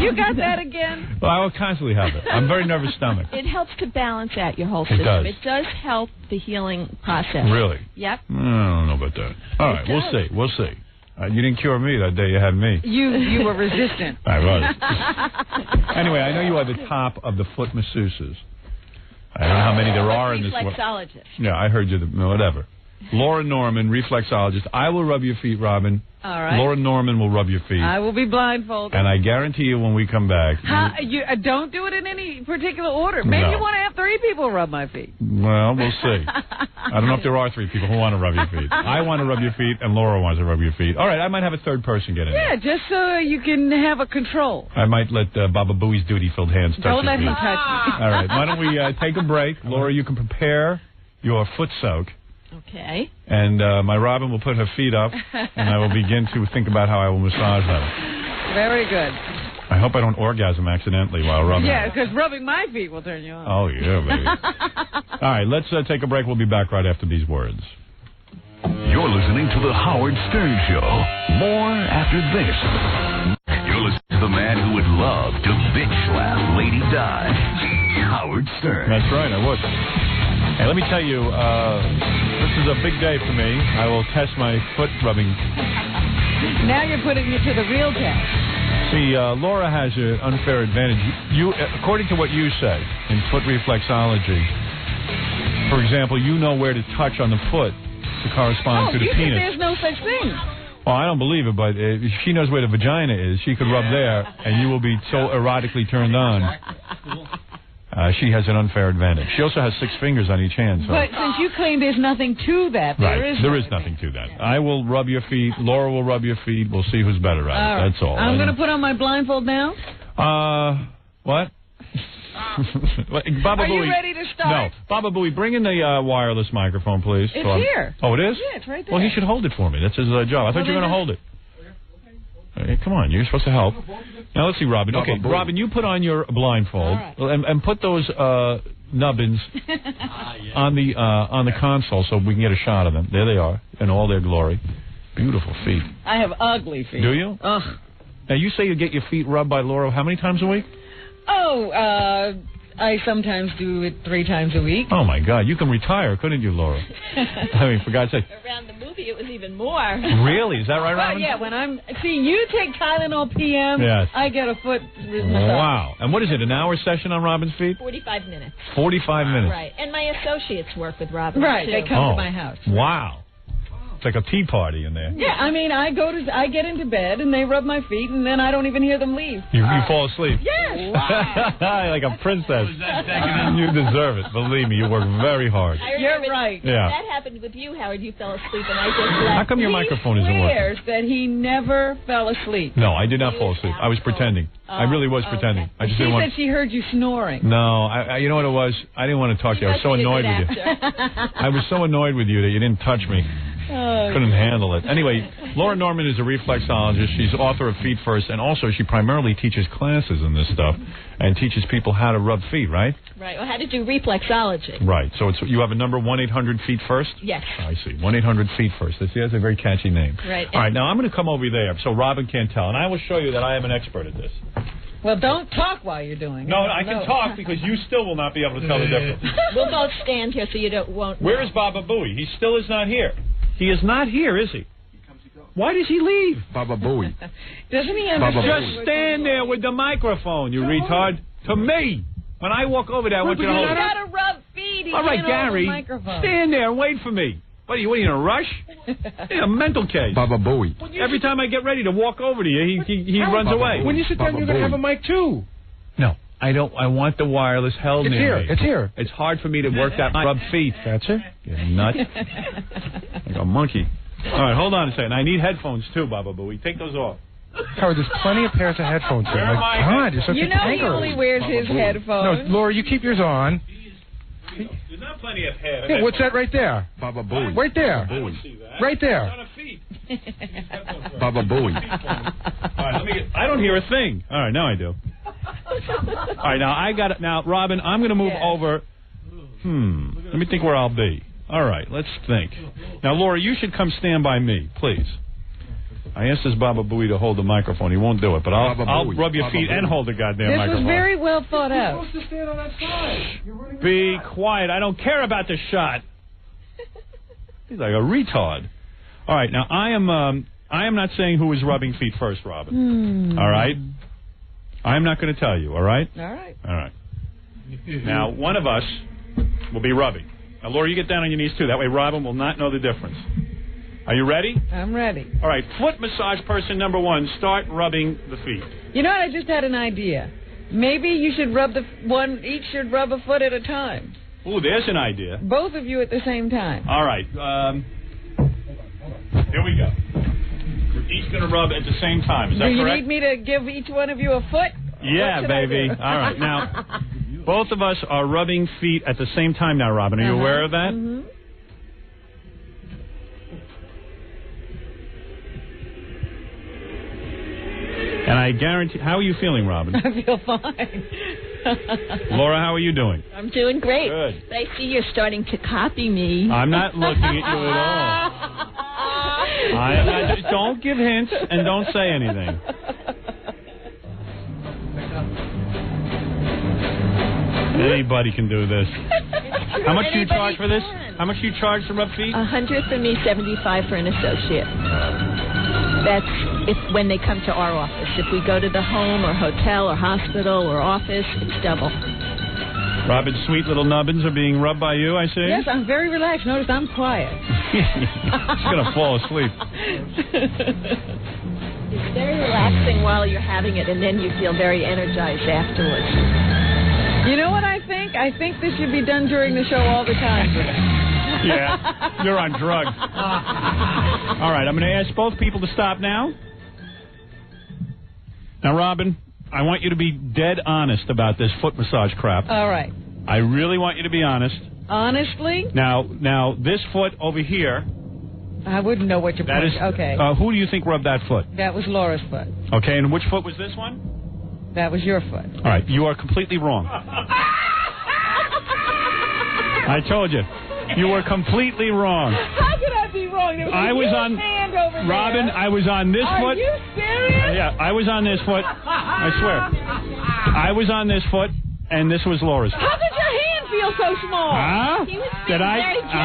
You got that again? Well, I will constantly have it. I'm very nervous stomach. It helps to balance out your whole system. It does help the healing process. Really? Yep. I don't know about that. All right, we'll see. We'll see. You didn't cure me that day you had me. You were resistant. I was. Anyway, I know you are the top of the foot masseuses. I don't know how many there are in this world. Reflexologist. Yeah, I heard you. Whatever. Laura Norman, reflexologist. I will rub your feet, Robin. All right. Laura Norman will rub your feet. I will be blindfolded. And I guarantee you when we come back... You don't do it in any particular order. Maybe you want to have 3 people rub my feet. Well, we'll see. I don't know if there are 3 people who want to rub your feet. I want to rub your feet, and Laura wants to rub your feet. All right, I might have a third person get in there. Yeah, just so you can have a control. I might let Baba Booey's duty-filled hands touch Don't your let feet. him touch me. All right, why don't we take a break? Laura, you can prepare your foot soak. Okay. And my Robin will put her feet up, and I will begin to think about how I will massage them. Very good. I hope I don't orgasm accidentally while rubbing. Yeah, because rubbing my feet will turn you on. Oh, yeah, baby. All right, let's take a break. We'll be back right after these words. You're listening to The Howard Stern Show. More after this. You're listening to the man who would love to bitch slap Lady Di. Howard Stern. That's right, I would. Hey, let me tell you, this is a big day for me. I will test my foot rubbing. Now you're putting it to the real test. See, Laura has an unfair advantage. You, according to what you say in foot reflexology, for example, you know where to touch on the foot to correspond to the you penis. think there's no such thing? Well, I don't believe it, but if she knows where the vagina is, she could rub there, and you will be so erotically turned on. She has an unfair advantage. She also has 6 fingers on each hand. So. But since you claim there's nothing to that, there is nothing to that. I will rub your feet. Laura will rub your feet. We'll see who's better at it. That's all. I'm going to put on my blindfold now. What? Baba Are you Booey, ready to start? No. Baba Booey, bring in the wireless microphone, please. It's here. Oh, it is? Yeah, it's right there. Well, he should hold it for me. That's his job. I thought you were going to hold it. Hey, come on, you're supposed to help. Now, let's see, Robin. Okay, Robin, you put on your blindfold and put those nubbins on the console so we can get a shot of them. There they are in all their glory. Beautiful feet. I have ugly feet. Do you? Ugh. Now, you say you get your feet rubbed by Laura how many times a week? I sometimes do it 3 times a week. Oh, my God. You can retire, couldn't you, Laura? I mean, for God's sake. Around the movie, it was even more. Really? Is that right, Robin? Yeah, when I'm... See, you take Tylenol PM, yes. I get a foot massage. Wow. And what is it, an hour session on Robin's feet? 45 minutes. 45 minutes. Right. And my associates work with Robin, Right, too. they come to my house. Wow. It's like a tea party in there. Yeah, I mean, I get into bed and they rub my feet and then I don't even hear them leave. You fall asleep. Yes. Wow. Like a princess. You deserve it. Believe me, you work very hard. You're right. Yeah. That happened with you, Howard. You fell asleep and I just left. How come your microphone isn't working? He swears that he never fell asleep. No, I did not fall asleep. I was pretending. I really was pretending. I just She didn't want. said she heard you snoring. No, you know what it was? I didn't want to talk to you. I was so annoyed with you. I was so annoyed with you that you didn't touch me. Couldn't handle it. Anyway, Laura Norman is a reflexologist. She's author of Feet First, and also she primarily teaches classes in this stuff and teaches people how to rub feet, right? Right. Well, how to do reflexology. Right. So you have a number 1-800-FEET-FIRST? Yes. I see. 1-800-FEET-FIRST. That's a very catchy name. Right. All right. Now I'm going to come over there so Robin can't tell, and I will show you that I am an expert at this. Well, don't talk while you're doing it. No, I can talk because you still will not be able to tell the difference. We'll both stand here so you won't. Where is Baba Booey? He still is not here. He is not here, is he? Why does he leave? Baba Booey. Doesn't he understand? Just stand there with the microphone, you retard. To me. When I walk over there, I want you to hold it. You gotta rub feet. All right, Gary, stand there and wait for me. What are you in a rush? In a mental case. Baba Booey. Every time I get ready to walk over to you, he runs away. When you sit down, you're going to have a mic, too. No, I don't. I want the wireless held It's near here. me. It's here. It's hard for me to work that rub feet. That's it. You nut. Like a monkey. All right, hold on a second. I need headphones, too, Baba Booey. Take those off. Howard, there's plenty of pairs of headphones here. My God, you're such a tanker. He only wears his headphones. No, Laura, you keep yours on. There's not plenty of hair. Hey, what's that right there? Baba Booey. Right there. Baba Booey. Right there. Baba Booey. All right, I don't hear a thing. All right, now I do. All right, now I got it. Now, Robin, I'm going to move over. Let me think where I'll be. All right, let's think. Now, Laura, you should come stand by me, please. I asked this Baba Booey to hold the microphone. He won't do it, but I'll rub your feet and hold the goddamn microphone. This was very well thought out. You're supposed to stand on that side. Be quiet. I don't care about the shot. He's like a retard. All right, now I am not saying who is rubbing feet first, Robin. All right? I'm not going to tell you, all right? All right. All right. Now, one of us will be rubbing. Now, Laura, you get down on your knees, too. That way Robin will not know the difference. Are you ready? I'm ready. All right, foot massage person number 1, start rubbing the feet. You know what? I just had an idea. Maybe you should each should rub a foot at a time. Ooh, there's an idea. Both of you at the same time. All right. Here we go. We're each going to rub at the same time. Is that correct? Do you need me to give each one of you a foot? Yeah, baby. All right. Now, both of us are rubbing feet at the same time now, Robin. Are you aware of that? Mm-hmm. And I guarantee... How are you feeling, Robin? I feel fine. Laura, how are you doing? I'm doing great. Good. I see you're starting to copy me. I'm not looking at you at all. Don't give hints and don't say anything. Anybody can do this. How much do you charge for this? How much do you charge to rub feet? $100 for me, $75 for an associate. That's when they come to our office. If we go to the home or hotel or hospital or office, it's double. Robin's sweet little nubbins are being rubbed by you, I see. Yes, I'm very relaxed. Notice I'm quiet. She's going to fall asleep. It's very relaxing while you're having it, and then you feel very energized afterwards. You know what I think? I think this should be done during the show all the time. Yeah, you're on drugs. All right, I'm going to ask both people to stop now. Now, Robin, I want you to be dead honest about this foot massage crap. All right. I really want you to be honest. Honestly? Now, this foot over here. I wouldn't know what you're pointing. Okay. Who do you think rubbed that foot? That was Laura's foot. Okay, and which foot was this one? That was your foot. All right, you are completely wrong. I told you. You were completely wrong. How could I be wrong? There was a hand over there. Robin, I was on this foot. Are you serious? Yeah, I was on this foot. I swear. I was on this foot, and this was Laura's foot. How did your hand feel so small? Huh? He was Did I? very gentle.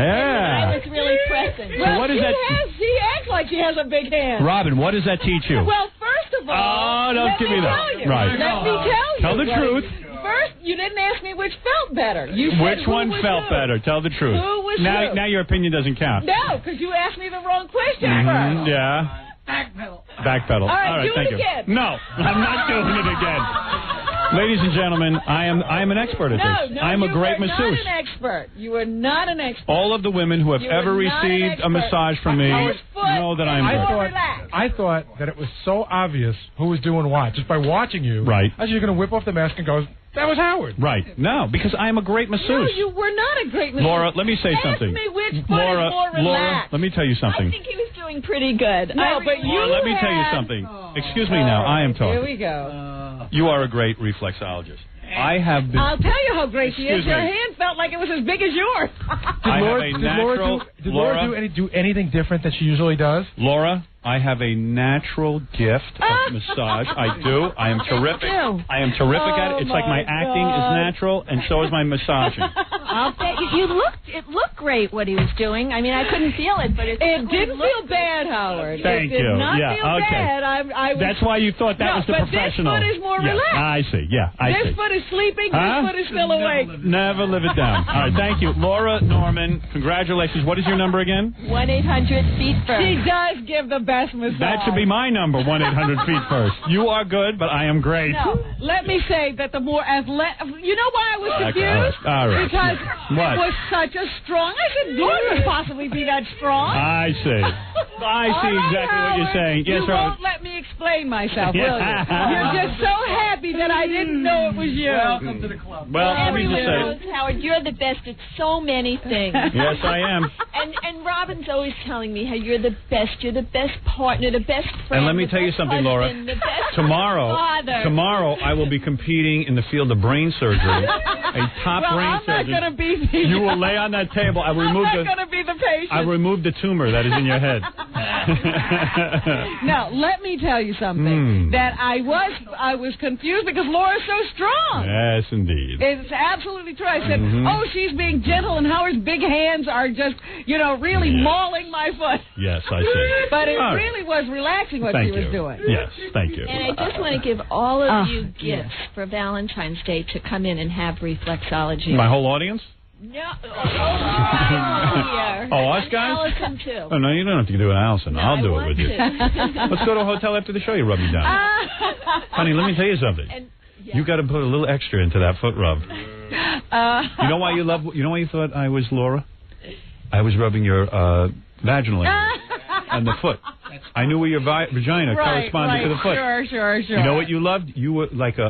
Yeah. I was really pressing. So what does that? She acts like she has a big hand. Robin, what does that teach you? Well, first of all, don't give me that. Tell you. Right. Let me tell you. Tell the truth. First You didn't ask me which felt better. You said which one felt better? Tell the truth. Who was now, who? Now your opinion doesn't count. No, because you asked me the wrong question first. Yeah. Backpedal. All right, do thank it again. you. No, I'm not doing it again. Ladies and gentlemen, I am an expert at this. No, I am a great masseuse. masseuse. Not an expert. You are not an expert. All of the women who have You ever are not an received a expert. massage from me know that I am good. I thought that it was so obvious who was doing what. Just by watching you, right? I was just going to whip off the mask and go, that was Howard. Right. No, because I am a great masseuse. No, you were not a great masseuse. Laura, let me say something. Ask me which foot is more relaxed. Laura, let me tell you something. I think he was doing pretty good. No, but you Laura, let me tell you something. Excuse me now. I am talking. Here we go. You are a great reflexologist. I have been. I'll tell you how great she is. Excuse me. Your hand felt like it was as big as yours. Did Laura do anything different than she usually does? Laura, I have a natural gift of massage. I do. I am terrific. I am terrific at it. It's like my acting is natural, and so is my massaging. I'll say it looked great what he was doing. I mean, I couldn't feel it, but it didn't feel bad, Howard. Thank it did you. not Yeah, feel okay. bad. I was, that's why you thought that was the professional. This foot is more relaxed. I see. Yeah, I see. This foot is sleeping. This foot is still awake. Never live it down. All right, thank you. Laura Norman, congratulations. What is your number again? 1-800-FEET-FIRST. She does give the best massage. That should be my number, 1-800-FEET-FIRST. You are good, but I am great. No, let me say that the more you know why I was confused? All right. Because What? it was such a strong. I said, Lord could possibly be that strong. I see. I see exactly what you're saying. Yes, you won't let me explain myself, will you? You're just so happy that I didn't know it was you. Welcome to the club. Well, let me Everyone just say. knows, Howard, you're the best at so many things. Yes, I am. And Robin's always telling me how you're the best partner, the best friend. And let me the tell you best something, Laura. husband, the best Tomorrow I will be competing in the field of brain surgery. A top brain surgeon. I'm not going to be. You will lay on that table. I will remove I'm not going to be the patient. I will remove the tumor that is in your head. Now, let me tell you something. That I was confused because Laura's so strong. Yes, indeed. It's absolutely true. I said, oh, she's being gentle, and Howard's big hands are just, really mauling my foot. Yes, I see. But it really was relaxing what she was doing. Yes, thank you. And I just want to give all of you gifts for Valentine's Day to come in and have reflexology. My whole audience? No. Us guys? Allison, too. Oh, no, you don't have to do it, Allison. No, I'll do I it with you. Let's go to a hotel after the show. You rub me down. Honey, let me tell you something. You got to put a little extra into that foot rub. You know why you thought I was Laura? I was rubbing your vaginal area and the foot. I knew where your vagina corresponded to the foot. Sure. You know what you loved? You were like you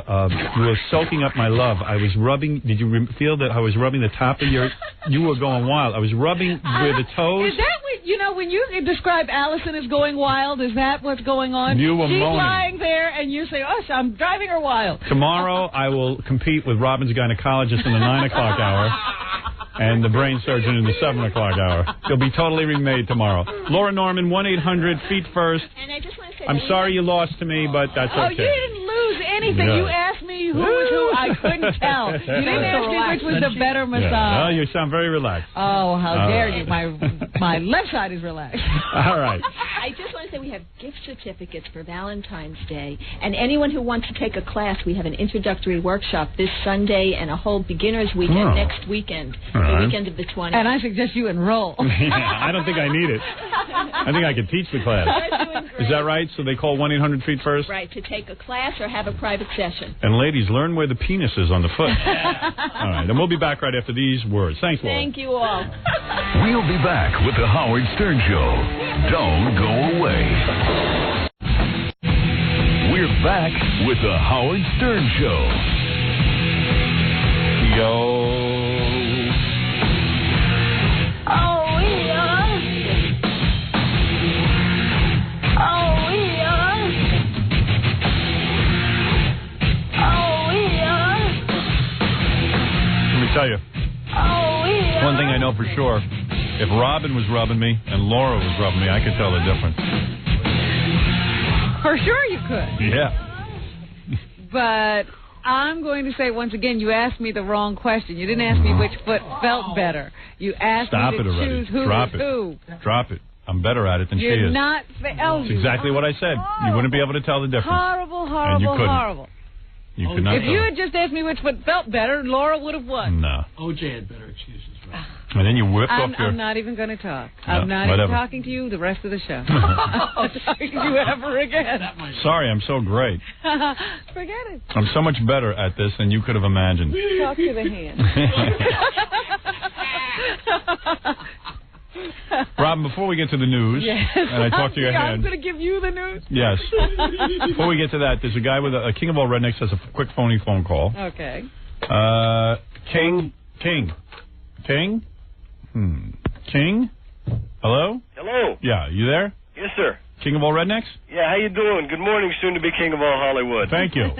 were soaking up my love. I was rubbing. Did you feel that I was rubbing the top of your? You were going wild. I was rubbing where the toes. Is that what when you describe Allison as going wild? Is that what's going on? You were She's moaning. lying there, and you say, "Oh, I'm driving her wild." Tomorrow I will compete with Robin's gynecologist in the 9 o'clock hour. And the brain surgeon in the 7 o'clock hour. They'll be totally remade tomorrow. Laura Norman, 1-800-FEET-FIRST. And I just want to say I'm sorry you lost to me, but that's okay. Oh, you didn't lose anything. Yeah. You asked me who was who. I couldn't tell. You didn't ask me which was the better massage. Yeah. Well, you sound very relaxed. Oh, how dare you. My left side is relaxed. All right. I just want to say we have gift certificates for Valentine's Day. And anyone who wants to take a class, we have an introductory workshop this Sunday and a whole beginner's weekend next weekend. The weekend of the 20th. And I suggest you enroll. I don't think I need it. I think I could teach the class. Is that right? So they call 1-800-FEET-FIRST? Right, to take a class or have a private session. And ladies, learn where the penis is on the foot. All right, and we'll be back right after these words. Thanks, Laura. Thank you all. We'll be back with the Howard Stern Show. Don't go away. We're back with the Howard Stern Show. Yo. Tell you. One thing I know for sure, if Robin was rubbing me and Laura was rubbing me, I could tell the difference. For sure you could. Yeah. But I'm going to say once again, you asked me the wrong question. You didn't ask me which foot felt better. You asked me to choose who was who. Drop it. I'm better at it than You're she is. not. That's exactly what I said. You wouldn't be able to tell the difference. Horrible. And you couldn't. Horrible. You could not. If you had just asked me which one felt better, Laura would have won. No. OJ had better excuses, right? And then you whipped off your... I'm not even going to talk. No, I'm not whatever. even talking to you the rest of the show. I'm not talking to you ever again. Sorry, I'm so great. Forget it. I'm so much better at this than you could have imagined. Talk to the hand. Robin, before we get to the news, yes. and I talk to your hand... I'm going to give you the news. Yes. Before we get to that, there's a guy with a King of All Rednecks has a quick phony phone call. Okay. King? Hello? Hello. Yeah, you there? Yes, sir. King of All Rednecks? Yeah, how you doing? Good morning, soon to be King of All Hollywood. Thank you.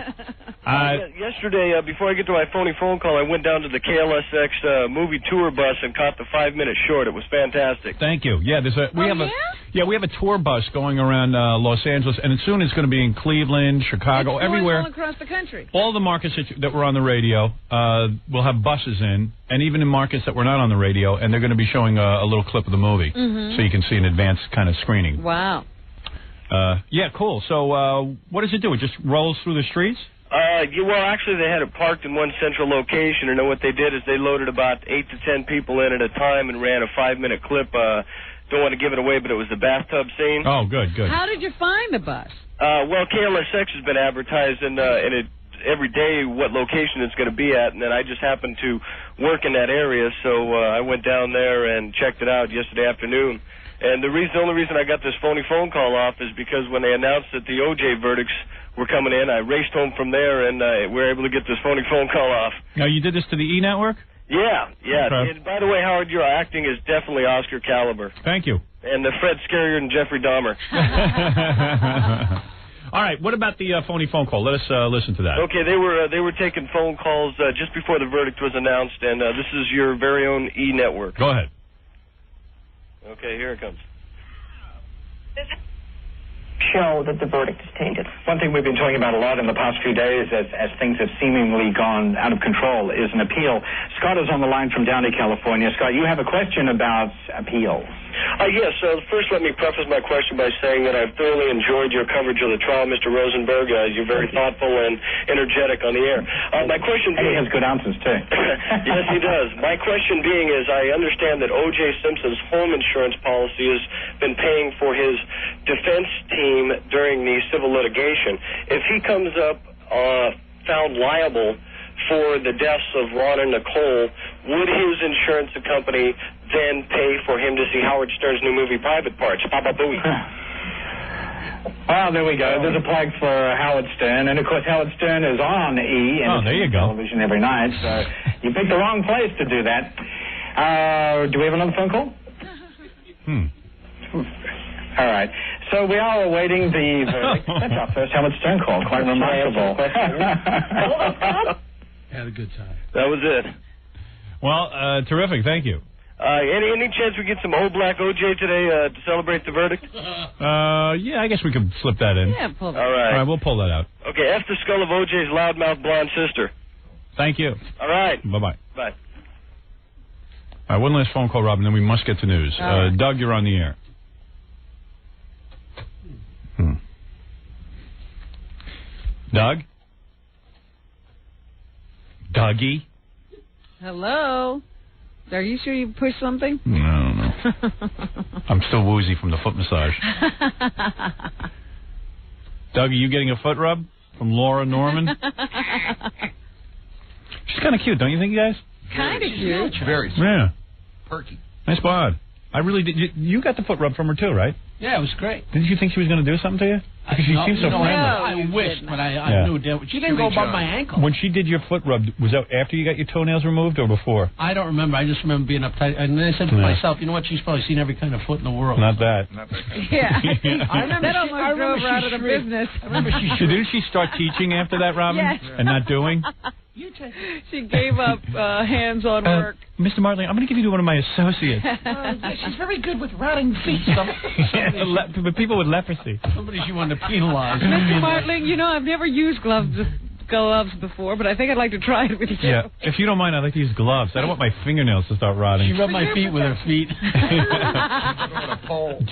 Yesterday, before I get to my phony phone call, I went down to the KLSX movie tour bus and caught the 5-minute short. It was fantastic. Thank you. Yeah, we have a tour bus going around Los Angeles, and soon it's going to be in Cleveland, Chicago, everywhere. All across the country. All the markets that were on the radio will have buses in, and even in markets that were not on the radio, and they're going to be showing a little clip of the movie, so you can see an advanced kind of screening. Wow. Yeah, cool. So what does it do? It just rolls through the streets? Well, actually, they had it parked in one central location, and then what they did is they loaded about 8 to 10 people in at a time and ran a 5-minute clip. Don't want to give it away, but it was the bathtub scene. Oh, good. How did you find the bus? Well, KLSX has been advertised in it every day what location it's going to be at, and then I just happened to work in that area, so I went down there and checked it out yesterday afternoon. And the only reason I got this phony phone call off is because when they announced that the OJ verdicts were coming in, I raced home from there, and we were able to get this phony phone call off. Now, you did this to the E! Network? Yeah. Okay. And by the way, Howard, your acting is definitely Oscar caliber. Thank you. And Fred scarier than Jeffrey Dahmer. All right, what about the phony phone call? Let us listen to that. Okay, they were taking phone calls just before the verdict was announced, and this is your very own E! Network. Go ahead. Okay, here it comes. Show that the verdict is tainted. One thing we've been talking about a lot in the past few days as things have seemingly gone out of control is an appeal. Scott is on the line from Downey, California. Scott, you have a question about appeals. Yes. First, let me preface my question by saying that I've thoroughly enjoyed your coverage of the trial, Mr. Rosenberg. You're very thoughtful and energetic on the air. My question being... He has good answers, too. Yes, he does. My question being is I understand that O.J. Simpson's home insurance policy has been paying for his defense team during the civil litigation. If he comes up found liable for the deaths of Ron and Nicole, would his insurance company then pay for him to see Howard Stern's new movie, Private Parts? Papa Booey. Well, there we go. There's a plug for Howard Stern. And, of course, Howard Stern is on E! and there you go. television every night. So you picked the wrong place to do that. Do we have another phone call? All right. So we are awaiting the verdict. That's our first Howard Stern call. Quite remarkable. Had a good time. That was it. Well, terrific. Thank you. Any chance we get some old black OJ today to celebrate the verdict? Yeah, I guess we could slip that in. Yeah, pull that. All right. All right, we'll pull that out. Okay, F the skull of OJ's loudmouth blonde sister. Thank you. All right. Bye-bye. Bye. All right, one last phone call, Robin, then we must get to news. Right. Doug, you're on the air. Doug? Dougie? Hello? Are you sure you pushed something? I don't know. I'm still woozy from the foot massage. Doug, are you getting a foot rub from Laura Norman? She's kind of cute, don't you think, you guys? Kind of cute. Very sweet. Yeah. Perky. Nice bod. I really did. You got the foot rub from her, too, right? Yeah, it was great. Didn't you think she was going to do something to you? Because she seems so friendly. I wished, but I knew that she didn't go above my ankle. When she did your foot rub, was that after you got your toenails removed or before? I don't remember. I just remember being uptight. And then I said to myself, you know what? She's probably seen every kind of foot in the world. Not that. Yeah. I remember that almost drove her out of the business. I remember Didn't she start teaching after that, Robin? Yes. And not doing? She gave up hands-on work. Mr. Martling, I'm going to give you to one of my associates. She's very good with rotting feet. But people with leprosy. Somebody she wanted to penalize. Mr. Martling, you know, I've never used gloves gloves before, but I think I'd like to try it with you. Yeah, if you don't mind, I'd like to use gloves. I don't want my fingernails to start rotting. She rubbed my feet with her feet.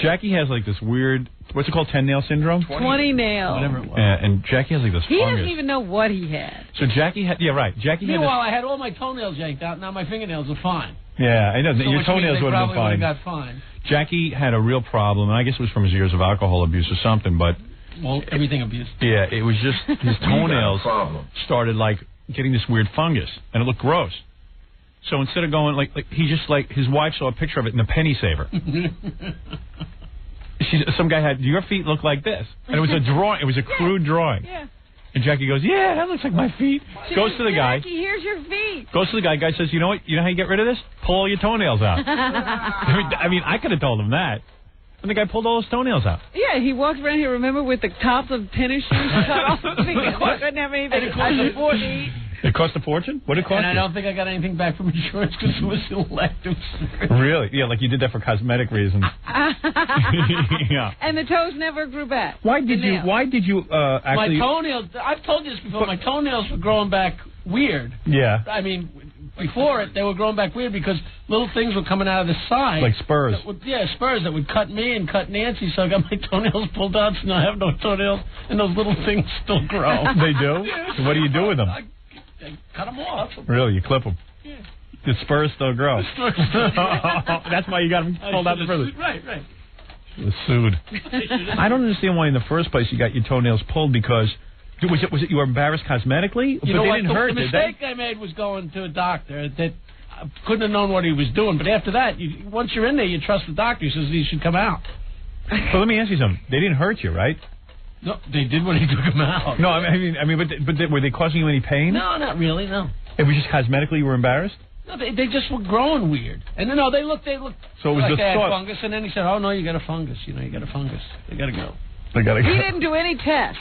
Jackie has like this weird, what's it called, 10-nail syndrome? 20 nails. Whatever it was. Yeah, and Jackie has like this He fungus. doesn't even know what he had. So Jackie had, yeah, right. Jackie had Meanwhile, I had all my toenails yanked out. Now my fingernails are fine. Yeah, I know. So Your which toenails means they would have been probably fine. got fine. Jackie had a real problem, and I guess it was from his years of alcohol abuse or something, but... Well, everything abuse. Yeah, it was just his toenails started, like, getting this weird fungus, and it looked gross. So instead of going, like he just, like, his wife saw a picture of it in a penny saver. Some guy had, do your feet look like this? And it was a drawing. It was a crude drawing. Yeah. And Jackie goes, yeah, that looks like my feet. Goes to the guy. Jackie, here's your feet. Goes to the guy. Guy says, you know what? You know how you get rid of this? Pull all your toenails out. I mean, I could have told him that. And the guy pulled all his toenails out. Yeah, he walked around here, remember, with the tops of tennis shoes cut off. He couldn't have anything. It cost a fortune? What did it cost? And I don't think I got anything back from insurance because it was elective surgery. Really? Yeah, like you did that for cosmetic reasons. Yeah. And the toes never grew back. Why did you actually... My toenails, I've told you this before, my toenails were growing back weird. Yeah. I mean, before it, they were growing back weird because little things were coming out of the side. Like spurs. Spurs that would cut me and cut Nancy, so I got my toenails pulled out, so now I have no toenails, and those little things still grow. They do? So what do you do with them? I cut them off. Really? You clip them? Yeah. The spurs still grow. That's why you got them pulled out the further. Right. Was sued. I don't understand why in the first place you got your toenails pulled because... Was it you were embarrassed cosmetically? You know they what? didn't hurt, The did they? mistake I made was going to a doctor that I couldn't have known what he was doing. But after that, once you're in there, you trust the doctor. He says he should come out. So let me ask you something. They didn't hurt you, right? No, they did when he took them out. No, I mean, but were they causing you any pain? No, not really, no. It was just cosmetically you were embarrassed? No, they just were growing weird. And no, they looked so it was like the they had thought. fungus. And then he said, oh, no, you got a fungus. You got a fungus. They got to go. They got to go. He didn't do any tests.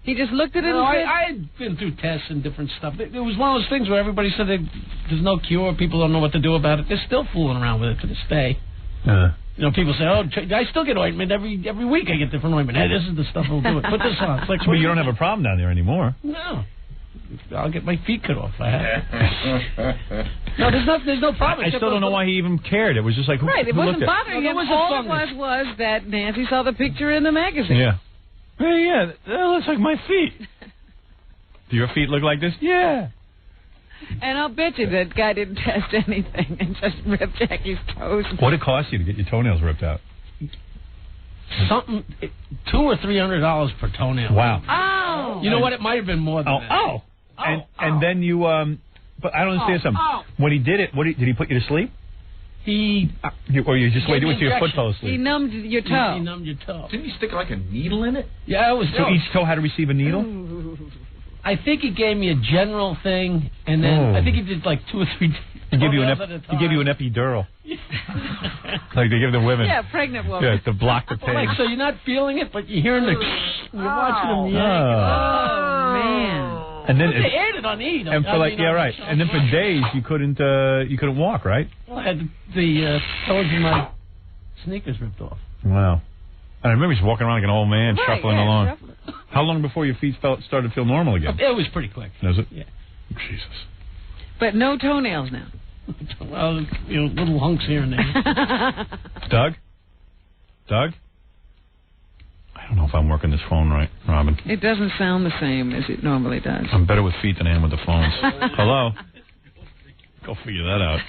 He just looked at it No, and said... I had been through tests and different stuff. It was one of those things where everybody said there's no cure. People don't know what to do about it. They're still fooling around with it to this day. You know, people say, oh, I still get ointment. Every week I get different ointment. Hey, this is the stuff that'll do it. Put this on. It's like, but you don't have a problem down there anymore. No. I'll get my feet cut off. I have. No, there's no problem. I still don't know why he even cared. It was just like, Right, it who wasn't looked at bothering him. All it was that Nancy saw the picture in the magazine. Yeah. Hey, yeah, that looks like my feet. Do your feet look like this? Yeah. And I'll bet you that guy didn't test anything and just ripped Jackie's toes. What did it cost you to get your toenails ripped out? Something, $200 or $300 per toenail. Wow. Oh. You know what? It might have been more than that. And then you, but I don't understand something. When he did it, did he put you to sleep? Or you just waited with your foot fell asleep? He numbed your toe. He numbed your toe. Didn't he stick like a needle in it? Yeah, it was. So each toe had to receive a needle? I think he gave me a general thing, and then I think he did like 2 or 3. He gave you an epidural. Like they give the women. Yeah, pregnant woman. Yeah, to block the pain. Like, so you're not feeling it, but you're hearing the. You're watching them yank. Oh man. And then they aired it on E! And for right. And then for days you couldn't walk, right? Well, I had the toes in my sneakers ripped off. Wow. I remember he's walking around like an old man, shuffling along. Shuffling. How long before your feet started to feel normal again? It was pretty quick. Was it? Yeah. Jesus. But no toenails now. Well, little hunks here and there. Doug? I don't know if I'm working this phone right, Robin. It doesn't sound the same as it normally does. I'm better with feet than I am with the phones. Hello? Go figure that out.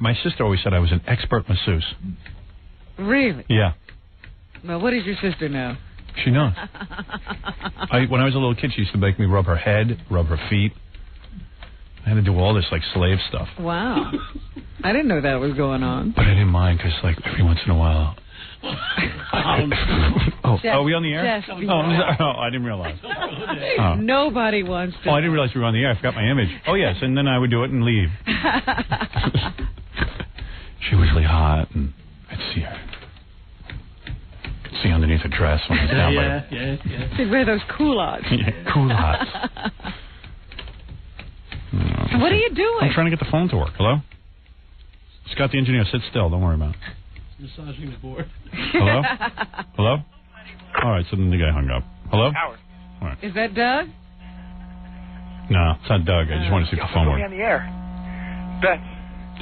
My sister always said I was an expert masseuse. Really? Yeah. Well, what does your sister know? She knows. When I was a little kid, she used to make me rub her head, rub her feet. I had to do all this, like, slave stuff. Wow. I didn't know that was going on. But I didn't mind, because, like, every once in a while... are we on the air? Yes. I didn't realize. Nobody wants to. I didn't realize we were on the air. I forgot my image. Oh, yes, and then I would do it and leave. She was really hot, and I'd see her. Could see underneath her dress when I was down by her. Yeah. She'd wear those culottes. Culottes. What are you doing? I'm trying to get the phone to work. Hello? Scott the engineer, sit still. Don't worry about it. Massaging the board. Hello? Hello? All right, so then the guy hung up. Hello? Howard. Right. Is that Doug? No, it's not Doug. I just want to see if the phone Put me works. on the air. Beth.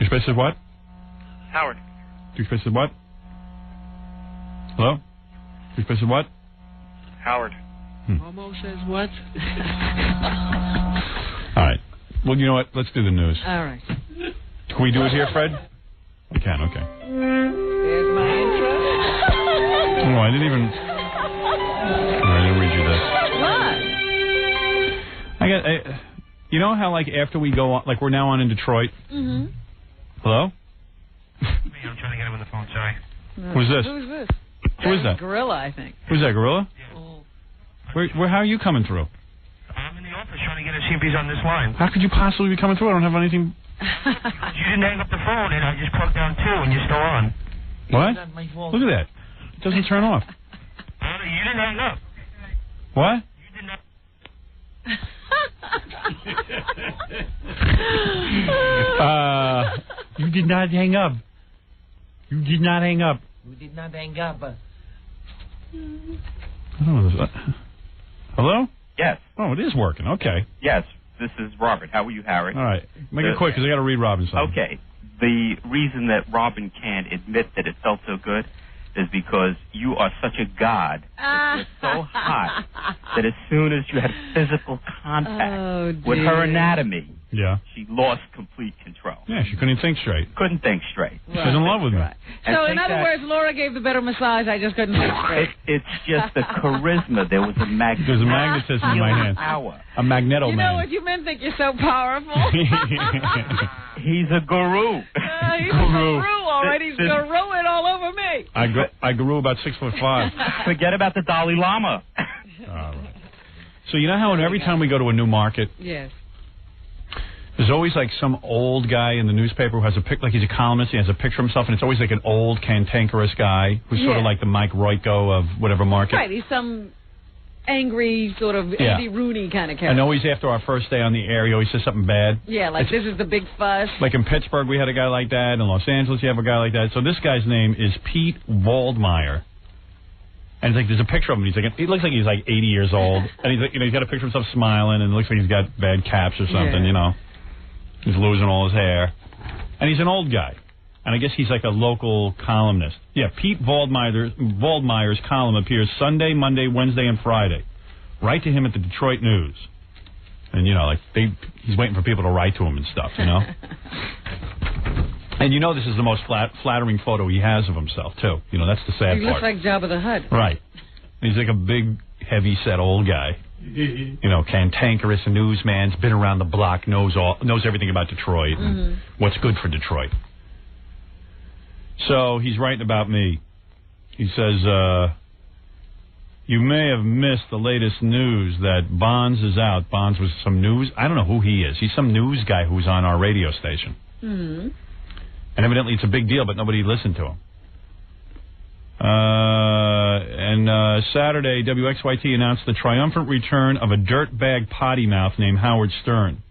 Douchebag says what? Howard. Douchebag says what? Hello? Douchebag says what? Howard. Homo says what? All right. Well, you know what? Let's do the news. All right. Can we do it here, Fred? We can, okay. There's my intro. No, I didn't even... No, I didn't read you this. What? You know how, like, after we go on... Like, we're now on in Detroit? Mm-hmm. Hello? I'm trying to get him on the phone, sorry. Who's this? Who's this? Who is that? Gorilla, I think. Who's that, Gorilla? Yeah. How are you coming through? I'm in the office trying to get a see if he's on this line. How could you possibly be coming through? I don't have anything... You didn't hang up the phone, and I just plugged down 2, and you're still on. What? It's not my fault. Look at that. It doesn't turn off. You didn't hang up. What? You did not. You did not hang up. You did not hang up. You did not hang up. I don't know. Hello? Yes. Oh, it is working. Okay. Yes. This is Robert. How are you, Howard? All right. Make it quick because I got to read Robin something. Okay. The reason that Robin can't admit that it felt so good is because you are such a god that you're so hot that as soon as you had physical contact with her anatomy, she lost complete control. Yeah, she couldn't think straight. Couldn't think straight. She's in love with me. So, in other words, Laura gave the better massage. I just couldn't think straight. It's just the charisma. There was a magnet. There's a magnetism in my hand. Power. A magneto You man. know what? You men think you're so powerful. He's a guru. He's a guru, all right. He's guruing all over me. I grew about 6'5". Forget about the Dalai Lama. All right. So you know how every time we go to a new market, yes, there's always like some old guy in the newspaper who has a pic, like he's a columnist. He has a picture of himself, and it's always like an old cantankerous guy who's sort of like the Mike Royko of whatever market. Right. He's some angry sort of Andy Rooney kind of character. And always after our first day on the air, he always says something bad. Yeah, like this is the big fuss. Like in Pittsburgh, we had a guy like that. In Los Angeles, you have a guy like that. So this guy's name is Pete Waldmeyer. And it's like there's a picture of him. He's like, he looks like he's like 80 years old, and he's like, he's got a picture of himself smiling, and it looks like he's got bad caps or something. You know, he's losing all his hair, and he's an old guy. And I guess he's like a local columnist. Yeah, Pete Waldmeyer's column appears Sunday, Monday, Wednesday, and Friday. Write to him at the Detroit News. And, you know, like he's waiting for people to write to him and stuff, you know. And you know this is the most flattering photo he has of himself, too. You know, that's the sad part. He looks like Jabba the Hutt. Right. He's like a big, heavy-set old guy. You know, cantankerous newsman's been around the block, knows everything about Detroit and what's good for Detroit. So he's writing about me. He says, you may have missed the latest news that Bonds is out. Bonds was some news. I don't know who he is. He's some news guy who's on our radio station. Mm-hmm. And evidently it's a big deal, but nobody listened to him. And Saturday, WXYT announced the triumphant return of a dirtbag potty mouth named Howard Stern.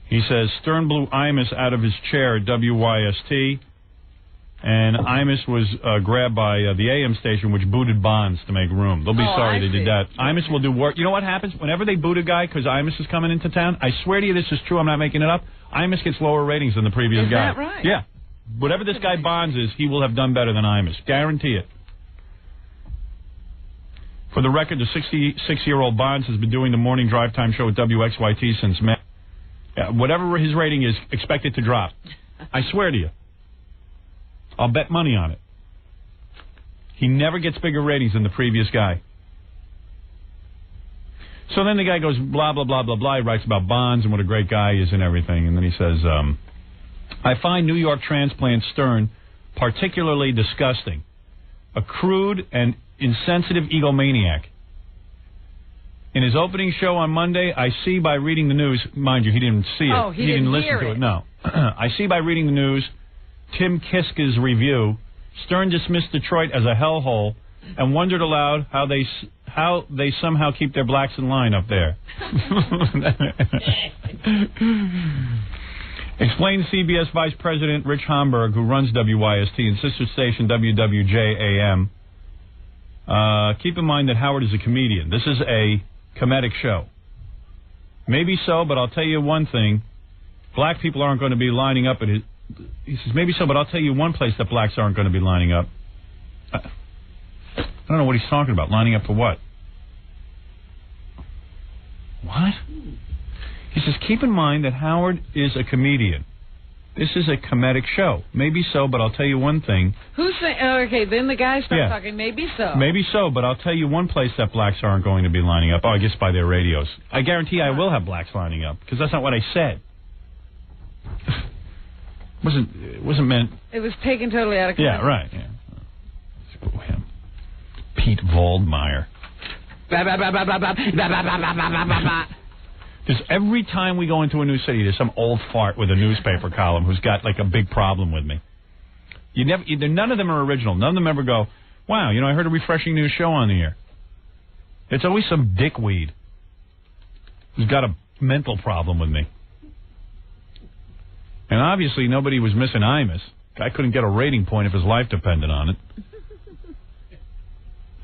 He says Stern blew Imus out of his chair at WYST, and Imus was grabbed by the AM station, which booted Bonds to make room. They'll be sorry they did that. Imus will do work. You know what happens? Whenever they boot a guy because Imus is coming into town, I swear to you this is true, I'm not making it up, Imus gets lower ratings than the previous guy. Is that right? Yeah. Whatever this guy Bonds is, he will have done better than Imus. Guarantee it. For the record, the 66-year-old Bonds has been doing the morning drive time show at WXYT since May. Whatever his rating is, expect it to drop. I swear to you. I'll bet money on it. He never gets bigger ratings than the previous guy. So then the guy goes blah, blah, blah, blah, blah. He writes about Bonds and what a great guy he is and everything. And then he says, I find New York transplant Stern particularly disgusting. A crude and insensitive egomaniac. In his opening show on Monday, I see by reading the news, mind you, he didn't see it. Oh, he didn't listen to it. No. I see by reading the news, Tim Kiska's review, Stern dismissed Detroit as a hellhole and wondered aloud how they somehow keep their blacks in line up there. Explained CBS Vice President Rich Homburg, who runs WYST and sister station WWJ-AM. Keep in mind that Howard is a comedian. This is a comedic show. Maybe so, but I'll tell you one thing. Black people aren't going to be lining up at his... He says, maybe so, but I'll tell you one place that blacks aren't going to be lining up. I don't know what he's talking about. Lining up for what? What? He says, keep in mind that Howard is a comedian. This is a comedic show. Maybe so, but I'll tell you one thing. Who's saying... okay, then the guy starts talking. Maybe so. Maybe so, but I'll tell you one place that blacks aren't going to be lining up. Oh, I guess by their radios. I guarantee I will have blacks lining up, because that's not what I said. It wasn't meant... It was taken totally out of context. Yeah, right. Yeah. Screw him. Pete Waldmeyer. Because every time we go into a new city, there's some old fart with a newspaper column who's got like a big problem with me. None of them are original. None of them ever go, wow, I heard a refreshing new show on the air. It's always some dickweed who's got a mental problem with me. And obviously nobody was missing Imus. Guy couldn't get a rating point if his life depended on it.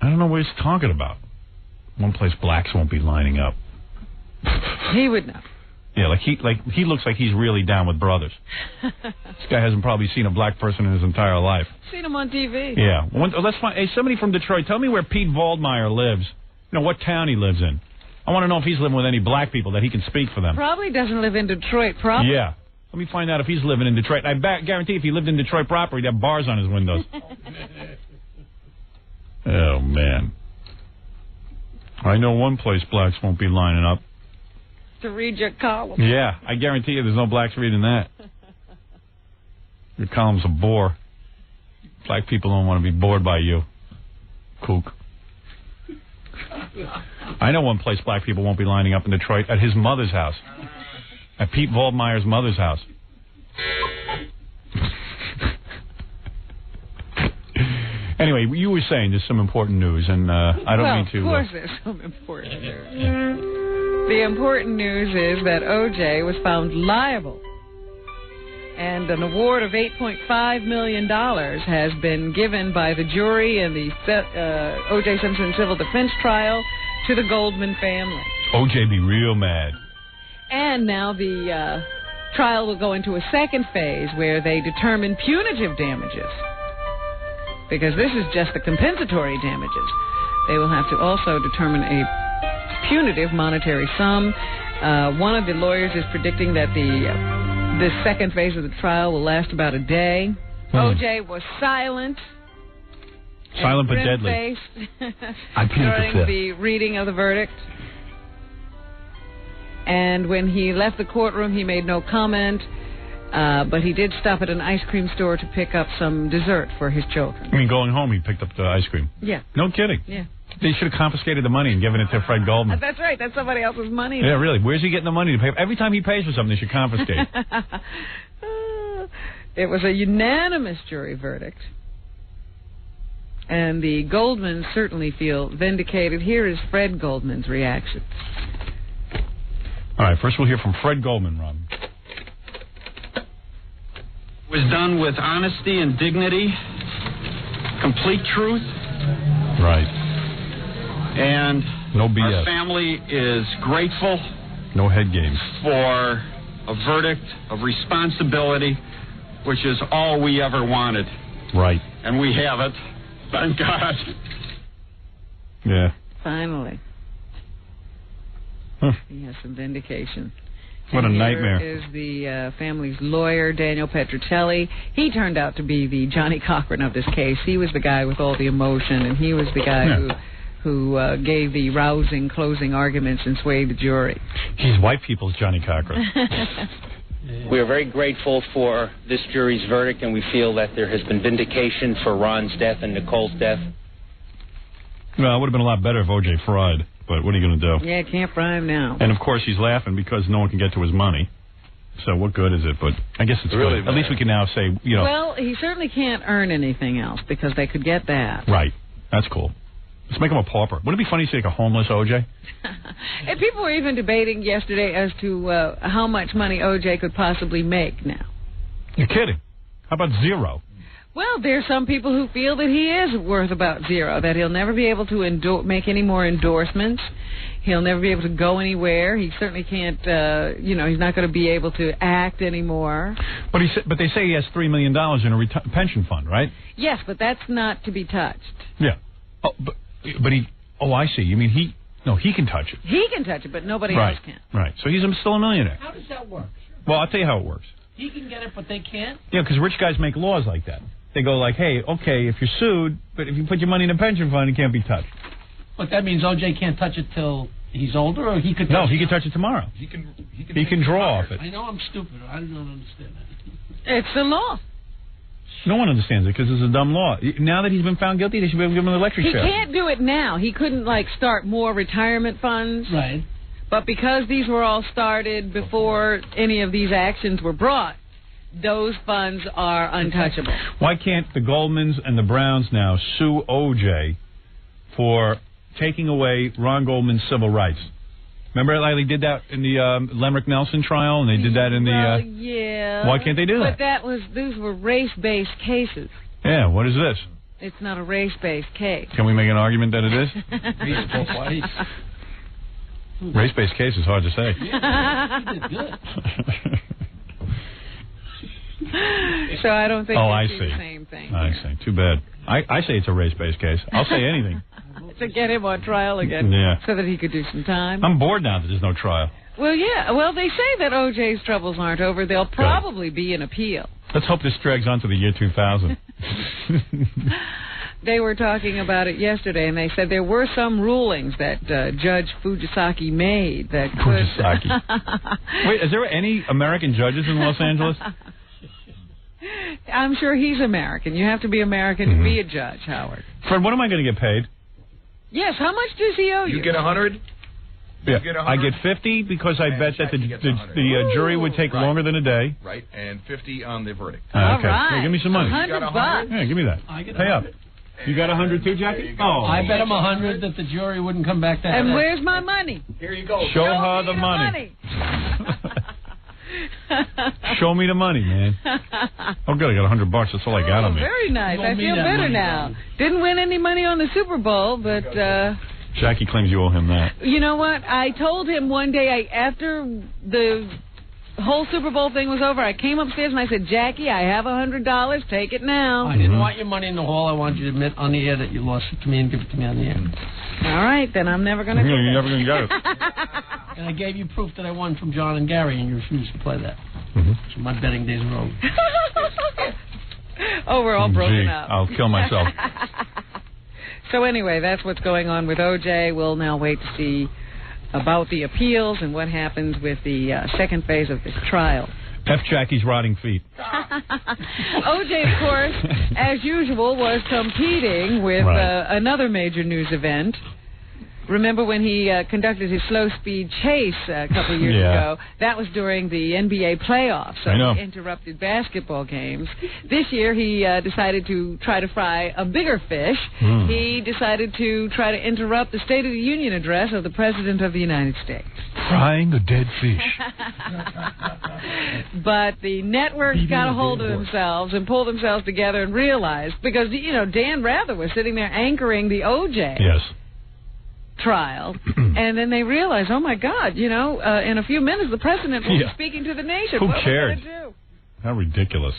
I don't know what he's talking about. One place blacks won't be lining up. He would know. Yeah, he looks like he's really down with brothers. This guy hasn't probably seen a black person in his entire life. Seen him on TV. Yeah. Let's find. Hey, somebody from Detroit, tell me where Pete Waldmeyer lives. What town he lives in. I want to know if he's living with any black people that he can speak for them. Probably doesn't live in Detroit proper. Yeah. Let me find out if he's living in Detroit. I guarantee if he lived in Detroit proper, he'd have bars on his windows. Oh, man. I know one place blacks won't be lining up. To read your column. Yeah, I guarantee you there's no blacks reading that. Your column's a bore. Black people don't want to be bored by you. Kook. I know one place black people won't be lining up in Detroit, at his mother's house. At Pete Waldmeyer's mother's house. Anyway, you were saying there's some important news, and I don't mean to... Of course there's some important news. The important news is that O.J. was found liable, and an award of $8.5 million has been given by the jury in the O.J. Simpson civil defense trial to the Goldman family. O.J. be real mad. And now the trial will go into a second phase where they determine punitive damages. Because this is just the compensatory damages. They will have to also determine a punitive monetary sum. One of the lawyers is predicting that this second phase of the trial will last about a day. O.J. was silent. Silent but deadly. During the reading of the verdict. And when he left the courtroom, he made no comment. But he did stop at an ice cream store to pick up some dessert for his children. I mean, going home, he picked up the ice cream. Yeah. No kidding. Yeah. They should have confiscated the money and given it to Fred Goldman. That's right. That's somebody else's money. Yeah, really. Where's he getting the money to pay? Every time he pays for something, they should confiscate. It was a unanimous jury verdict. And the Goldmans certainly feel vindicated. Here is Fred Goldman's reaction. All right, first we'll hear from Fred Goldman, Rob. Was done with honesty and dignity, complete truth. Right. And no BS. Our family is grateful. No head games. For a verdict of responsibility, which is all we ever wanted. Right. And we have it. Thank God. Yeah. Finally. He has some vindication. What a nightmare. Here is the family's lawyer, Daniel Petrocelli. He turned out to be the Johnny Cochran of this case. He was the guy with all the emotion, and he was the guy who gave the rousing closing arguments and swayed the jury. He's white people's Johnny Cochran. We are very grateful for this jury's verdict, and we feel that there has been vindication for Ron's death and Nicole's death. Well, it would have been a lot better if O.J. fried. But what are you going to do? Yeah, can't fry him now. And, of course, he's laughing because no one can get to his money. So what good is it? But I guess it's really good. At least we can now say, Well, he certainly can't earn anything else because they could get that. Right. That's cool. Let's make him a pauper. Wouldn't it be funny to see like a homeless O.J.? And people were even debating yesterday as to how much money O.J. could possibly make now. You're kidding. How about zero? Well, there's some people who feel that he is worth about zero, that he'll never be able to make any more endorsements. He'll never be able to go anywhere. He certainly can't, he's not going to be able to act anymore. But they say he has $3 million in a pension fund, right? Yes, but that's not to be touched. Yeah. Oh, but he... Oh, I see. You mean he can touch it. He can touch it, but nobody Right. else can. Right. So he's still a millionaire. How does that work? Well, I'll tell you how it works. He can get it, but they can't? Yeah, because rich guys make laws like that. They go like, hey, okay, if you're sued, but if you put your money in a pension fund, it can't be touched. But that means O.J. can't touch it till he's older, or he could touch No, it? he can touch it tomorrow. He can draw off it. I know I'm stupid. I don't understand that. It's the law. No one understands it because it's a dumb law. Now that he's been found guilty, they should be able to give him an electric chair. He can't do it now. He couldn't, start more retirement funds. Right. But because these were all started before any of these actions were brought, those funds are untouchable. Why can't the Goldmans and the Browns now sue O.J. for taking away Ron Goldman's civil rights? Remember, they did that in the Lemrick Nelson trial, and they did that in the... yeah. Why can't they do that? But those were race-based cases. Yeah, what is this? It's not a race-based case. Can we make an argument that it is? Race-based case is hard to say. Yeah, he did good. So I don't think I it's see. the same thing. I see. Too bad. I say it's a race-based case. I'll say anything. To get him on trial again, so that he could do some time. I'm bored now that there's no trial. Well, yeah. Well, they say that O.J.'s troubles aren't over. There'll probably be an appeal. Let's hope this drags on to the year 2000. They were talking about it yesterday, and they said there were some rulings that Judge Fujisaki made that could... Fujisaki. Wait, is there any American judges in Los Angeles? I'm sure he's American. You have to be American to be a judge, Howard. Fred, what am I going to get paid? Yes, how much does he owe you? You get 100? Yeah, I get 50 because I bet that the jury would take longer than a day. Right, and 50 on the verdict. Okay, right. Here, give me some money. $100. Yeah, give me that. Pay up. You got 100 too, Jackie? Oh, I bet him 100 that the jury wouldn't come back that And day. where's my money? Here you go. Show her the money. Show me the money, man. Oh, good, I got $100. That's all I got on me. Very nice. I feel better now. Didn't win any money on the Super Bowl, but... Jackie claims you owe him that. You know what? I told him one day, after the whole Super Bowl thing was over, I came upstairs and I said, Jackie, I have $100. Take it now. I didn't want your money in the hall. I wanted you to admit on the air that you lost it to me and give it to me on the air. All right, then I'm never going to You're never going to get it. And I gave you proof that I won from John and Gary, and you refused to play that. So my betting days are over. Oh, we're all broken up. I'll kill myself. So anyway, that's what's going on with O.J. We'll now wait to see about the appeals and what happens with the second phase of this trial. F. Jackie's rotting feet. O.J., of course, as usual, was competing with another major news event. Remember when he conducted his slow-speed chase a couple of years ago? That was during the NBA playoffs, so he interrupted basketball games. This year, he decided to try to fry a bigger fish. He decided to try to interrupt the State of the Union address of the President of the United States. Frying a dead fish. But the networks got a hold of themselves and pulled themselves together and realized, because, Dan Rather was sitting there anchoring the O.J. trial, and then they realized, oh my God, in a few minutes the president will be speaking to the nation. Who what cared? Are we going to do? How ridiculous.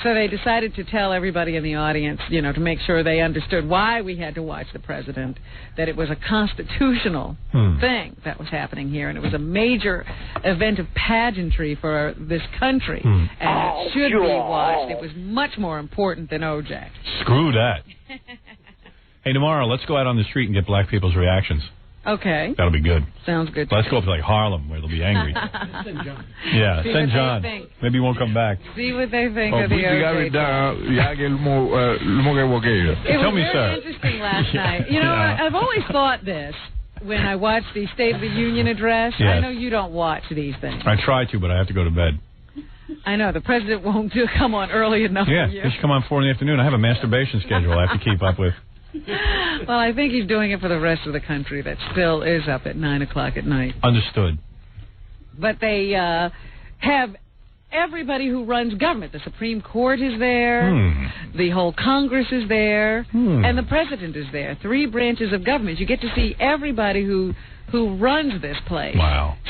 So they decided to tell everybody in the audience, to make sure they understood why we had to watch the president, that it was a constitutional thing that was happening here, and it was a major event of pageantry for this country, and it should be watched. It was much more important than O.J. Screw that. Hey, tomorrow, let's go out on the street and get black people's reactions. Okay. That'll be good. Sounds good. Let's go up to Harlem, where they'll be angry. Yeah, send John. Maybe he won't come back. See what they think of the OJ. Tell me, sir. It was very interesting last night. I've always thought this when I watch the State of the Union address. Yes. I know you don't watch these things. I try to, but I have to go to bed. I know. The president won't come on early enough for you. He should come on 4 in the afternoon. I have a masturbation schedule I have to keep up with. Well, I think he's doing it for the rest of the country that still is up at 9 o'clock at night. Understood. But they have everybody who runs government. The Supreme Court is there, the whole Congress is there, and the president is there. 3 branches of government. You get to see everybody who runs this place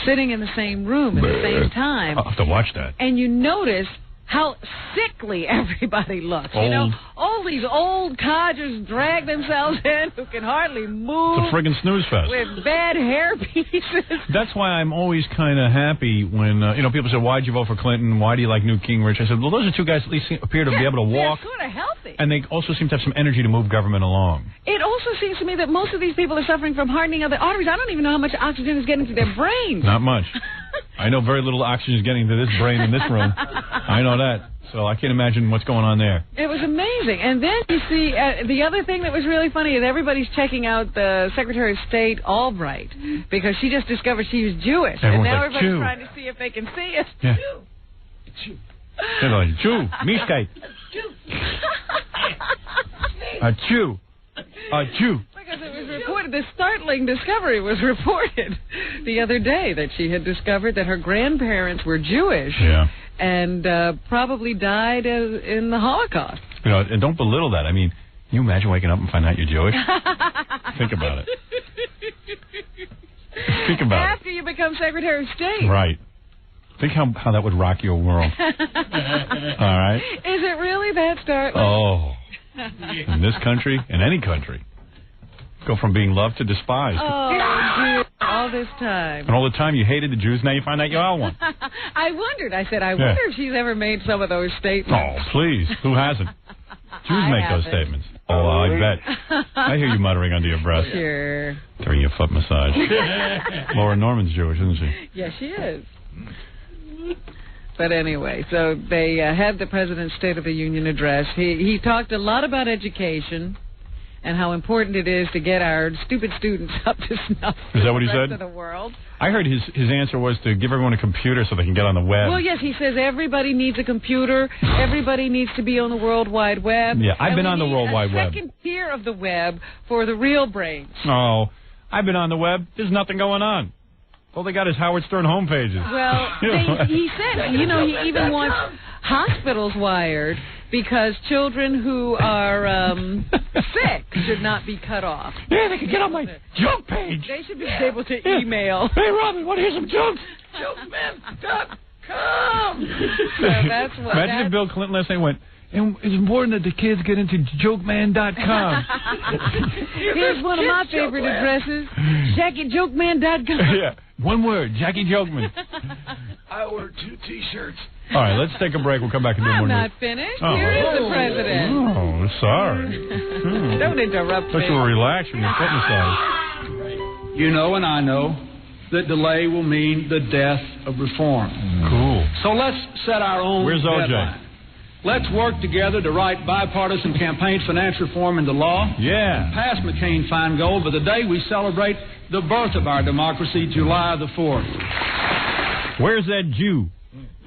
sitting in the same room at the same time. I'll have to watch that. And you notice how sickly everybody looks. You know, all these old codgers drag themselves in who can hardly move. It's a friggin' snooze fest. With bad hair pieces. That's why I'm always kind of happy when, people say, why'd you vote for Clinton? Why do you like Newt Gingrich? I said, well, those are 2 guys at least appear to be able to walk. They're sort of healthy. And they also seem to have some energy to move government along. It also seems to me that most of these people are suffering from hardening of the arteries. I don't even know how much oxygen is getting to their brains. Not much. I know very little oxygen is getting to this brain in this room. I know that. So I can't imagine what's going on there. It was amazing. And then you see, the other thing that was really funny is everybody's checking out the Secretary of State Albright because she just discovered she was Jewish. Everyone's and now like, everybody's Jew. trying to see if they can see it. Yeah. Jew. They're like, Jew, Mishkite. A Jew. A Jew. Because it was reported, this startling discovery was reported the other day that she had discovered that her grandparents were Jewish and probably died in the Holocaust. And don't belittle that. I mean, can you imagine waking up and find out you're Jewish? Think about it. Think about it. After you become Secretary of State. Right. Think how that would rock your world. All right? Is it really that startling? Oh. In this country, in any country. Go from being loved to despised. Oh, dear. All this time. And all the time you hated the Jews, now you find out you are one. I wondered. I said, I wonder if she's ever made some of those statements. Oh, please. Who hasn't? Jews make those statements. Oh, I bet. I hear you muttering under your breath. Sure. During your foot massage. Laura Norman's Jewish, isn't she? Yes, she is. But anyway, so they had the President's State of the Union address. He talked a lot about education and how important it is to get our stupid students up to snuff. Is that what he the rest said? Of the world. I heard his answer was to give everyone a computer so they can get on the web. Well, yes, he says everybody needs a computer. Everybody needs to be on the World Wide Web. Yeah, I've been on the World Wide Web. Second tier of the web for the real brains. Oh, I've been on the web. There's nothing going on. All they got is Howard Stern homepages. Well, he said, he even wants hospitals wired because children who are sick should not be cut off. Yeah, they can get on my junk page. They should be able to email. Hey, Robin, want to hear some jokes? JokeMan.com. So that's what. Imagine if Bill Clinton last night went, and it's important that the kids get into JokeMan.com. Here's one of my favorite addresses, JackieJokeMan.com. Yeah, one word, Jackie Jokeman. I order 2 T-shirts. All right, let's take a break. We'll come back and do more. I'm not finished. Here is the president. Oh, sorry. Don't interrupt me. Thought you were relaxed from your foot massage. You know and I know that delay will mean the death of reform. Cool. So let's set our own Where's OJ? deadline. Let's work together to write bipartisan campaign finance reform into law. Yeah. Pass McCain-Feingold by the day we celebrate the birth of our democracy, July the 4th. Where's that Jew?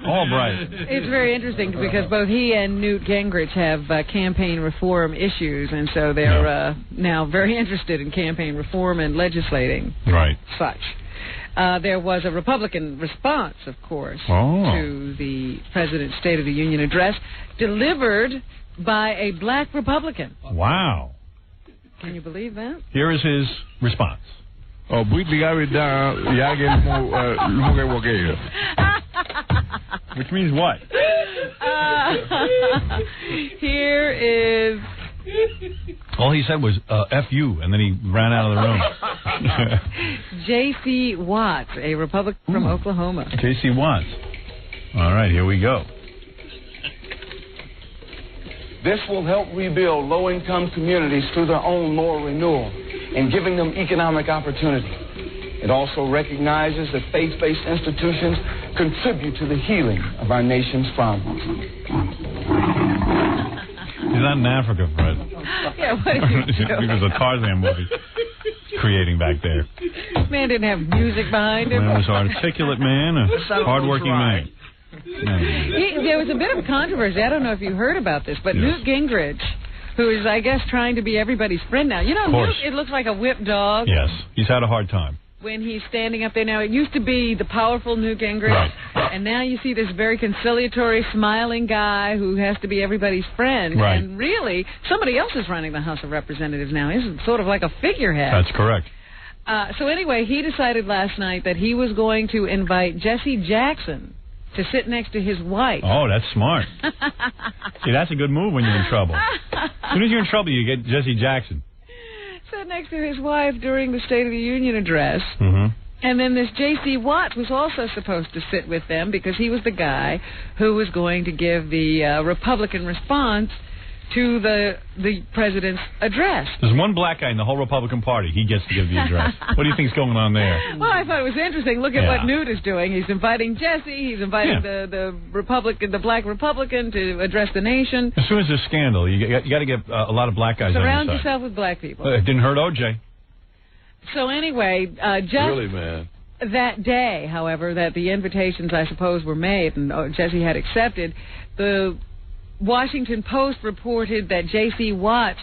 Albright. It's very interesting because both he and Newt Gingrich have campaign reform issues, and so they're now very interested in campaign reform and legislating such. There was a Republican response, of course, to the President's State of the Union address, delivered by a black Republican. Wow. Can you believe that? Here is his response. Which means what? Here is... All he said was, F you, and then he ran out of the room. J.C. Watts, a Republican from Oklahoma. J.C. Watts. All right, here we go. This will help rebuild low-income communities through their own moral renewal and giving them economic opportunity. It also recognizes that faith-based institutions contribute to the healing of our nation's problems. He's not in Africa, Fred. Yeah, what are you doing? It was a Tarzan movie creating back there. This man didn't have music behind him. Man was an articulate man, a hardworking man. There was a bit of controversy. I don't know if you heard about this, but Newt Gingrich, who is, I guess, trying to be everybody's friend now. You know, Newt, it looks like a whipped dog. Yes, he's had a hard time. When he's standing up there now, it used to be the powerful Newt Gingrich, And now you see this very conciliatory, smiling guy who has to be everybody's friend. Right. And really, somebody else is running the House of Representatives now. He's sort of like a figurehead. That's correct. So anyway, he decided last night that he was going to invite Jesse Jackson to sit next to his wife. Oh, that's smart. See, that's a good move when you're in trouble. As soon as you're in trouble, you get Jesse Jackson. Sat next to his wife during the State of the Union address. Mm-hmm. And then this J.C. Watt was also supposed to sit with them because he was the guy who was going to give the Republican response to the president's address. There's one black guy in the whole Republican Party. He gets to give the address. What do you think's going on there? Well, I thought it was interesting. Look at what Newt is doing. He's inviting Jesse. He's inviting the black Republican to address the nation. As soon as there's scandal, you got to get a lot of black guys Surround on your side. yourself with black people. It didn't hurt O.J. So anyway, Really, man. That day, however, that the invitations, I suppose, were made and Jesse had accepted, the Washington Post reported that J.C. Watt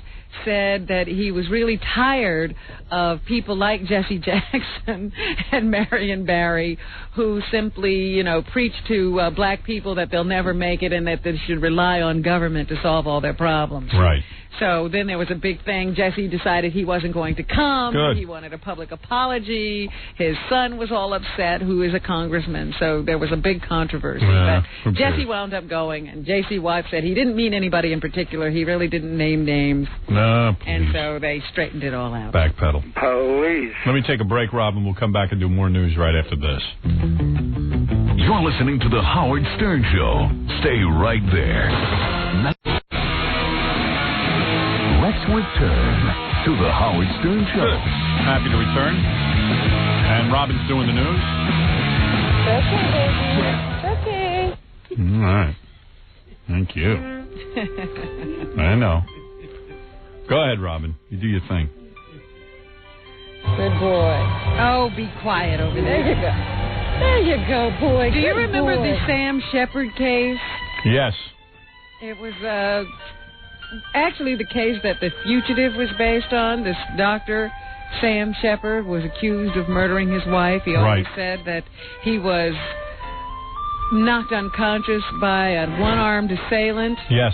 said that he was really tired of people like Jesse Jackson and Marion Barry who simply, preach to black people that they'll never make it and that they should rely on government to solve all their problems. Right. So then there was a big thing. Jesse decided he wasn't going to come. Good. He wanted a public apology. His son was all upset, who is a congressman. So there was a big controversy. But Jesse wound up going, and J.C. Watt said he didn't mean anybody in particular. He really didn't name names. No, please. And so they straightened it all out. Backpedal. Police. Let me take a break, Robin. We'll come back and do more news right after this. You're listening to The Howard Stern Show. Stay right there. Let's return to The Howard Stern Show. Good. Happy to return. And Robin's doing the news. Okay. All right. Thank you. I know. Go ahead, Robin. You do your thing. Good boy. Oh, be quiet over there. There you go. There you go, boy. Do you remember the Sam Shepard case? Yes. It was actually the case that The Fugitive was based on. This doctor, Sam Shepard, was accused of murdering his wife. He always said that he was knocked unconscious by a one-armed assailant. Yes.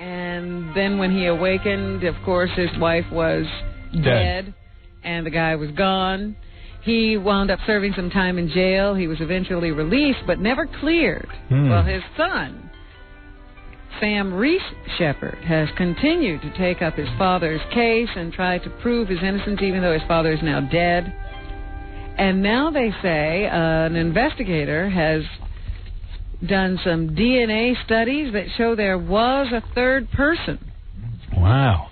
And then when he awakened, of course, his wife was dead, and the guy was gone. He wound up serving some time in jail. He was eventually released, but never cleared. Well, his son, Sam Reese Shepard, has continued to take up his father's case and try to prove his innocence, even though his father is now dead. And now they say an investigator has done some DNA studies that show there was a third person. Wow.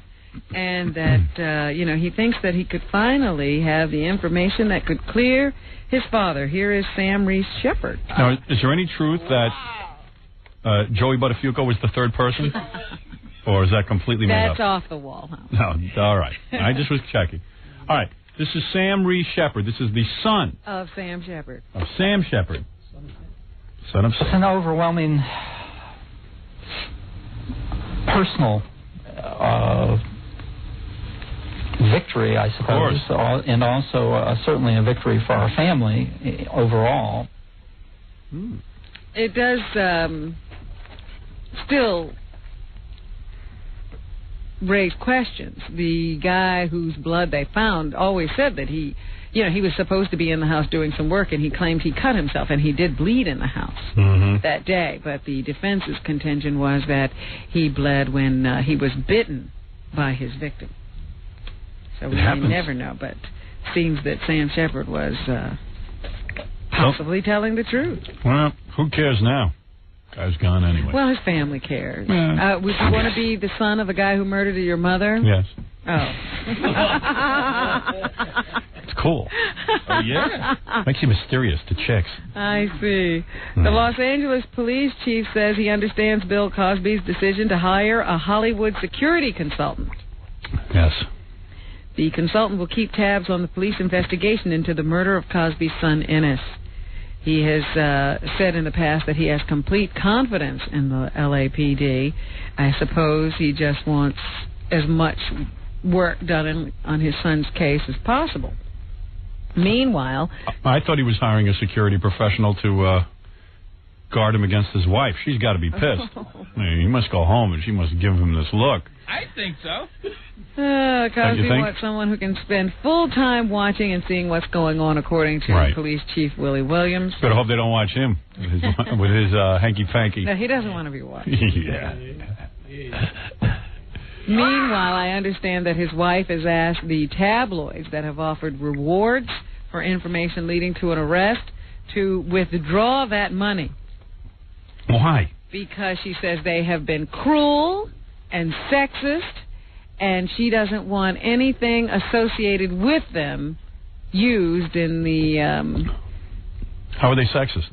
And that, he thinks that he could finally have the information that could clear his father. Here is Sam Reese Shepard. Now, is there any truth that Joey Buttafuoco was the third person? Or is that completely made up? That's off the wall, huh? No, all right. I just was checking. All right. This is Sam Reese Shepard. This is the son of Sam Shepard. Of Sam Shepard. Son of Sam. It's an overwhelming personal victory, I suppose, and also certainly a victory for our family overall. It does still raise questions. The guy whose blood they found always said that he was supposed to be in the house doing some work, and he claimed he cut himself, and he did bleed in the house that day. But the defense's contention was that he bled when he was bitten by his victim. So we may never know, but it seems that Sam Shepard was possibly telling the truth. Well, who cares now? Guy's gone anyway. Well, his family cares. Would you want to be the son of a guy who murdered your mother? Yes. Oh. It's cool. Oh, yeah. Makes you mysterious to chicks. I see. The Los Angeles police chief says he understands Bill Cosby's decision to hire a Hollywood security consultant. Yes. The consultant will keep tabs on the police investigation into the murder of Cosby's son, Ennis. He has said in the past that he has complete confidence in the LAPD. I suppose he just wants as much work done on his son's case as possible. Meanwhile, I thought he was hiring a security professional to guard him against his wife. She's got to be pissed. He must go home, and she must give him this look. I think so. Cosby wants someone who can spend full time watching and seeing what's going on, according to Police Chief Willie Williams. Better hope they don't watch him with his hanky-panky. No, he doesn't want to be watched. Yeah. Meanwhile, I understand that his wife has asked the tabloids that have offered rewards for information leading to an arrest to withdraw that money. Why? Because she says they have been cruel and sexist, and she doesn't want anything associated with them used in the... How are they sexist?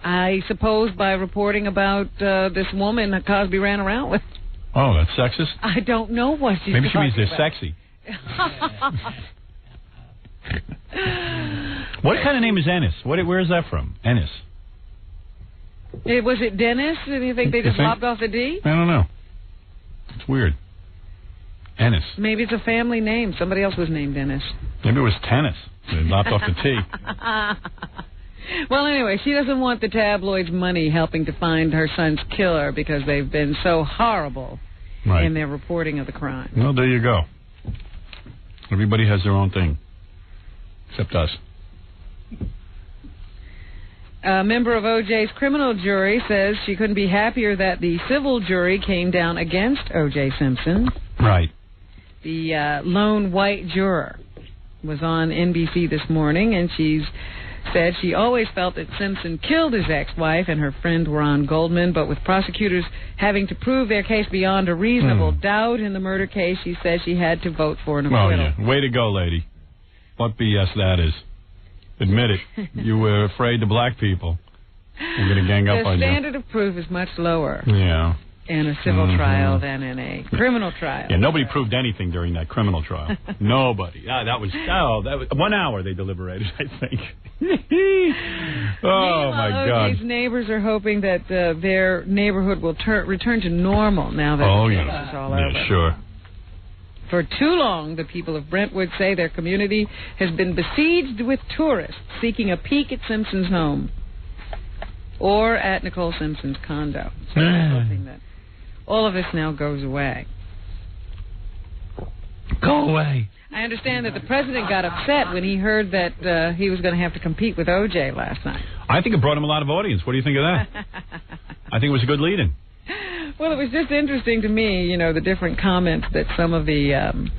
I suppose by reporting about this woman that Cosby ran around with. Oh, that's sexist? I don't know what she's Maybe she means they're about. sexy. What kind of name is Ennis? Where is that from? Ennis. Was it Dennis? Do you think they just lopped off the D? I don't know. It's weird. Ennis. Maybe it's a family name. Somebody else was named Dennis. Maybe it was tennis. They lopped off the T. Well, anyway, she doesn't want the tabloids' money helping to find her son's killer because they've been so horrible in their reporting of the crime. Well, there you go. Everybody has their own thing. Except us. A member of O.J.'s criminal jury says she couldn't be happier that the civil jury came down against O.J. Simpson. Right. The lone white juror was on NBC this morning, and she's said she always felt that Simpson killed his ex-wife and her friend Ron Goldman, but with prosecutors having to prove their case beyond a reasonable doubt in the murder case, she says she had to vote for an acquittal. Oh, yeah. Way to go, lady. What BS that is. Admit it. You were afraid the black people were going to gang up on you. The standard of proof is much lower in a civil trial than in a criminal trial. Yeah, nobody proved anything during that criminal trial. Nobody. That was 1 hour they deliberated, I think. Oh, my God. These neighbors are hoping that their neighborhood will return to normal now that the case is all over. Yeah, sure. For too long, the people of Brentwood say their community has been besieged with tourists seeking a peek at Simpson's home or at Nicole Simpson's condo. So they're hoping that all of this now goes away. Go away. I understand that the president got upset when he heard that he was going to have to compete with O.J. last night. I think it brought him a lot of audience. What do you think of that? I think it was a good lead-in. Well, it was just interesting to me, you know, the different comments that some of the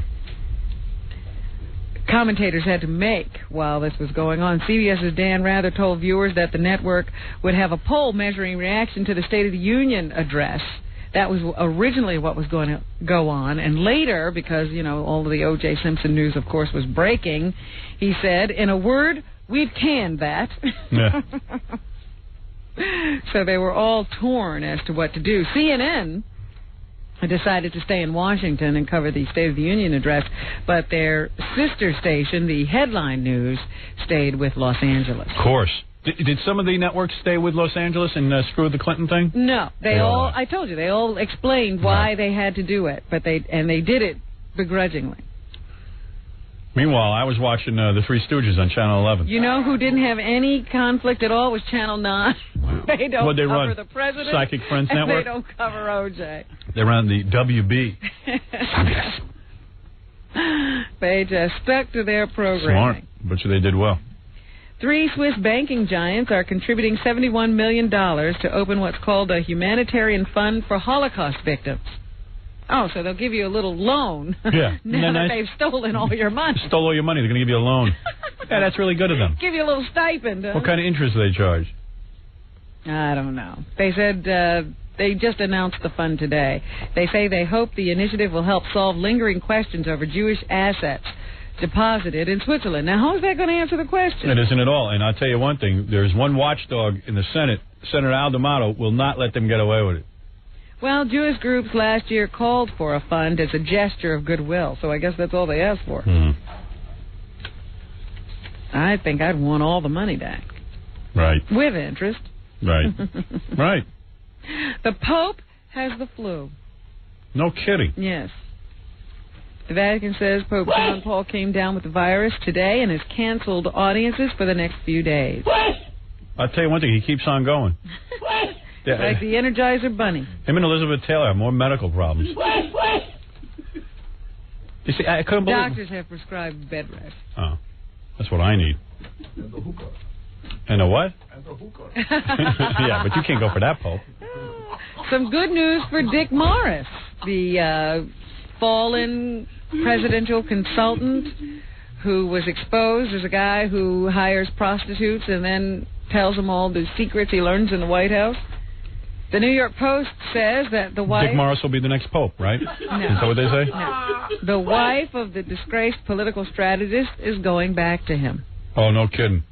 commentators had to make while this was going on. CBS's Dan Rather told viewers that the network would have a poll measuring reaction to the State of the Union address. That was originally what was going to go on. And later, because, you know, all of the O.J. Simpson news, of course, was breaking, he said, in a word, we've canned that. Yeah. So they were all torn as to what to do. CNN decided to stay in Washington and cover the State of the Union address, but their sister station, the Headline News, stayed with Los Angeles. Of course. Did some of the networks stay with Los Angeles and screw the Clinton thing? No. They all, I told you, they all explained why they had to do it, but they did it begrudgingly. Meanwhile, I was watching the Three Stooges on Channel 11. You know who didn't have any conflict at all was Channel 9. They don't What'd they cover run? the president. Psychic Friends and Network? They don't cover O.J. They ran the WB. They just stuck to their programming. Smart. Bet you they did well. 3 Swiss banking giants are contributing $71 million to open what's called a humanitarian fund for Holocaust victims. Oh, so they'll give you a little loan. Yeah. Now that they've stolen all your money. Stole all your money. They're going to give you a loan. Yeah, that's really good of them. Give you a little stipend. What kind of interest do they charge? I don't know. They said they just announced the fund today. They say they hope the initiative will help solve lingering questions over Jewish assets deposited in Switzerland. Now, how is that going to answer the question? It isn't at all. And I'll tell you one thing. There's one watchdog in the Senate. Senator Al D'Amato will not let them get away with it. Well, Jewish groups last year called for a fund as a gesture of goodwill, so I guess that's all they asked for. I think I'd want all the money back. Right. With interest. Right. Right. The Pope has the flu. No kidding. Yes. The Vatican says Pope John Paul came down with the virus today and has canceled audiences for the next few days. I'll tell you one thing, he keeps on going. Yeah. Like the Energizer Bunny. Him and Elizabeth Taylor have more medical problems. You see, I couldn't believe... Doctors have prescribed bed rest. Oh, that's what I need. And a what? Yeah, but you can't go for that, Pope. Some good news for Dick Morris, the fallen presidential consultant who was exposed as a guy who hires prostitutes and then tells them all the secrets he learns in the White House. The New York Post says that the wife... Dick Morris will be the next Pope, right? No. Is that what they say? No. The wife of the disgraced political strategist is going back to him, Oh, no kidding.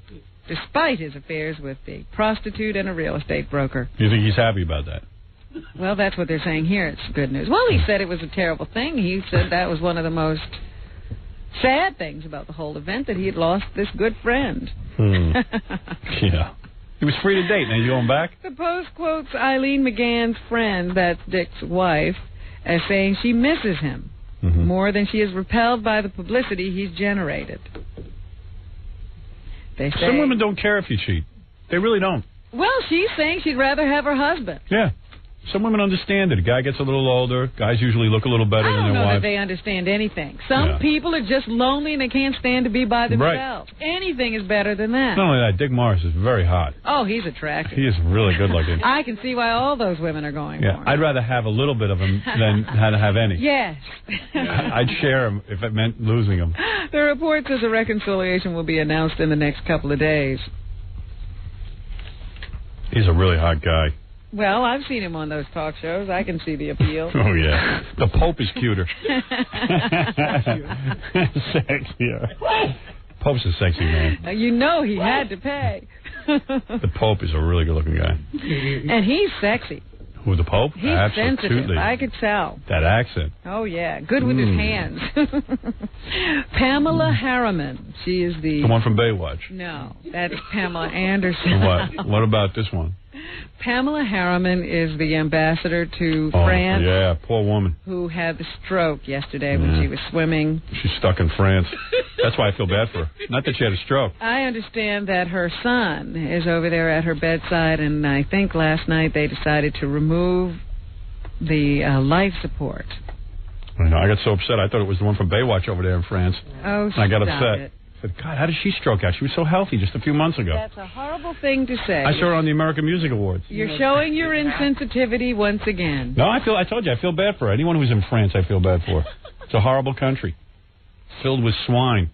despite his affairs with a prostitute and a real estate broker. You think he's happy about that? Well, that's what they're saying here. It's good news. Well, he said it was a terrible thing. He said that was one of the most sad things about the whole event, that he had lost this good friend. Yeah. He was free to date. Now he's going back? The Post quotes Eileen McGann's friend, that's Dick's wife, as saying she misses him more than she is repelled by the publicity he's generated. They say, some women don't care if you cheat. They really don't. Well, she's saying she'd rather have her husband. Yeah. Some women understand it. A guy gets a little older. Guys usually look a little better than I don't their know wife. that they understand anything. Some people are just lonely and they can't stand to be by themselves. Right. Anything is better than that. Not only that, Dick Morris is very hot. Oh, he's attractive. He is really good looking. I can see why all those women are going Yeah, for him. I'd rather have a little bit of him than have any. Yes. I'd share him if it meant losing him. The report says a reconciliation will be announced in the next couple of days. He's a really hot guy. Well, I've seen him on those talk shows. I can see the appeal. Oh, yeah. The Pope is cuter. Sexier. Pope's a sexy man. You know he had to pay. The Pope is a really good-looking guy. And he's sexy. Who, the Pope? He's Absolutely. sensitive. I could tell. That accent. Oh, yeah. Good with his hands. Pamela Harriman. She is the... The one from Baywatch. No, that's Pamela Anderson. What? What about this one? Pamela Harriman is the ambassador to France. Yeah, poor woman. Who had the stroke yesterday when she was swimming. She's stuck in France. That's why I feel bad for her. Not that she had a stroke. I understand that her son is over there at her bedside, and I think last night they decided to remove the life support. I know. I got so upset. I thought it was the one from Baywatch over there in France. Oh, and I got stop upset. it. I said, God, how did she stroke out? She was so healthy just a few months ago. That's a horrible thing to say. I saw her on the American Music Awards. You're showing your insensitivity once again. No, I told you, I feel bad for her. Anyone who's in France, I feel bad for. It's a horrible country. Filled with swine.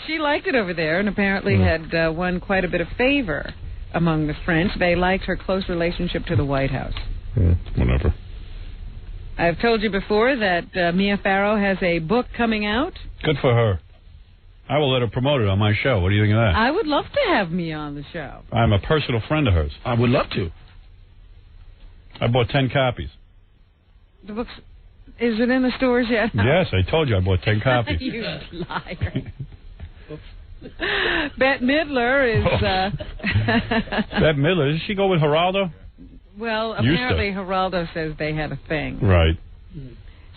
She liked it over there and apparently had won quite a bit of favor among the French. They liked her close relationship to the White House. Whatever. I've told you before that Mia Farrow has a book coming out. Good for her. I will let her promote it on my show. What do you think of that? I would love to have Mia on the show. I'm a personal friend of hers. I would love to. I bought 10 copies. The book's... Is it in the stores yet? Yes, I told you I bought 10 copies. You liar. Bette Midler is... Bette Midler, does she go with Geraldo? Well, apparently Geraldo says they had a thing. Right.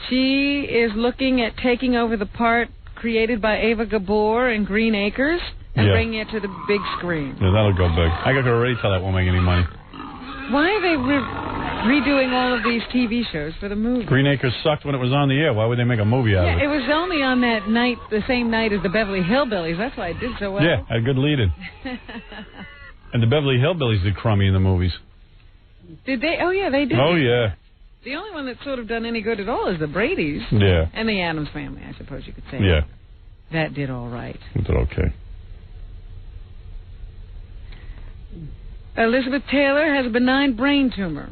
She is looking at taking over the part created by Ava Gabor in Green Acres and bringing it to the big screen. Yeah, that'll go big. I could already tell that won't make any money. Why are they redoing all of these TV shows for the movie? Green Acres sucked when it was on the air. Why would they make a movie out of it? It was only on that night, the same night as the Beverly Hillbillies. That's why it did so well. Yeah, had a good lead-in. And the Beverly Hillbillies did crummy in the movies. Did they? Oh, yeah, they did. Oh, yeah. The only one that's sort of done any good at all is the Bradys. Yeah. And the Addams Family, I suppose you could say. Yeah. That did all right. It did okay. Elizabeth Taylor has a benign brain tumor.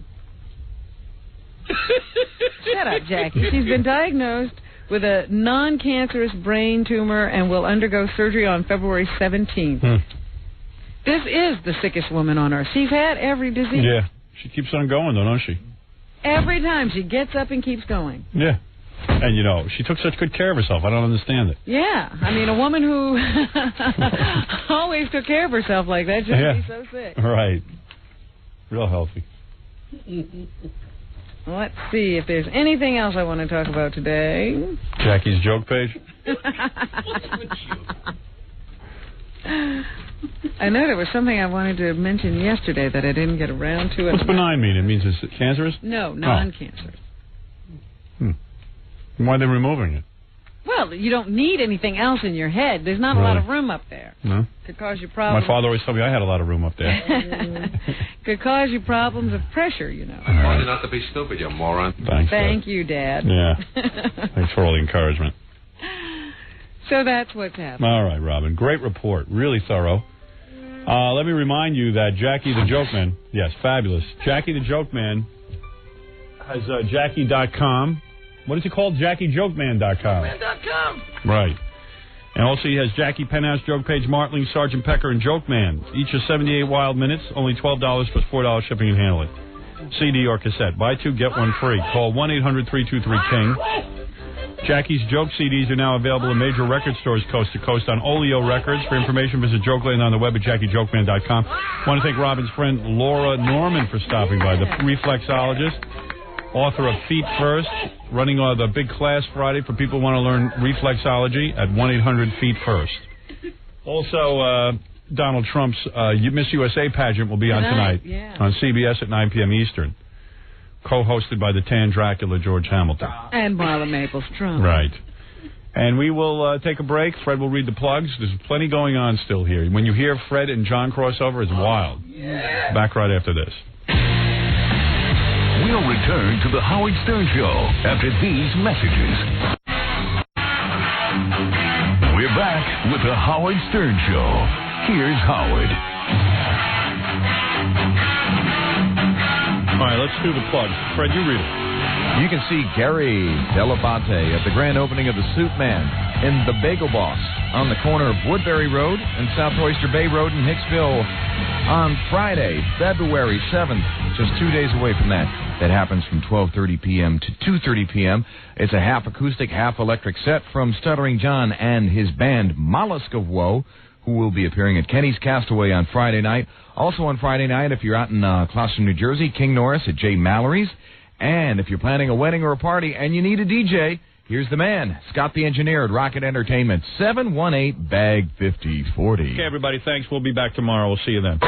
Shut up, Jackie. She's been diagnosed with a non-cancerous brain tumor and will undergo surgery on February 17th. This is the sickest woman on earth. She's had every disease. Yeah. She keeps on going, though, doesn't she? Every time she gets up and keeps going. Yeah. And, you know, she took such good care of herself. I don't understand it. Yeah. I mean, a woman who always took care of herself like that shouldn't be so sick. Right. Real healthy. Let's see if there's anything else I want to talk about today. Jackie's joke page? I know there was something I wanted to mention yesterday that I didn't get around to. What's benign mean? It means it's cancerous? No, non-cancerous. Why are they removing it? Well, you don't need anything else in your head. There's not a lot of room up there. No? Could cause you problems. My father always told me I had a lot of room up there. Could cause you problems of pressure, you know. I told you not to be stupid, you moron. Thank you, Dad. Yeah. Thanks for all the encouragement. So that's what's happening. All right, Robin. Great report. Really thorough. Let me remind you that Jackie the Joke Man, yes, fabulous. Jackie the Joke Man has Jackie.com. What is it called? JackieJokeman.com. Right. And also he has Jackie Penthouse, Joke Page, Martling, Sergeant Pecker, and Joke Man. Each is 78 wild minutes, only $12 plus $4 shipping and handling. CD or cassette. Buy two, get one free. Call 1-800-323-KING. Jackie's Joke CDs are now available in major record stores coast to coast on Oleo Records. For information, visit Jokeland on the web at JackieJokeman.com. I want to thank Robin's friend Laura Norman for stopping by, the reflexologist, author of Feet First, running the big class Friday for people who want to learn reflexology at 1-800-FEET-FIRST. Also, Donald Trump's Miss USA pageant will be on tonight on CBS at 9 p.m. Eastern, co-hosted by the Tan Dracula, George Hamilton. And Marla Maples Trump. Right. And we will take a break. Fred will read the plugs. There's plenty going on still here. When you hear Fred and John crossover, it's wild. Back right after this. We'll return to the Howard Stern Show after these messages. We're back with the Howard Stern Show. Here's Howard. All right, let's do the plugs. Fred, you read it. You can see Gary Delabate at the grand opening of the Suit Man in The Bagel Boss on the corner of Woodbury Road and South Oyster Bay Road in Hicksville on Friday, February 7th, just 2 days away from that. That happens from 12:30 p.m. to 2:30 p.m. It's a half acoustic, half electric set from Stuttering John and his band Mollusk of Woe, who will be appearing at Kenny's Castaway on Friday night. Also on Friday night, if you're out in Clawson, New Jersey, King Norris at Jay Mallory's. And if you're planning a wedding or a party and you need a DJ, here's the man, Scott the Engineer at Rocket Entertainment, 718-BAG-5040. Okay, everybody, thanks. We'll be back tomorrow. We'll see you then.